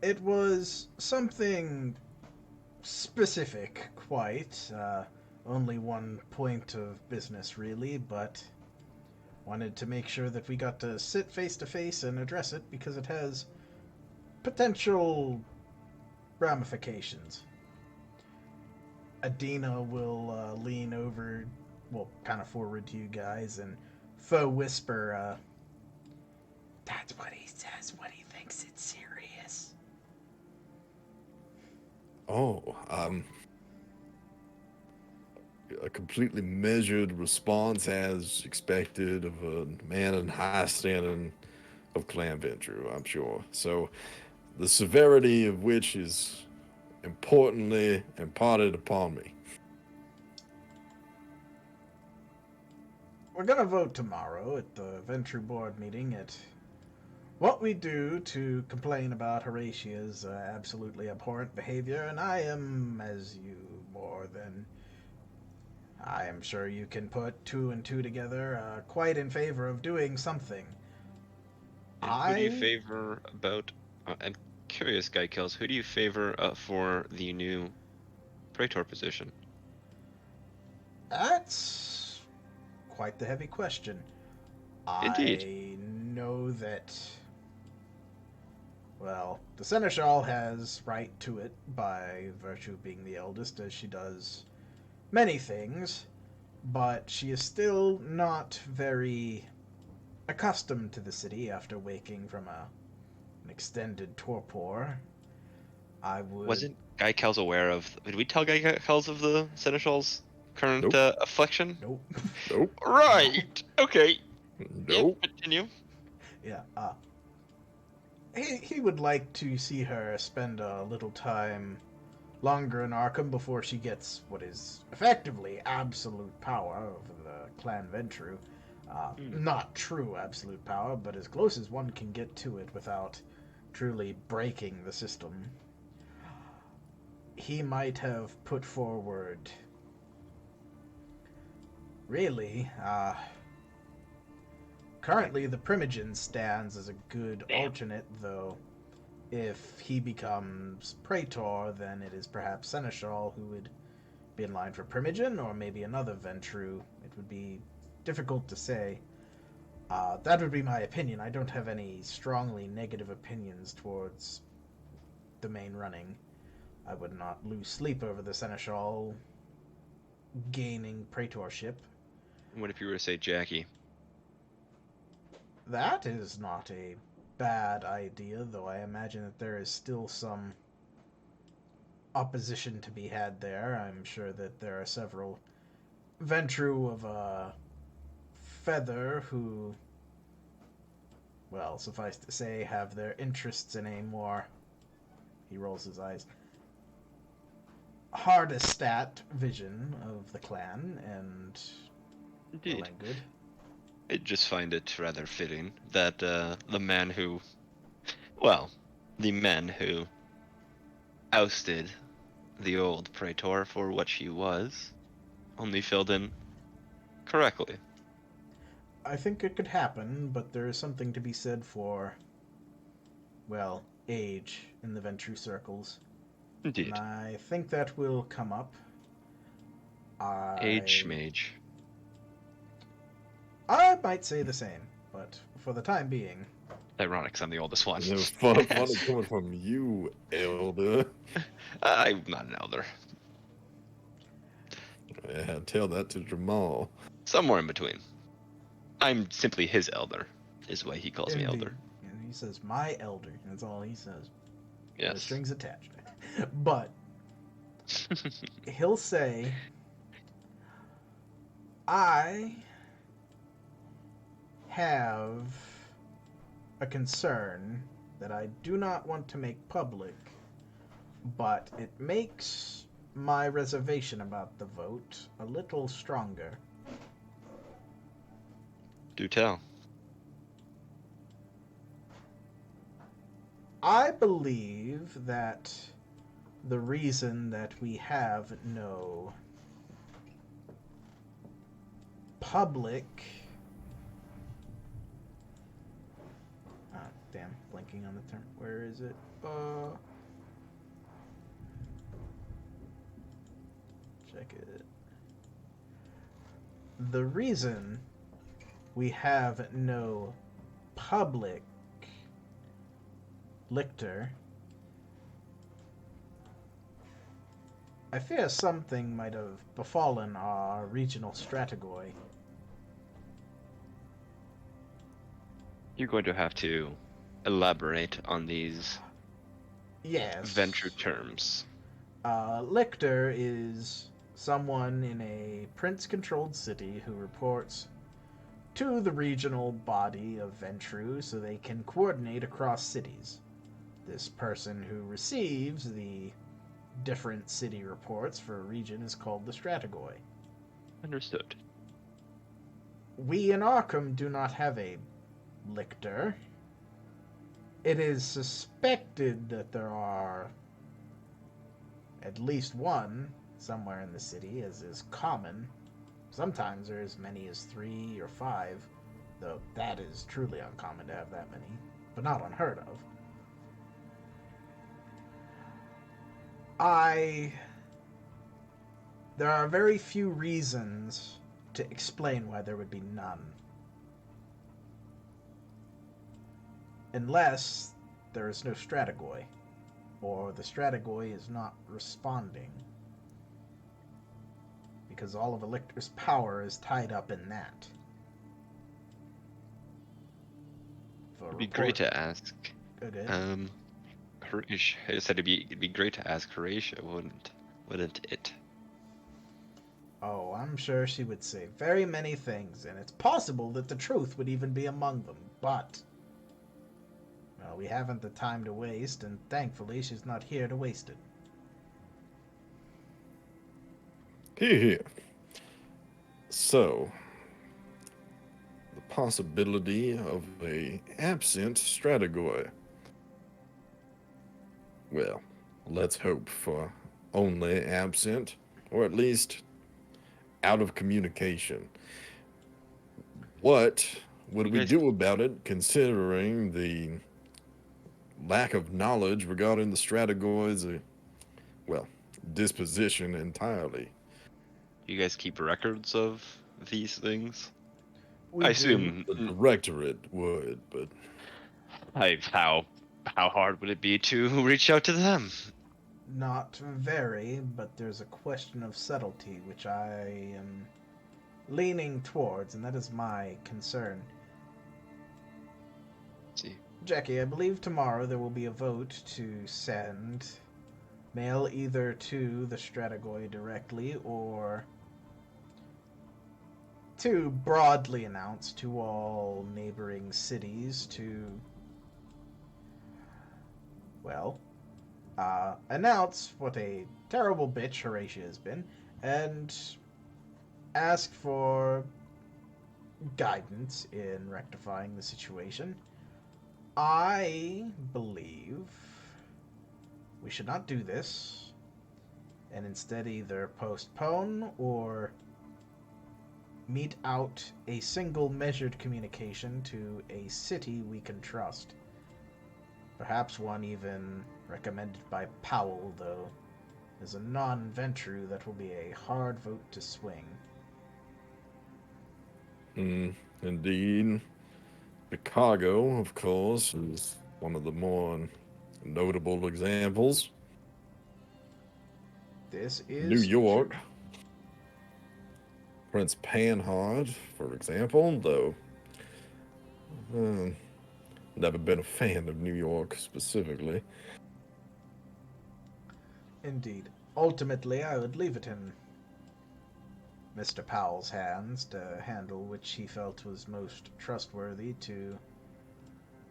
Speaker 4: It was something specific, quite. Only one point of business, really, but wanted to make sure that we got to sit face to face and address it because it has potential ramifications. Adina will lean over, well, kind of forward to you guys and faux whisper, that's what he says when he thinks it's serious.
Speaker 3: Oh, a completely measured response as expected of a man in high standing of Clan Ventrue, I'm sure. So the severity of which is importantly imparted upon me.
Speaker 4: We're gonna vote tomorrow at the Ventrue board meeting at what we do to complain about Horatia's absolutely abhorrent behavior, and I am, as you more than I am sure you can put 2 and 2 together, quite in favor of doing something.
Speaker 5: Who do you favor about? I'm curious, Guy Kills. Who do you favor for the new Praetor position?
Speaker 4: That's quite the heavy question.
Speaker 5: Indeed.
Speaker 4: I know that Well, the Seneschal has right to it by virtue of being the eldest, as she does many things, but she is still not very accustomed to the city after waking from an extended torpor. I would...
Speaker 5: Wasn't Guy Kells aware of? Did we tell Guy Kells of the Seneschal's current
Speaker 3: Nope.
Speaker 5: affliction?
Speaker 4: Nope.
Speaker 3: Nope.
Speaker 5: Right. Okay. Yeah,
Speaker 3: Nope.
Speaker 5: continue.
Speaker 4: Yeah, he would like to see her spend a little time longer in Arkham before she gets what is effectively absolute power over the clan Ventrue. Not true absolute power, but as close as one can get to it without truly breaking the system. He might have put forward... Really, currently the Primogen stands as a good alternate, though if he becomes Praetor, then it is perhaps Seneschal who would be in line for Primogen, or maybe another Ventrue. It would be difficult to say. That would be my opinion. I don't have any strongly negative opinions towards the main running. I would not lose sleep over the Seneschal gaining Praetorship.
Speaker 5: What if you were to say Jackie?
Speaker 4: That is not a bad idea, though I imagine that there is still some opposition to be had there. I'm sure that there are several Ventrue of a feather who, well, suffice to say, have their interests in a more, he rolls his eyes, hardest-stat vision of the clan, and
Speaker 5: Indeed.
Speaker 4: well and good.
Speaker 5: I just find it rather fitting that the men who ousted the old Praetor for what she was only filled in correctly.
Speaker 4: I think it could happen, but there is something to be said for, well, age in the Ventrue circles.
Speaker 5: Indeed.
Speaker 4: And I think that will come up.
Speaker 5: Age mage.
Speaker 4: I might say the same, but for the time being...
Speaker 5: Ironic, 'cause I'm the oldest one.
Speaker 3: It was funny coming from you, elder.
Speaker 5: I'm not an elder.
Speaker 3: Yeah, tell that to Jamal.
Speaker 5: Somewhere in between. I'm simply his elder, is why he calls me elder.
Speaker 4: And he says, my elder. That's all he says. No
Speaker 5: Yes.
Speaker 4: strings attached. But he'll say, I have a concern that I do not want to make public, but it makes my reservation about the vote a little stronger.
Speaker 5: Do tell.
Speaker 4: I believe that the reason that we have no public... damn, blanking on the term. Where is it? Check it. The reason we have no public lictor, I fear something might have befallen our regional strategoi.
Speaker 5: You're going to have to elaborate on these
Speaker 4: Yes.
Speaker 5: Ventrue terms.
Speaker 4: Lictor is someone in a prince-controlled city who reports to the regional body of Ventrue so they can coordinate across cities. This person who receives the different city reports for a region is called the strategoi.
Speaker 5: Understood.
Speaker 4: We in Arkham do not have a lictor. It is suspected that there are at least one somewhere in the city, as is common. Sometimes there are as many as 3 or 5, though that is truly uncommon to have that many, but not unheard of. There are very few reasons to explain why there would be none. Unless there is no Strategoi, or the Strategoi is not responding, because all of Electra's power is tied up in that.
Speaker 5: It'd be great to ask.
Speaker 4: Okay.
Speaker 5: Horatio. I said it'd be great to ask Horatio, wouldn't it?
Speaker 4: Oh, I'm sure she would say very many things, and it's possible that the truth would even be among them, but... well, we haven't the time to waste, and thankfully she's not here to waste it.
Speaker 3: Here. So, the possibility of a absent Strategoi. Well, let's hope for only absent, or at least out of communication. What would we do about it, considering the lack of knowledge regarding the Strategoi's, disposition entirely?
Speaker 5: You guys keep records of these things?
Speaker 4: We
Speaker 5: I
Speaker 4: do.
Speaker 5: assume.
Speaker 3: The directorate would, but
Speaker 5: How hard would it be to reach out to them?
Speaker 4: Not very, but there's a question of subtlety which I am leaning towards, and that is my concern.
Speaker 5: See.
Speaker 4: Jackie, I believe tomorrow there will be a vote to send mail either to the Strategoi directly or to broadly announce to all neighboring cities to, announce what a terrible bitch Horatia has been, and ask for guidance in rectifying the situation. I believe we should not do this, and instead either postpone or mete out a single measured communication to a city we can trust. Perhaps one even recommended by Powell, though as a non-Ventrue that will be a hard vote to swing.
Speaker 3: Indeed. Chicago, of course, is one of the more notable examples.
Speaker 4: This is
Speaker 3: New York.
Speaker 4: true.
Speaker 3: Prince Panhard, for example, though never been a fan of New York specifically.
Speaker 4: Indeed. Ultimately, I would leave it in Mr. Powell's hands to handle which he felt was most trustworthy to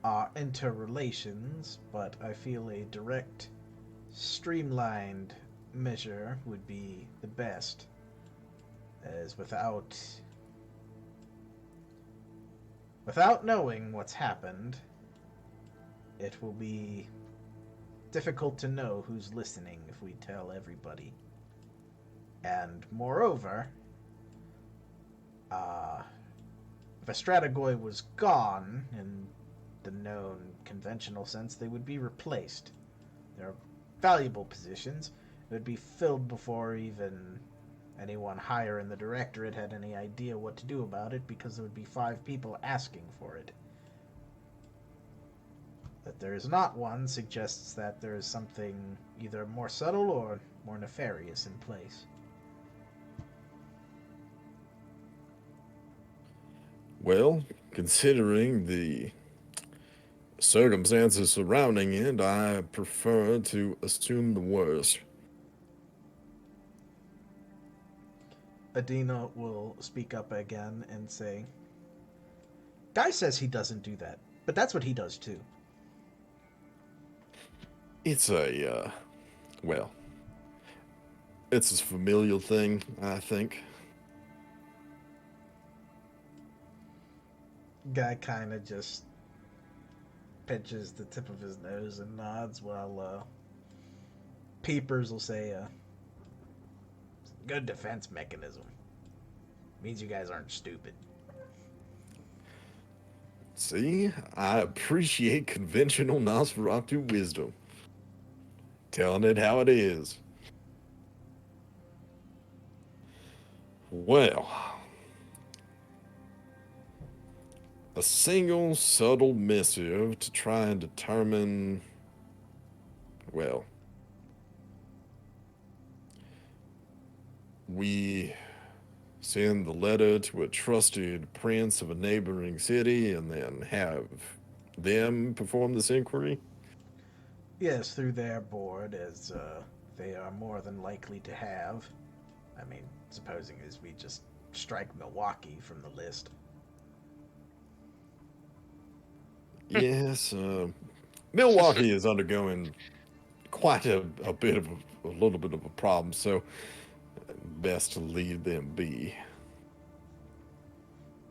Speaker 4: our interrelations, but I feel a direct, streamlined measure would be the best, as without knowing what's happened, it will be difficult to know who's listening if we tell everybody. And moreover, if a Strategoi was gone in the known conventional sense, they would be replaced. They're valuable positions. It would be filled before even anyone higher in the directorate had any idea what to do about it, because there would be 5 people asking for it. That there is not one suggests that there is something either more subtle or more nefarious in place.
Speaker 3: Well, considering the circumstances surrounding it, I prefer to assume the worst.
Speaker 4: Adina will speak up again and say, Guy says he doesn't do that, but that's what he does too.
Speaker 3: It's it's a familial thing, I think.
Speaker 4: Guy kind of just pinches the tip of his nose and nods while Peepers will say, good defense mechanism. Means you guys aren't stupid.
Speaker 3: See, I appreciate conventional Nosferatu wisdom. Telling it how it is. Well, a single subtle missive to try and determine, well, we send the letter to a trusted prince of a neighboring city and then have them perform this inquiry?
Speaker 4: Yes, through their board, as they are more than likely to have. I mean, supposing as we just strike Milwaukee from the list.
Speaker 3: Yes, Milwaukee is undergoing quite a bit of a little bit of a problem, so best to leave them be.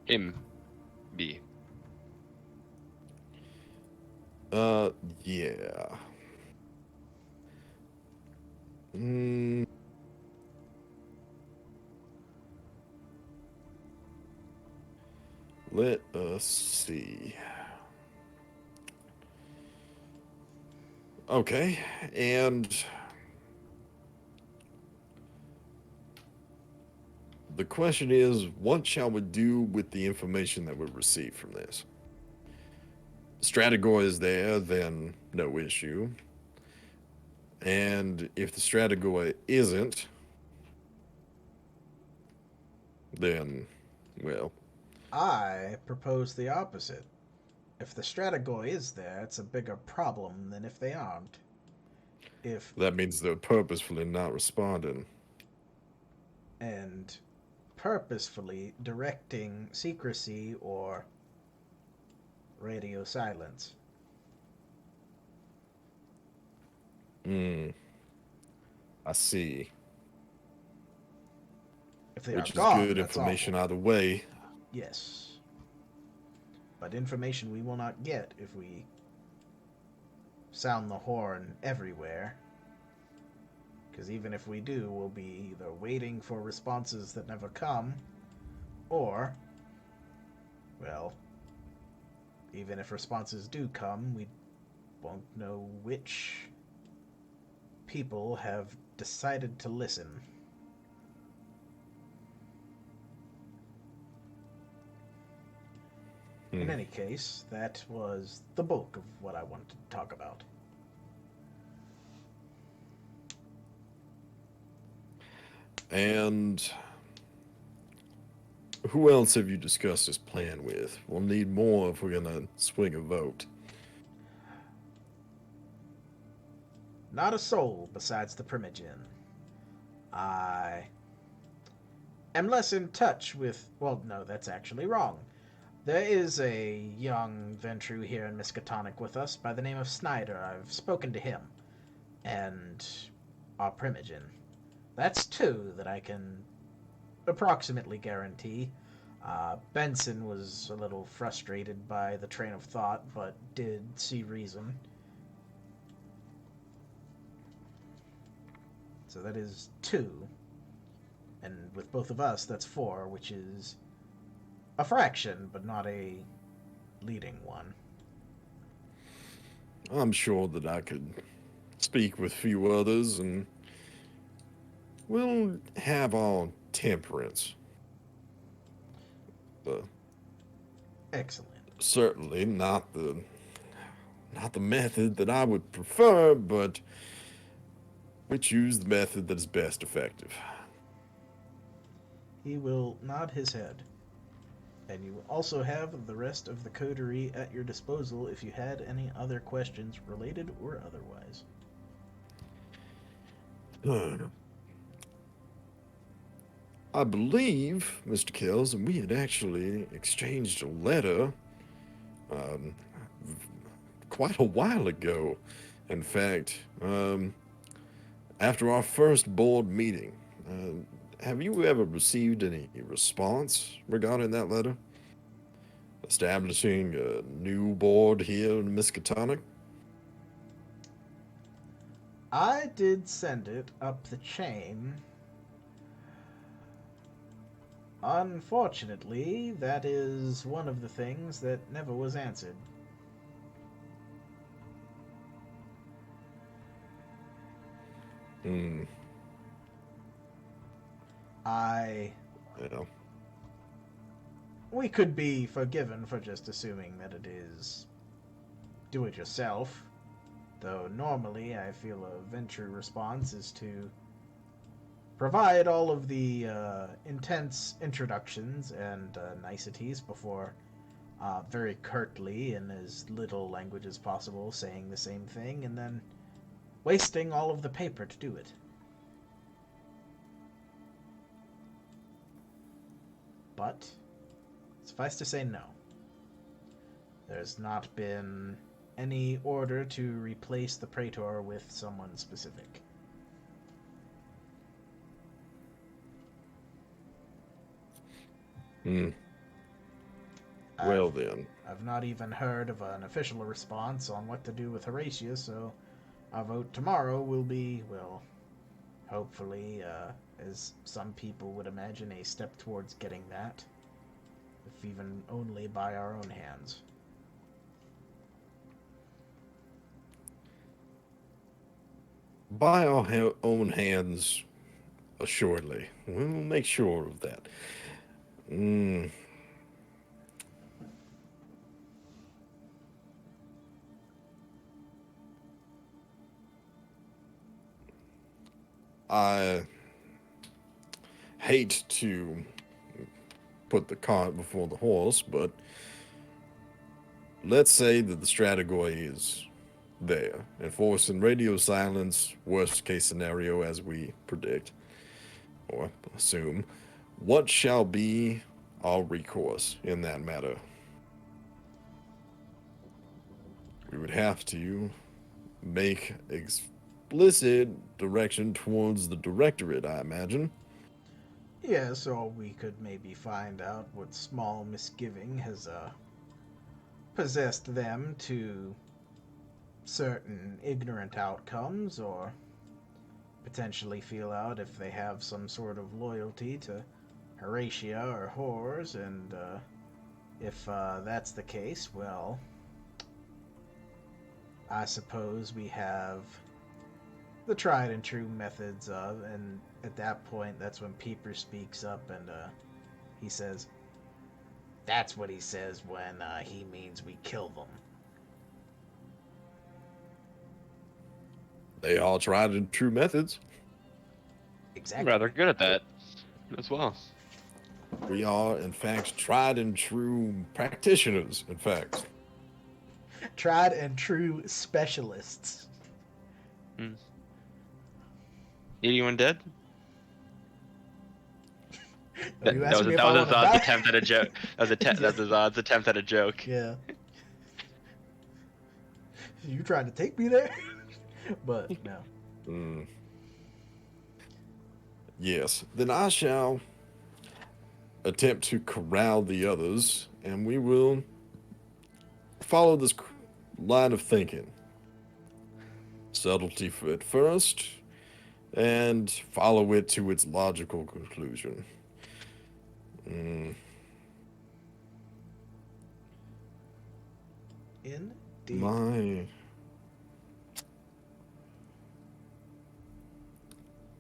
Speaker 5: Him. B.
Speaker 3: Yeah. Hmm. Let us see. Okay, and the question is, what shall we do with the information that we receive from this? Strategoi is there, then no issue. And if the Strategoi isn't, then, well,
Speaker 4: I propose the opposite. If the Strategoi is there, it's a bigger problem than if they aren't. If
Speaker 3: that means they're purposefully not responding.
Speaker 4: and purposefully directing secrecy or radio silence.
Speaker 3: Hmm, I see.
Speaker 4: If they
Speaker 3: Which
Speaker 4: are
Speaker 3: is
Speaker 4: gone,
Speaker 3: good
Speaker 4: that's
Speaker 3: information
Speaker 4: awful.
Speaker 3: either way.
Speaker 4: Yes. But information we will not get if we sound the horn everywhere. Because even if we do, we'll be either waiting for responses that never come, or, well, even if responses do come, we won't know which people have decided to listen. In any case, that was the bulk of what I wanted to talk about.
Speaker 3: And who else have you discussed this plan with? We'll need more if we're gonna swing a vote.
Speaker 4: Not a soul besides the Primogen. I am less in touch with. Well, no, that's actually wrong. There is a young Ventrue here in Miskatonic with us by the name of Snyder. I've spoken to him. And our Primogen. That's two that I can approximately guarantee. Benson was a little frustrated by the train of thought, but did see reason. So that is two. And with both of us, that's four, which is a fraction, but not a leading one.
Speaker 3: I'm sure that I could speak with few others, and we'll have our temperance.
Speaker 4: Excellent.
Speaker 3: Certainly not the method that I would prefer, but we choose the method that is best effective.
Speaker 4: He will nod his head. And you also have the rest of the coterie at your disposal if you had any other questions, related or otherwise.
Speaker 3: I believe, Mr. Kells, we had actually exchanged a letter um, quite a while ago. In fact, after our first board meeting. Have you ever received any response regarding that letter? Establishing a new board here in Miskatonic?
Speaker 4: I did send it up the chain. Unfortunately, that is one of the things that never was answered.
Speaker 3: Hmm.
Speaker 4: I
Speaker 3: Yeah.
Speaker 4: we could be forgiven for just assuming that it is do-it-yourself. Though normally I feel a Ventrue response is to provide all of the intense introductions and niceties before very curtly, in as little language as possible, saying the same thing, and then wasting all of the paper to do it. But suffice to say, no. There's not been any order to replace the Praetor with someone specific.
Speaker 3: Well then.
Speaker 4: I've not even heard of an official response on what to do with Horatia, so our vote tomorrow will be, well, hopefully, as some people would imagine, a step towards getting that, if even only by our own hands.
Speaker 3: By our own hands, assuredly. We'll make sure of that. I hate to put the cart before the horse, but let's say that the Strategoi is there, enforcing radio silence, worst case scenario as we predict, or assume. What shall be our recourse in that matter? We would have to make explicit direction towards the Directorate, I imagine.
Speaker 4: Yeah, so we could maybe find out what small misgiving has possessed them to certain ignorant outcomes, or potentially feel out if they have some sort of loyalty to Horatia or whores, and if that's the case, well, I suppose we have the tried and true methods of, and at that point, that's when Peeper speaks up and he says, that's what he says when he means we kill them.
Speaker 3: They all tried and true methods.
Speaker 5: I'm
Speaker 4: Exactly.
Speaker 5: rather good at that as well.
Speaker 3: We are, in fact, tried and true practitioners, in fact.
Speaker 4: Tried and true specialists.
Speaker 5: Anyone dead?
Speaker 4: Are you
Speaker 5: That
Speaker 4: asking
Speaker 5: was
Speaker 4: me if I wanna
Speaker 5: Azad's
Speaker 4: die?
Speaker 5: attempt at a joke. That was Azad's attempt at a joke.
Speaker 4: Yeah. You trying to take me there? But no.
Speaker 3: Yes, then I shall attempt to corral the others, and we will follow this line of thinking. Subtlety at first, and follow it to its logical conclusion.
Speaker 4: Indeed.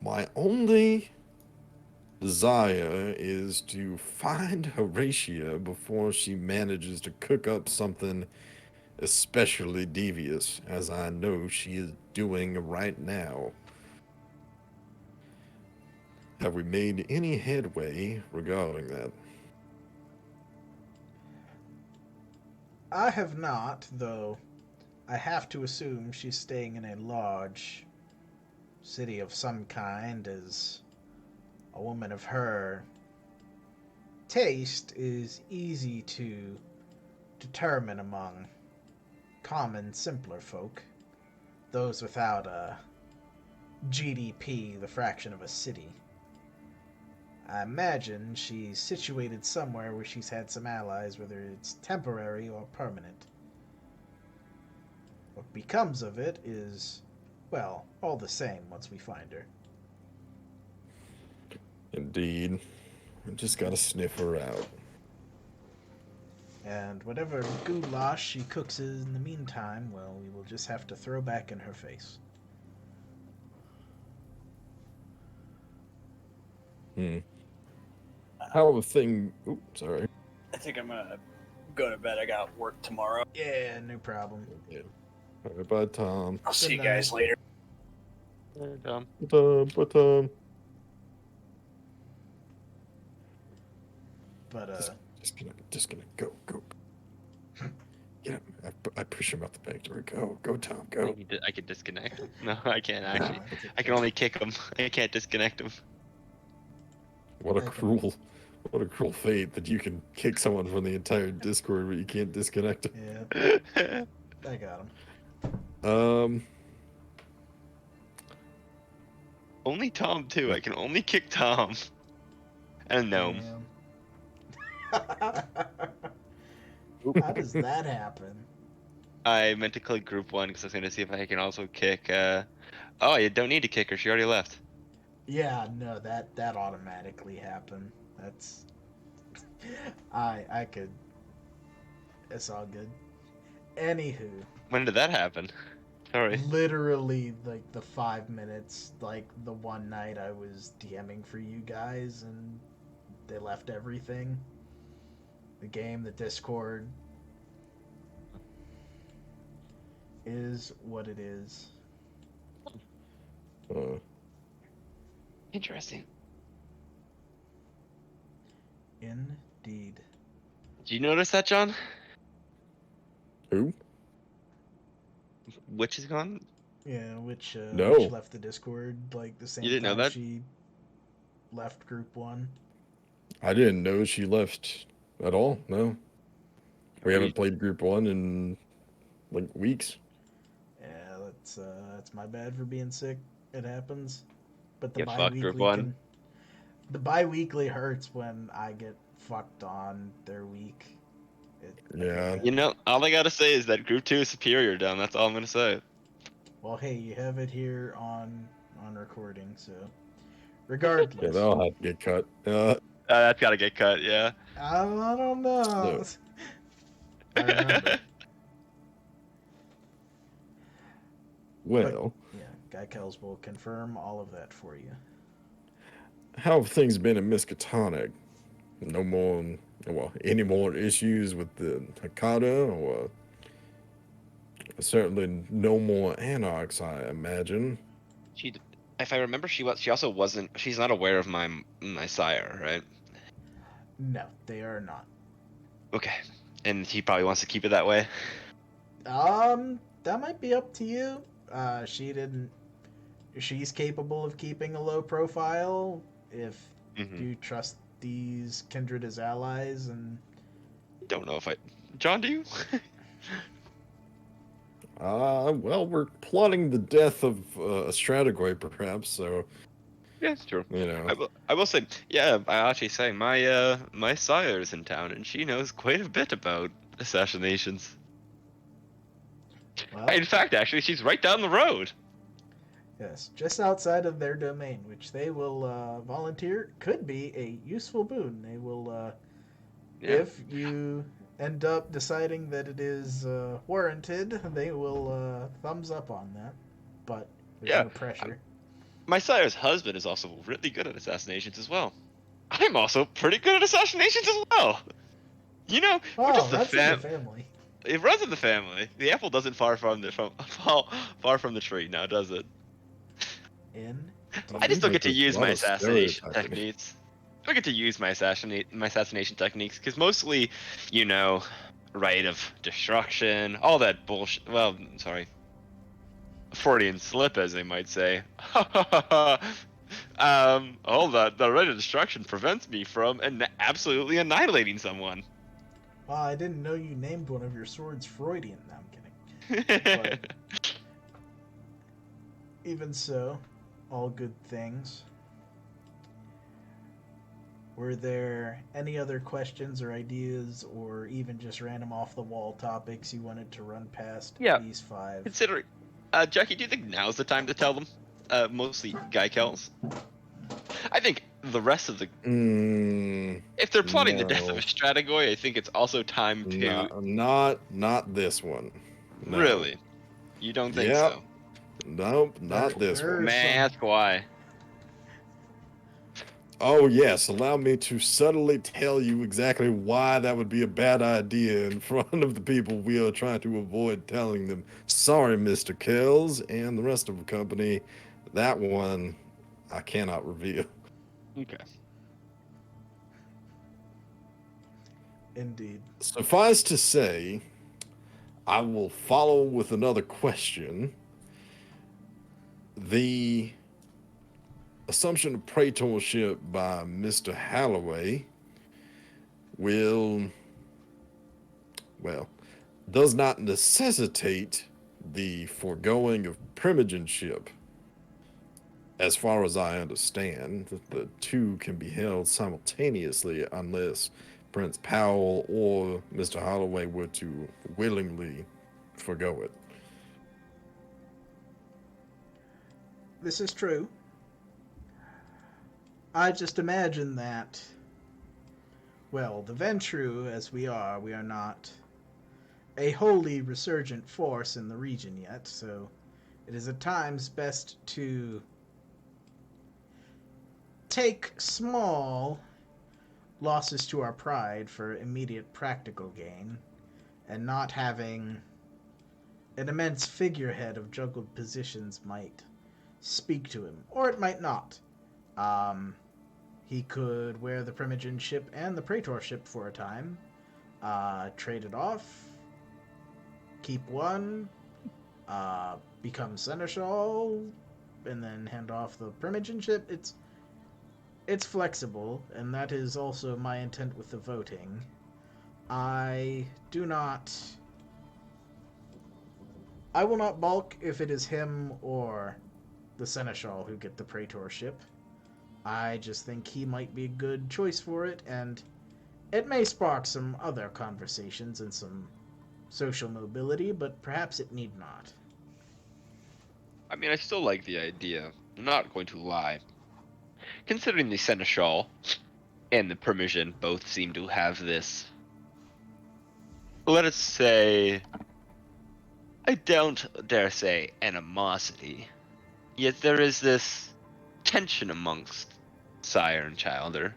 Speaker 3: My only desire is to find Horatia before she manages to cook up something especially devious, as I know she is doing right now. Have we made any headway regarding that?
Speaker 4: I have not, though I have to assume she's staying in a large city of some kind, as a woman of her taste is easy to determine among common, simpler folk, those without a GDP the fraction of a city. I imagine she's situated somewhere where she's had some allies, whether it's temporary or permanent. What becomes of it is, well, all the same once we find her.
Speaker 3: Indeed. I just gotta sniff her out.
Speaker 4: And whatever goulash she cooks in the meantime, well, we will just have to throw back in her face.
Speaker 3: How a thing... Oops, sorry.
Speaker 2: I think I'm gonna go to bed. I got work tomorrow.
Speaker 4: Yeah, no problem.
Speaker 3: Yeah. All right, bye, Tom.
Speaker 2: I'll see you
Speaker 4: Good
Speaker 2: guys
Speaker 4: night.
Speaker 2: later.
Speaker 5: Dumb.
Speaker 3: Bye, Tom.
Speaker 4: But
Speaker 3: Just gonna go. Yeah, I push him out the back door. Go, Tom, go.
Speaker 5: I can disconnect him. No, I can't actually.
Speaker 4: that's
Speaker 5: I can only kick him. I can't disconnect him.
Speaker 3: What a
Speaker 4: Okay.
Speaker 3: cruel fate that you can kick someone from the entire Discord, but you can't disconnect them.
Speaker 4: Yeah, I got him.
Speaker 5: Only Tom too. I can only kick Tom. And Gnome.
Speaker 4: Damn. How does that happen?
Speaker 5: I meant to click group 1 because I was going to see if I can also kick. Oh, you don't need to kick her. She already left.
Speaker 4: Yeah, no, that automatically happened. That's I could. It's all good. Anywho,
Speaker 5: When did that happen? Sorry.
Speaker 4: literally like the 5 minutes, like the one night I was DMing for you guys and they left everything. The game, the Discord is what it is.
Speaker 5: Interesting.
Speaker 4: Indeed.
Speaker 5: Did you notice that, John?
Speaker 3: Who?
Speaker 5: Witch is gone?
Speaker 4: Yeah, which
Speaker 3: No.
Speaker 4: which left the Discord like the same
Speaker 5: You didn't know
Speaker 4: time
Speaker 5: that?
Speaker 4: she left group 1.
Speaker 3: I didn't know she left at all. No, we
Speaker 5: Were
Speaker 3: haven't
Speaker 5: you-
Speaker 3: played Group 1 in like weeks.
Speaker 4: Yeah, that's my bad for being sick. It happens. But the
Speaker 5: Get fucked, group
Speaker 4: bi-weekly
Speaker 5: one.
Speaker 4: the bi-weekly hurts when I get fucked on their week.
Speaker 3: Yeah.
Speaker 5: You know, all I gotta say is that group 2 is superior, John. That's all I'm gonna say.
Speaker 4: Well, hey, you have it here on recording, so
Speaker 3: Yeah,
Speaker 4: regardless.
Speaker 3: that'll have to get cut.
Speaker 5: That's gotta get cut, yeah.
Speaker 4: I don't know.
Speaker 3: No.
Speaker 4: I remember.
Speaker 3: Well,
Speaker 4: Yeah, Guy Kells will confirm all of that for you.
Speaker 3: how have things been in Miskatonic? No more, well, any more issues with the Hakata, or certainly no more anarchs, I imagine.
Speaker 5: If I remember, she also wasn't. She's not aware of my sire, right?
Speaker 4: No, they are not.
Speaker 5: Okay, and he probably wants to keep it that way.
Speaker 4: That might be up to you. She's capable of keeping a low profile if
Speaker 5: Mhm.
Speaker 4: you trust these kindred as allies, and
Speaker 5: Don't know if John, do you?
Speaker 3: Well, we're plotting the death of a Stratagoy, perhaps, so,
Speaker 5: Yeah, it's true.
Speaker 3: you know.
Speaker 5: I will say, yeah. I actually say my sire's in town, and she knows quite a bit about assassinations.
Speaker 4: well,
Speaker 5: In fact, actually, she's right down the road.
Speaker 4: yes, just outside of their domain, which they will volunteer, could be a useful boon. They will,
Speaker 5: Yeah.
Speaker 4: if you end up deciding that it is warranted, they will thumbs up on that. But there's
Speaker 5: Yeah,
Speaker 4: no pressure.
Speaker 5: My sire's husband is also really good at assassinations as well. I'm also pretty good at assassinations as well. You know, we're
Speaker 4: Oh,
Speaker 5: just the
Speaker 4: that's in the family.
Speaker 5: It runs in the family. The apple doesn't far from the tree now, does it?
Speaker 4: Indeed.
Speaker 5: I just don't get to
Speaker 3: There's a
Speaker 5: use
Speaker 3: lot
Speaker 5: my
Speaker 3: of
Speaker 5: assassination
Speaker 3: stereotyping.
Speaker 5: techniques. I don't get to use my assassination techniques because mostly, you know, rite of destruction, all that bullshit. Well, sorry, Freudian slip, as they might say. All the rite of destruction prevents me from absolutely annihilating someone.
Speaker 4: Well, I didn't know you named one of your swords Freudian. No, I'm kidding. But even so, all good things. Were there any other questions or ideas, or even just random off-the-wall topics you wanted to run past these 5?
Speaker 5: Considering, Jackie, do you think now's the time to tell them? Mostly Guy Kells. I think the rest of the if they're plotting the death of a
Speaker 3: No.
Speaker 5: Stratagoy, I think it's also time to
Speaker 3: Not this one. No.
Speaker 5: really. You don't think
Speaker 3: Yep.
Speaker 5: so?
Speaker 3: Nope, not this
Speaker 4: There-
Speaker 3: one.
Speaker 5: May I ask why?
Speaker 3: Oh, yes. Allow me to subtly tell you exactly why that would be a bad idea in front of the people we are trying to avoid telling them. Sorry, Mr. Kells and the rest of the company. That one I cannot reveal.
Speaker 5: Okay.
Speaker 4: Indeed.
Speaker 3: Suffice to say, I will follow with another question. The assumption of praetorship by Mr. Halloway will, well, does not necessitate the foregoing of primogenship. As far as I understand, the two can be held simultaneously unless Prince Powell or Mr. Holloway were to willingly forgo it.
Speaker 4: This is true. I just imagine that, well, the Ventrue, as we are not a wholly resurgent force in the region yet, so it is at times best to take small losses to our pride for immediate practical gain, and not having an immense figurehead of juggled positions might speak to him, or it might not. He could wear the primogenship and the praetorship for a time, trade it off, keep one, become seneschal, and then hand off the primogenship. It's flexible, and that is also my intent with the voting. I will not balk if it is him or the seneschal who get the praetorship. I just think he might be a good choice for it, and it may spark some other conversations and some social mobility, but perhaps it need not.
Speaker 5: I mean, I still like the idea. I'm not going to lie. Considering the seneschal and the permission both seem to have this, let us say, I don't dare say animosity, yet there is this tension amongst sire and childer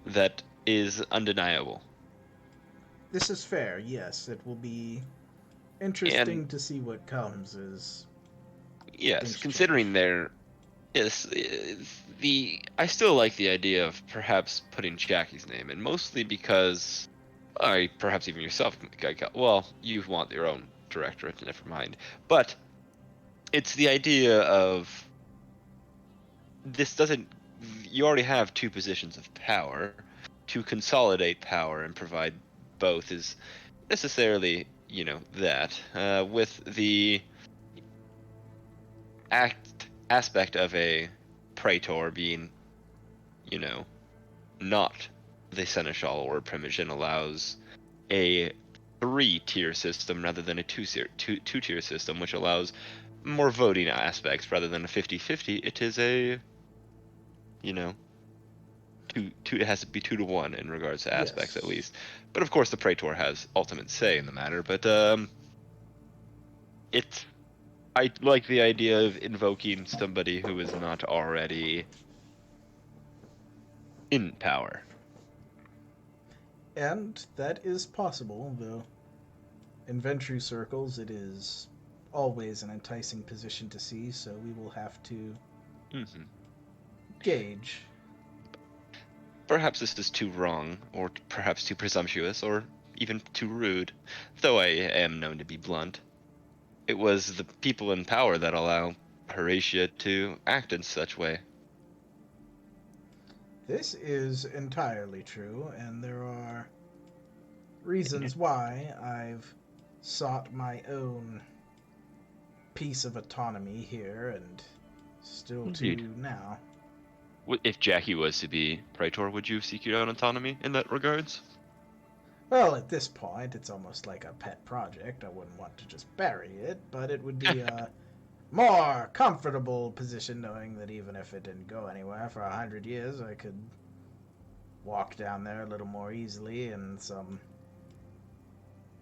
Speaker 5: that is undeniable.
Speaker 4: This is fair, yes. It will be interesting to see what comes as
Speaker 5: Yes,
Speaker 4: things
Speaker 5: considering
Speaker 4: change.
Speaker 5: their I still like the idea of perhaps putting Jackie's name in, mostly because perhaps even yourself, well, you want your own directorate, never mind. But it's the idea of this doesn't. You already have two positions of power. To consolidate power and provide both is necessarily, that with the aspect of a praetor being, not the seneschal or primogen, allows a 3-tier system rather than a two-tier system, which allows more voting aspects rather than a 50-50. It is a, two. It has to be 2-to-1 in regards to aspects, at
Speaker 4: Yes.
Speaker 5: least. But of course, the praetor has ultimate say in the matter. But it's I like the idea of invoking somebody who is not already in power.
Speaker 4: And that is possible, though in Ventrue circles it is always an enticing position to see, so we will have to
Speaker 5: Mm-hmm.
Speaker 4: gauge.
Speaker 5: Perhaps this is too wrong, or perhaps too presumptuous, or even too rude, though I am known to be blunt. It was the people in power that allow Horatia to act in such way.
Speaker 4: This is entirely true, and there are reasons why I've sought my own piece of autonomy here, and still
Speaker 5: Indeed.
Speaker 4: to now.
Speaker 5: If Jackie was to be praetor, would you seek your own autonomy in that regards?
Speaker 4: Well, at this point, it's almost like a pet project. I wouldn't want to just bury it, but it would be a more comfortable position knowing that even if it didn't go anywhere for 100 years, I could walk down there a little more easily, and some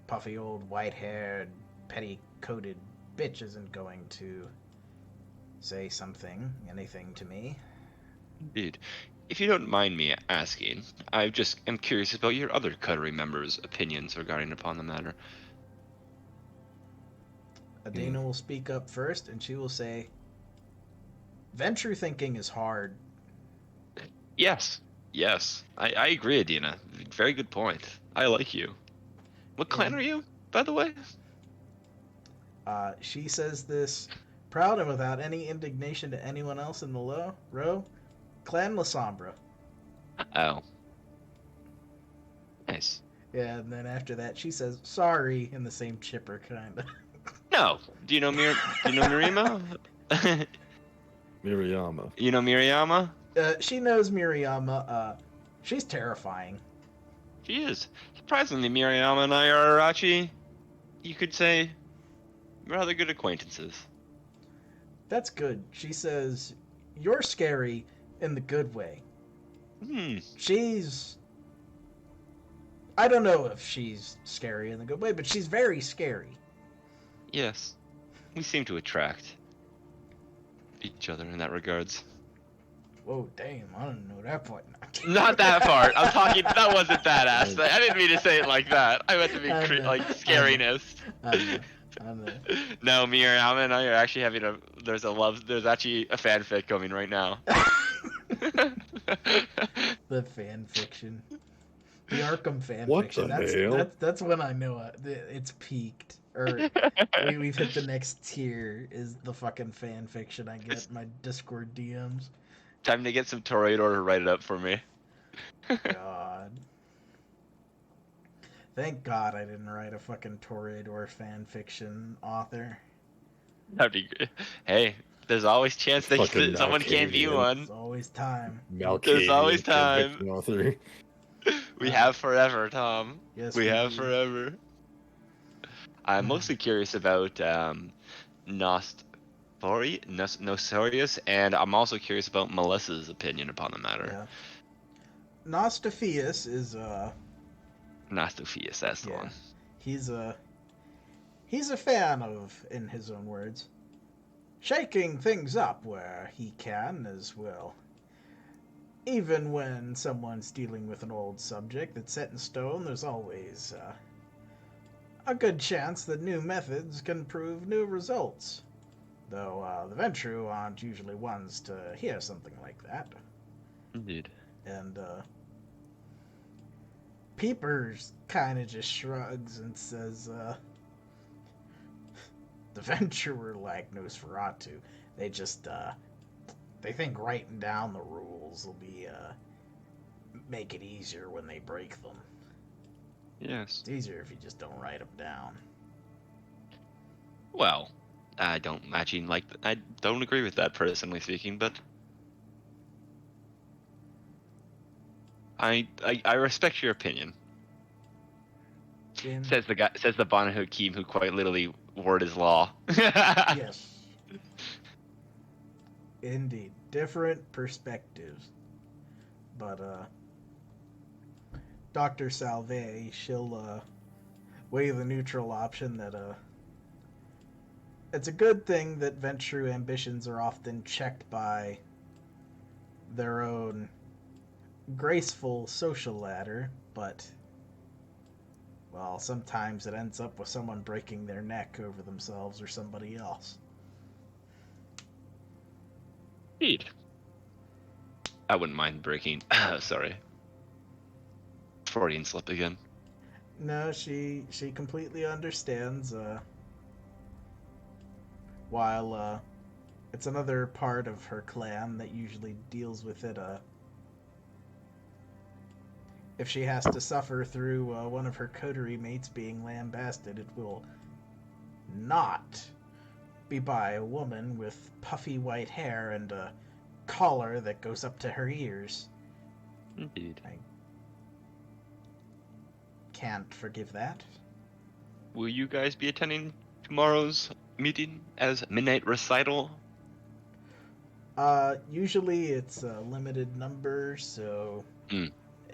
Speaker 4: puffy old white-haired, petty-coated bitch isn't going to say anything to me.
Speaker 5: Indeed. If you don't mind me asking, I just am curious about your other coterie members' opinions regarding upon the matter.
Speaker 4: Adina will speak up first, and she will say, Ventrue thinking is hard.
Speaker 5: Yes. Yes. I agree, Adina. Very good point. I like you. What clan are you, by the way?
Speaker 4: She says this proud and without any indignation to anyone else in the row. Clan La Sombra.
Speaker 5: Oh. Nice.
Speaker 4: Yeah, and then after that, she says sorry in the same chipper kind of.
Speaker 5: No. Do you know Mirima?
Speaker 3: Miriyama.
Speaker 5: You know Miriyama?
Speaker 4: She knows Miriyama. She's terrifying.
Speaker 5: She is. Surprisingly, Miriyama and I are actually, you could say, rather good acquaintances.
Speaker 4: That's good. She says, you're scary in the good way. She's... I don't know if she's scary in the good way, but she's very scary.
Speaker 5: Yes. We seem to attract each other in that regards.
Speaker 4: Whoa, damn, I don't know that part.
Speaker 5: Not that part. I'm talking, that wasn't that aspect. I didn't mean to say it like that. I meant to be like scariness.
Speaker 4: I know.
Speaker 5: No, Miriyama and I are actually having there's actually a fanfic coming right now.
Speaker 4: The fan fiction. The Arkham fan
Speaker 3: What
Speaker 4: fiction.
Speaker 3: the hell?
Speaker 4: That's when I know it's peaked. Or we've hit the next tier is the fucking fan fiction I get in my Discord DMs.
Speaker 5: Time to get some Toreador to write it up for me.
Speaker 4: God. Thank God I didn't write a fucking Toreador fan fiction author.
Speaker 5: That'd be good. Hey, there's always chance that
Speaker 3: Fucking
Speaker 5: someone can be
Speaker 3: Malkavian.
Speaker 5: one.
Speaker 4: There's always time.
Speaker 5: There's always time.
Speaker 3: Malkavian author.
Speaker 5: We have forever, Tom.
Speaker 4: Yes,
Speaker 5: we have
Speaker 4: do.
Speaker 5: forever. I'm mostly curious about Nosorius, and I'm also curious about Melissa's opinion upon the matter.
Speaker 4: Yeah. Nostophius is
Speaker 5: Nostophius, that's the one.
Speaker 4: He's a fan of, in his own words, shaking things up where he can as well. Even when someone's dealing with an old subject that's set in stone, there's always a good chance that new methods can prove new results. Though the Ventrue aren't usually ones to hear something like that.
Speaker 5: Indeed.
Speaker 4: And Peepers kind of just shrugs and says, the Ventrue are like Nosferatu. They just, they think writing down the rules will be, make it easier when they break them.
Speaker 5: Yes.
Speaker 4: It's easier if you just don't write them down.
Speaker 5: Well, I don't agree with that personally speaking, but I respect your opinion. Says the Banu Haqim who quite literally word is law.
Speaker 4: Yes. Indeed. Different perspectives. But, Dr. Salve, she'll, weigh the neutral option that, it's a good thing that Ventrue ambitions are often checked by their own graceful social ladder, but, well, sometimes it ends up with someone breaking their neck over themselves or somebody else.
Speaker 5: Indeed. I wouldn't mind breaking. Sorry. Freudian slip again.
Speaker 4: No, she completely understands, while, it's another part of her clan that usually deals with it, if she has to suffer through one of her coterie mates being lambasted, it will not be by a woman with puffy white hair and a collar that goes up to her ears.
Speaker 5: Indeed.
Speaker 4: I can't forgive that.
Speaker 5: Will you guys be attending tomorrow's meeting as midnight recital?
Speaker 4: Usually it's a limited number, so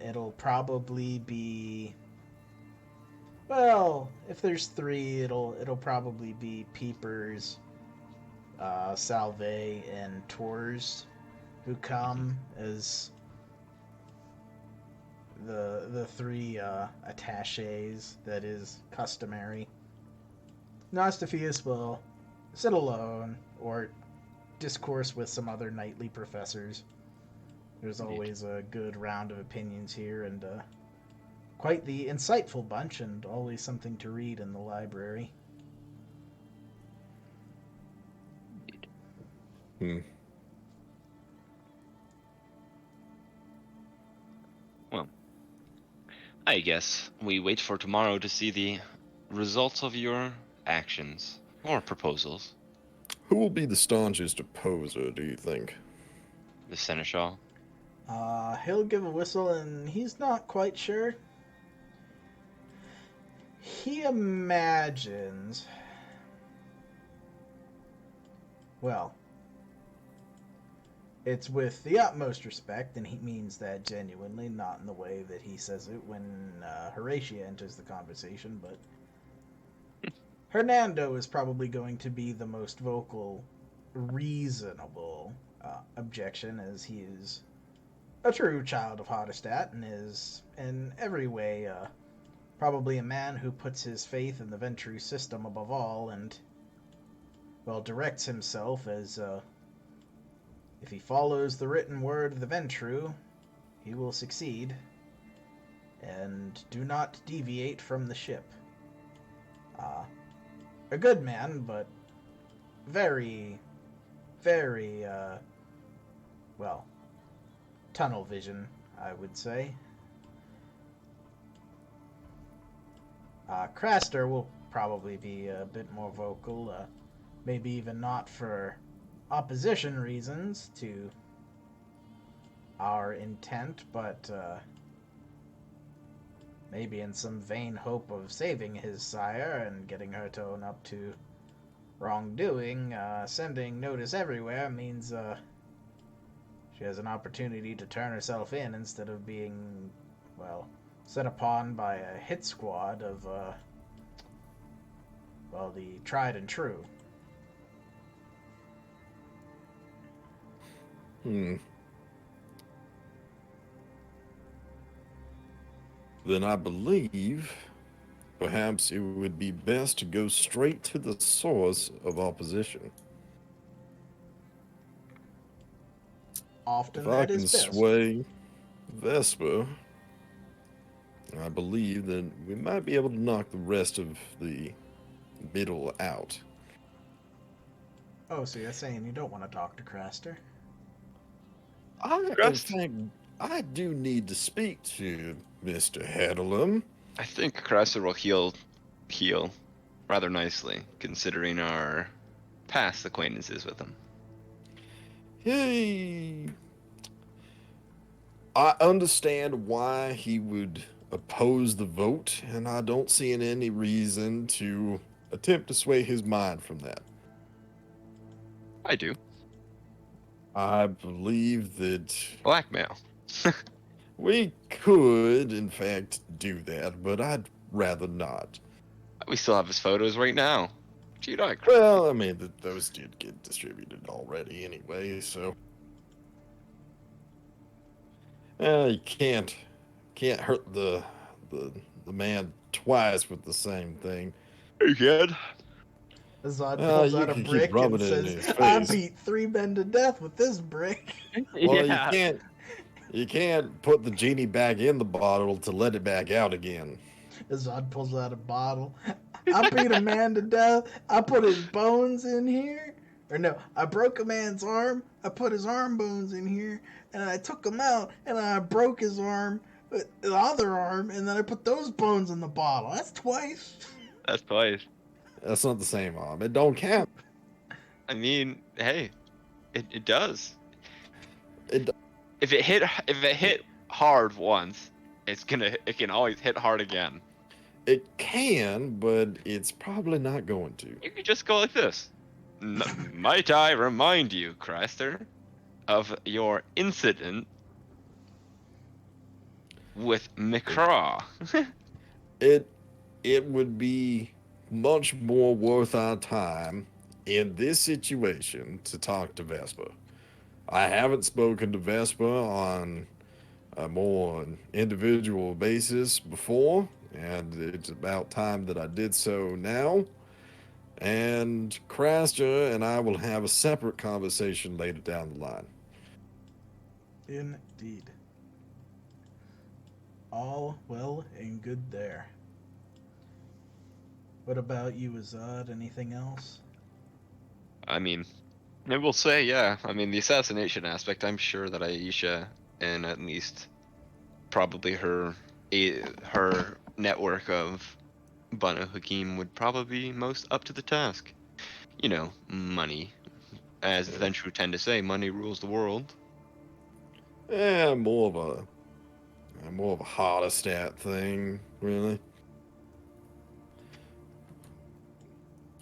Speaker 4: it'll probably be, well, if there's 3, it'll probably be Peepers, Salve, and Tours, who come as the three attaches that is customary. Nostifius will sit alone or discourse with some other knightly professors. There's always a good round of opinions here, and quite the insightful bunch, and always something to read in the library.
Speaker 5: Well, I guess we wait for tomorrow to see the results of your actions or proposals.
Speaker 3: Who will be the staunchest opposer, do you think?
Speaker 5: The seneschal.
Speaker 4: He'll give a whistle, and he's not quite sure. He imagines. Well, it's with the utmost respect, and he means that genuinely, not in the way that he says it when Horatia enters the conversation, but Hernando is probably going to be the most vocal, reasonable objection, as he is a true child of Hardestadt and is, in every way, probably a man who puts his faith in the Ventrue system above all, and, well, directs himself as, if he follows the written word of the Ventrue, he will succeed, and do not deviate from the ship. A good man, but very, very, well, tunnel vision, I would say. Craster will probably be a bit more vocal, maybe even not for opposition reasons to our intent, but maybe in some vain hope of saving his sire and getting her to own up to wrongdoing. Sending notice everywhere means she has an opportunity to turn herself in instead of being, well, set upon by a hit squad of, well, the tried and true.
Speaker 3: Then I believe perhaps it would be best to go straight to the source of opposition.
Speaker 4: Often
Speaker 3: If I
Speaker 4: that
Speaker 3: can
Speaker 4: is best.
Speaker 3: sway Vesper, I believe that we might be able to knock the rest of the middle out.
Speaker 4: Oh, so you're saying you don't want to talk to Craster?
Speaker 3: In fact, I do need to speak to Mr. Headlam.
Speaker 5: I think Chrysler will heal rather nicely, considering our past acquaintances with him.
Speaker 3: Hey, I understand why he would oppose the vote, and I don't see any reason to attempt to sway his mind from that.
Speaker 5: I do.
Speaker 3: I believe that
Speaker 5: Blackmail.
Speaker 3: we could, in fact, do that, but I'd rather not.
Speaker 5: We still have his photos right now. Gee, not
Speaker 3: Well, I mean, those did get distributed already anyway, so... you can't hurt the man twice with the same thing.
Speaker 5: You good?
Speaker 4: Azad pulls
Speaker 3: you
Speaker 4: out a
Speaker 3: can keep
Speaker 4: brick and
Speaker 3: rubbing it in
Speaker 4: says,
Speaker 3: his
Speaker 4: I
Speaker 3: face.
Speaker 4: beat 3 men to death with this brick.
Speaker 3: Well, you can't put the genie back in the bottle to let it back out again.
Speaker 4: Azad pulls out a bottle. I beat a man to death. I put his bones in here. Or no, I broke a man's arm. I put his arm bones in here. And I took him out. And I broke his arm, the other arm. And then I put those bones in the bottle. That's twice.
Speaker 5: That's twice.
Speaker 3: That's not the same arm. It don't count.
Speaker 5: I mean, hey, it does.
Speaker 3: It
Speaker 5: If it hit hard once, it can always hit hard again.
Speaker 3: It can, but it's probably not going to.
Speaker 5: You could just go like this. Might I remind you, Craster, of your incident with Mikra?
Speaker 3: It would be much more worth our time in this situation to talk to Vesper. I haven't spoken to Vespa on a more individual basis before, and it's about time that I did so now. And Crasher and I will have a separate conversation later down the line.
Speaker 4: Indeed. All well and good there. What about you, Azad? Anything else?
Speaker 5: I mean, I will say, yeah. I mean, the assassination aspect. I'm sure that Aisha and at least probably her network of Banu Haqim would probably be most up to the task. You know, money. As the Ventrue tend to say, money rules the world.
Speaker 3: Yeah, more of a harder stat thing, really.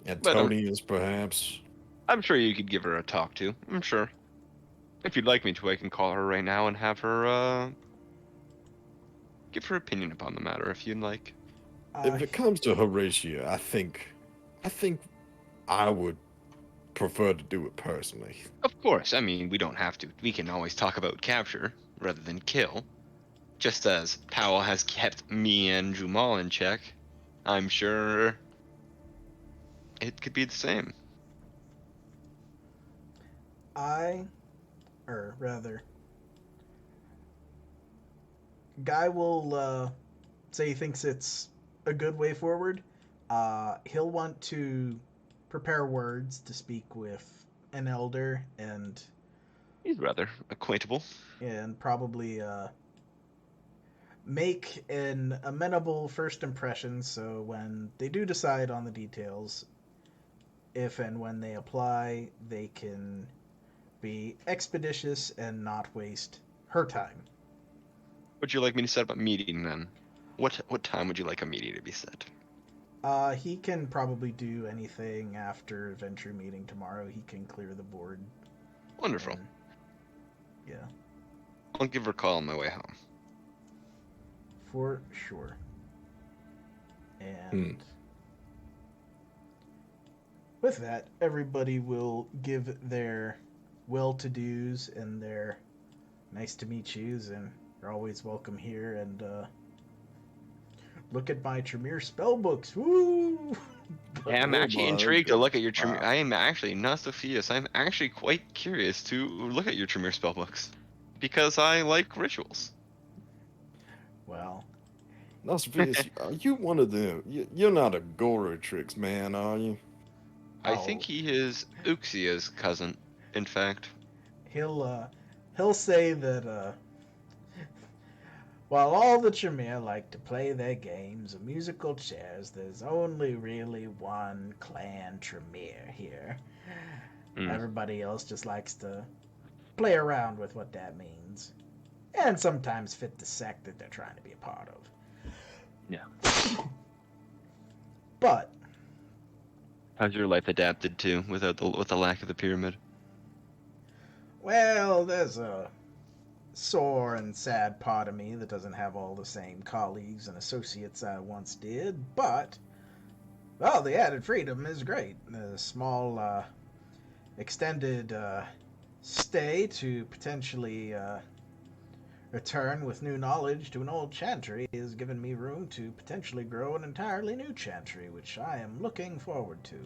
Speaker 5: But
Speaker 3: Antonius, perhaps.
Speaker 5: I'm sure you could give her a talk to. I'm sure. If you'd like me to, I can call her right now and have her give her opinion upon the matter if you'd like.
Speaker 3: If it comes to Horatio, I think I would prefer to do it personally.
Speaker 5: Of course, I mean, we don't have to. We can always talk about capture rather than kill. Just as Powell has kept me and Jumal in check, I'm sure it could be the same.
Speaker 4: Guy will say he thinks it's a good way forward. He'll want to prepare words to speak with an elder and
Speaker 5: He's rather acquaintable.
Speaker 4: probably make an amenable first impression, so when they do decide on the details, if and when they apply, they can be expeditious and not waste her time.
Speaker 5: Would you like me to set up a meeting then? What time would you like a meeting to be set?
Speaker 4: He can probably do anything after Ventrue meeting tomorrow. He can clear the board.
Speaker 5: Wonderful.
Speaker 4: And, yeah.
Speaker 5: I'll give her a call on my way home.
Speaker 4: For sure. And with that, everybody will give their well-to-dos and their nice to meet yous, and you're always welcome here. And look at my Tremere spellbooks. Woo!
Speaker 5: Yeah, I'm actually intrigued to look at your Tremere.
Speaker 3: Wow.
Speaker 5: I am actually not Sophia's. I'm actually quite curious to look at your Tremere spellbooks because I like rituals.
Speaker 4: Well,
Speaker 3: Now, Sophia, are you one of them? You're not a Goratrix man, are you?
Speaker 5: I think he is Uxia's cousin, in fact.
Speaker 4: he'll say that while all the Tremere like to play their games of musical chairs, there's only really one clan Tremere here. Everybody else just likes to play around with what that means, and sometimes fit the sect that they're trying to be a part of.
Speaker 5: Yeah.
Speaker 4: But
Speaker 5: How's your life adapted to with the lack of the pyramid?
Speaker 4: well, there's a sore and sad part of me that doesn't have all the same colleagues and associates I once did, but, well, the added freedom is great. The small, extended stay to potentially return with new knowledge to an old chantry has given me room to potentially grow an entirely new chantry, which I am looking forward to.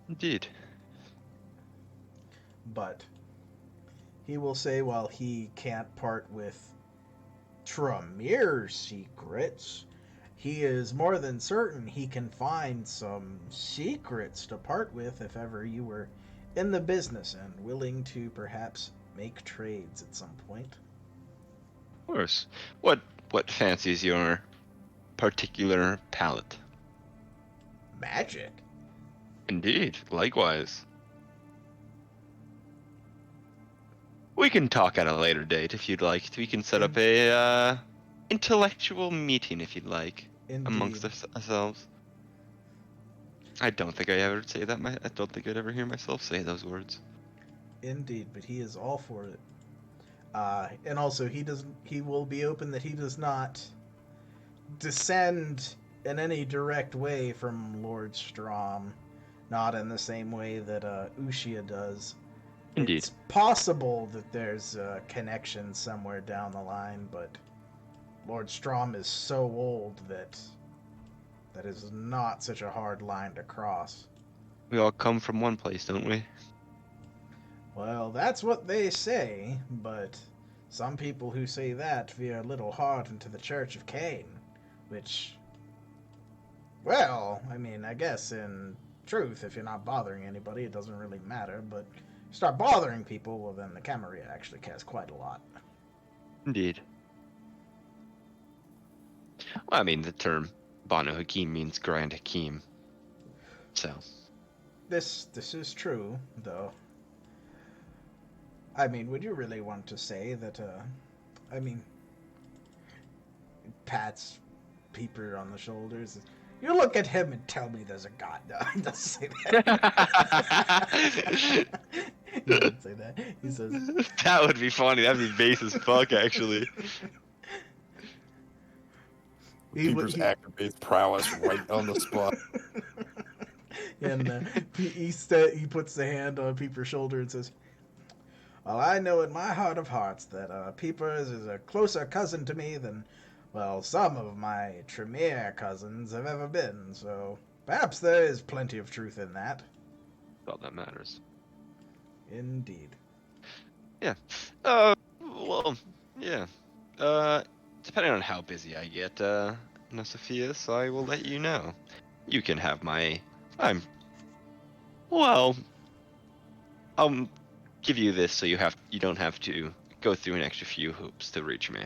Speaker 5: Indeed.
Speaker 4: But he will say while he can't part with Tremere's secrets, he is more than certain he can find some secrets to part with if ever you were in the business and willing to perhaps make trades at some point.
Speaker 5: Of course. What fancies your particular palate?
Speaker 4: Magic?
Speaker 5: Indeed. Likewise. We can talk at a later date if you'd like. We can set up a intellectual meeting if you'd like.
Speaker 4: Indeed.
Speaker 5: Amongst ourselves. I don't think I ever say that. I don't think I'd ever hear myself say those words.
Speaker 4: Indeed, but he is all for it. And also, he will be open that he does not descend in any direct way from Lord Strom, not in the same way that Ushia does.
Speaker 5: Indeed.
Speaker 4: It's possible that there's a connection somewhere down the line, but Lord Strom is so old that that is not such a hard line to cross.
Speaker 5: We all come from one place, don't we?
Speaker 4: Well, that's what they say, but some people who say that veer a little hard into the Church of Cain, which, well, I mean, I guess in truth, if you're not bothering anybody, it doesn't really matter, but you start bothering people, well, then the Camarilla actually cares quite a lot.
Speaker 5: Indeed. Well, I mean, the term Banu Haqim means Grand Hakim. So.
Speaker 4: This is true, though. I mean, would you really want to say that, I mean, pats Peeper on the shoulders. You look at him and tell me there's a god. No, he doesn't say that. He doesn't say that. He says...
Speaker 5: That would be funny. That'd be base as fuck, actually.
Speaker 3: Peeper's activates prowess right on the spot.
Speaker 4: And he puts the hand on Peeper's shoulder and says, well, I know in my heart of hearts that Peeper is a closer cousin to me than, well, some of my Tremere cousins have ever been, so perhaps there is plenty of truth in that.
Speaker 5: All that matters.
Speaker 4: Indeed.
Speaker 5: Yeah. Well, yeah. Depending on how busy I get, Nosophius, I will let you know. You can have my... Well... I'll give you this so you don't have to go through an extra few hoops to reach me.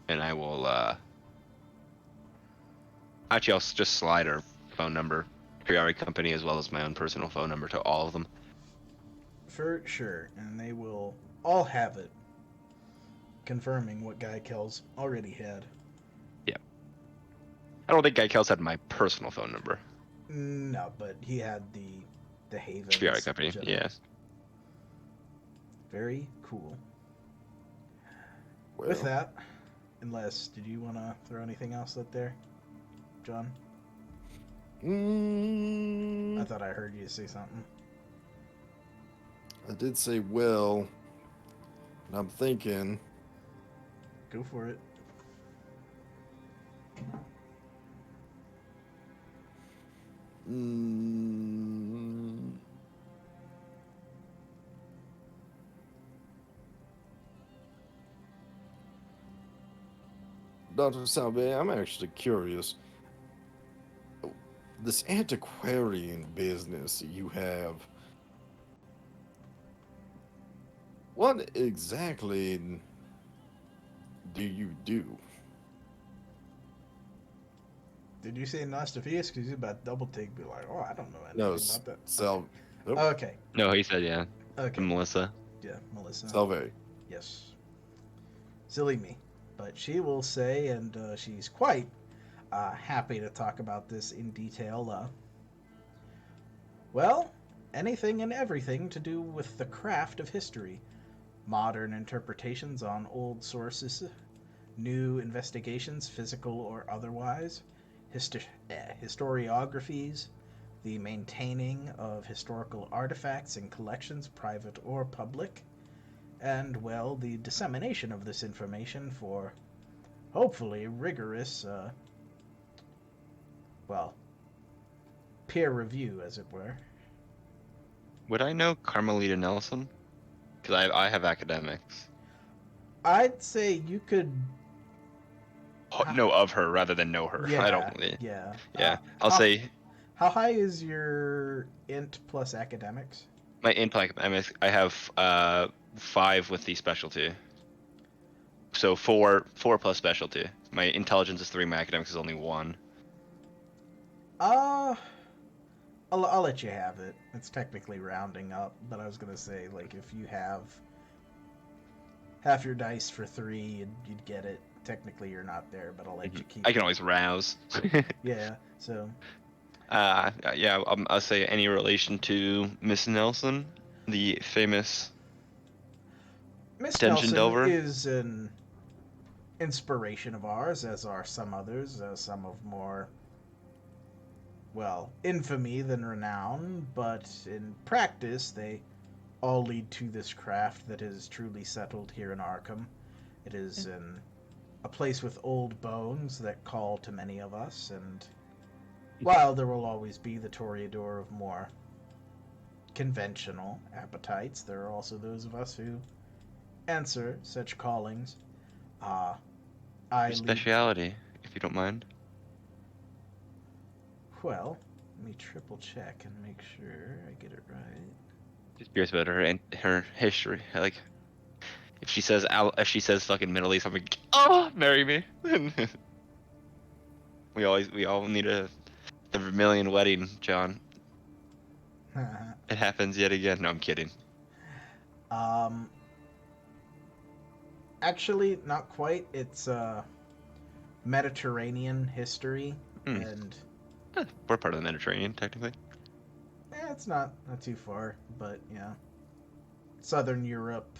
Speaker 5: And I will, Actually, I'll just slide our phone number, Triarii Company, as well as my own personal phone number to all of them.
Speaker 4: For sure, and they will all have it, confirming what Guy Kells already had.
Speaker 5: Yeah. I don't think Guy Kells had my personal phone number.
Speaker 4: No, but he had the Haven.
Speaker 5: Triarii Company, yeah.
Speaker 4: Very cool.
Speaker 3: Well,
Speaker 4: With that, unless, did you want to throw anything else out there, John? I thought I heard you say something.
Speaker 3: I did say well, and I'm thinking.
Speaker 4: Go for it.
Speaker 3: Dr. Salve, I'm actually curious. This antiquarian business you have, what exactly do you do?
Speaker 4: Did you say Nostophius? Because he's about to double take, be like, oh, I don't know anything
Speaker 3: No,
Speaker 4: about that.
Speaker 3: Salve. Nope.
Speaker 4: Okay.
Speaker 5: No, he said yeah.
Speaker 4: Okay.
Speaker 5: Melissa.
Speaker 4: Yeah, Melissa.
Speaker 3: Salve.
Speaker 4: Yes. Silly me. But she will say, and she's quite happy to talk about this in detail. Well, anything and everything to do with the craft of history. Modern interpretations on old sources, new investigations, physical or otherwise, historiographies, the maintaining of historical artifacts and collections, private or public, and, well, the dissemination of this information for, hopefully, rigorous, peer review, as it were.
Speaker 5: Would I know Carmelita Nelson? Because I have academics.
Speaker 4: I'd say you could...
Speaker 5: Know of her rather than know her.
Speaker 4: Yeah,
Speaker 5: I don't really.
Speaker 4: Yeah.
Speaker 5: Yeah, I'll say
Speaker 4: How high is your int plus academics?
Speaker 5: my int academics. I have 5 with the specialty. So 4 plus specialty. My intelligence is 3. My academics is only 1.
Speaker 4: I'll let you have it. It's technically rounding up, but I was gonna say, like, if you have half your dice for 3, you'd get it. Technically, you're not there, but I'll let you keep.
Speaker 5: I can always rouse.
Speaker 4: Yeah. So.
Speaker 5: Yeah. I'll say any relation to Miss Nelson, the famous
Speaker 4: Miss
Speaker 5: Dungeon
Speaker 4: Nelson
Speaker 5: Delver?
Speaker 4: is an inspiration of ours, as are some others. Some of more, well, infamy than renown, but in practice, they all lead to this craft that is truly settled here in Arkham. It is in a place with old bones that call to many of us, and while there will always be the toreador of more conventional appetites, there are also those of us who answer such callings. I
Speaker 5: Your
Speaker 4: lead...
Speaker 5: speciality, if you don't mind.
Speaker 4: Well, let me triple check and make sure I get it right.
Speaker 5: Just curious about her history. Like, if she says fucking Middle East, I'm like, oh, marry me. we all need the Vermilion wedding, John. It happens yet again. No, I'm kidding.
Speaker 4: um, actually, not quite. It's Mediterranean history, and
Speaker 5: We're part of the Mediterranean, technically.
Speaker 4: it's not too far, but yeah, Southern Europe,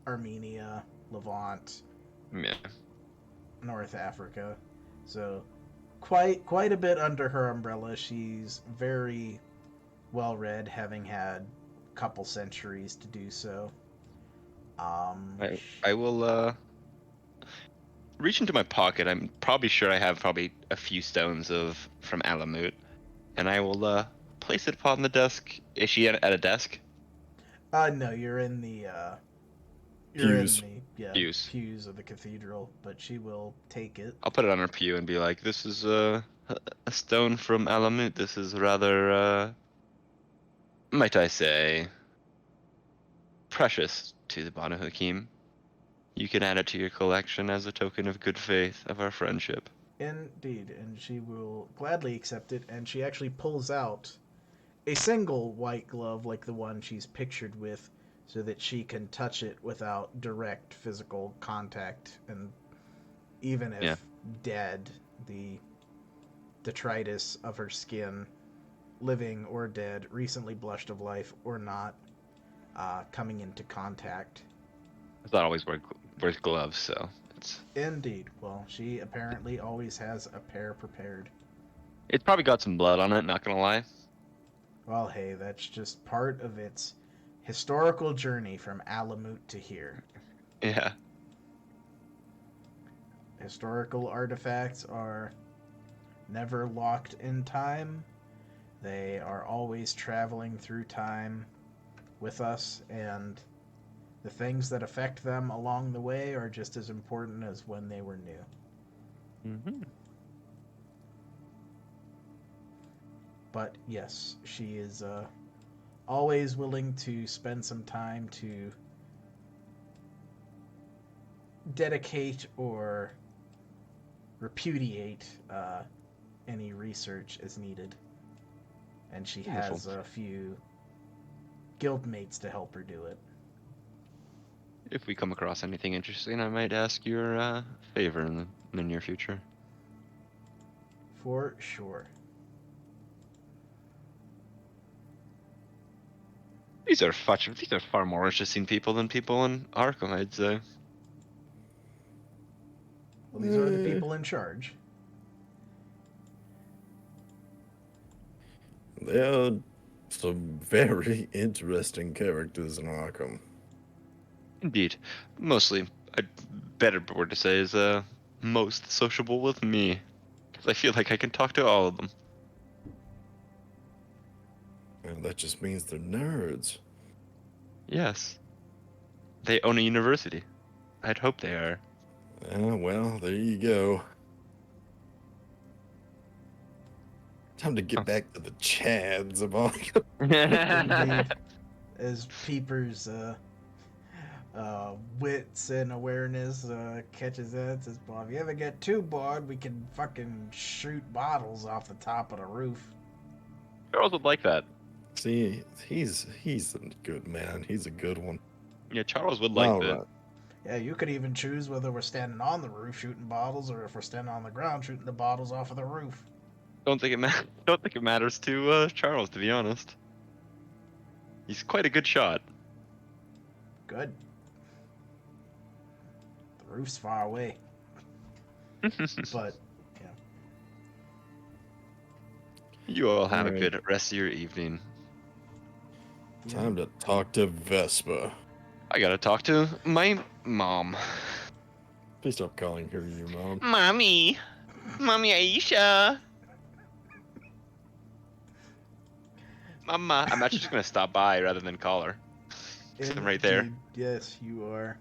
Speaker 4: Armenia, Levant,
Speaker 5: Yeah.
Speaker 4: North Africa. So quite a bit under her umbrella. She's very well read, having had a couple centuries to do so.
Speaker 5: I will reach into my pocket. I'm probably sure I have a few stones from Alamut, and I will place it upon the desk. Is she at a desk?
Speaker 4: No, you're in the
Speaker 3: Pews.
Speaker 4: pews of the cathedral, but she will take it.
Speaker 5: I'll put it on her pew and be like, "This is a stone from Alamut. This is rather, might I say, precious to the Banu Haqim. You can add it to your collection as a token of good faith of our friendship."
Speaker 4: Indeed, and she will gladly accept it, and she actually pulls out a single white glove like the one she's pictured with, so that she can touch it without direct physical contact, and even if dead, the detritus of her skin, living or dead, recently blushed of life or not, coming into contact.
Speaker 5: It's not always wears gloves, so it's
Speaker 4: Indeed. Well, she apparently always has a pair prepared.
Speaker 5: it's probably got some blood on it. Not gonna lie.
Speaker 4: Well, hey, that's just part of its historical journey from Alamut to here.
Speaker 5: Yeah.
Speaker 4: Historical artifacts are never locked in time. They are always traveling through time with us, and the things that affect them along the way are just as important as when they were new.
Speaker 5: Mm-hmm.
Speaker 4: But yes, she is always willing to spend some time to dedicate or repudiate any research as needed. And she has a few guildmates to help her do it.
Speaker 5: If we come across anything interesting, I might ask your favor in the near future.
Speaker 4: For sure.
Speaker 5: These are far more interesting people than people in Arkham, I'd say.
Speaker 4: Well, these are the people in charge.
Speaker 3: There are some very interesting characters in Arkham.
Speaker 5: Indeed. Mostly, a better word to say is most sociable with me. 'Cause I feel like I can talk to all of them.
Speaker 3: And that just means they're nerds.
Speaker 5: Yes. They own a university. I'd hope they are.
Speaker 3: Well, there you go. Time to get back to the Chads of Arkham.
Speaker 4: Indeed. As Peeper's wits and awareness catches that, says, well, if you ever get too bored, we can fucking shoot bottles off the top of the roof.
Speaker 5: Charles would like that.
Speaker 3: See, he's a good man. He's a good one.
Speaker 5: Yeah, Charles would like that.
Speaker 3: Right.
Speaker 4: Yeah, you could even choose whether we're standing on the roof shooting bottles, or if we're standing on the ground shooting the bottles off of the roof.
Speaker 5: Don't think it matters to Charles, to be honest. He's quite a good shot.
Speaker 4: Good. The roof's far away. But, yeah.
Speaker 5: You all have a
Speaker 3: Alright.
Speaker 5: good rest of your evening.
Speaker 3: Time to talk to Vespa.
Speaker 5: I gotta talk to my mom.
Speaker 3: Please stop calling her your mom.
Speaker 5: Mommy Aisha. Mama. I'm actually just gonna stop by rather than call her. 'Cause I'm right there.
Speaker 4: Indeed, yes, you are.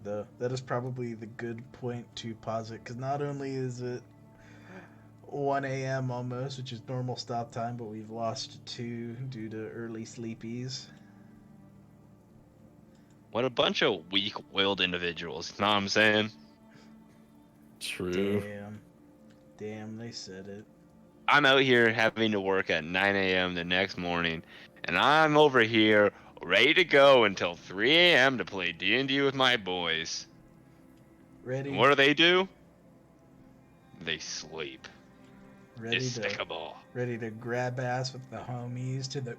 Speaker 4: That is probably the good point to posit, because not only is it 1 a.m. almost, which is normal stop time, but we've lost 2 due to early sleepies.
Speaker 5: What a bunch of weak-willed individuals. Know what I'm saying?
Speaker 3: True.
Speaker 4: Damn, they said it.
Speaker 5: I'm out here having to work at 9 a.m. the next morning, and I'm over here ready to go until 3 a.m. to play D&D with my boys.
Speaker 4: Ready,
Speaker 5: And what do? They sleep.
Speaker 4: ready
Speaker 5: Despicable.
Speaker 4: to grab ass with the homies to the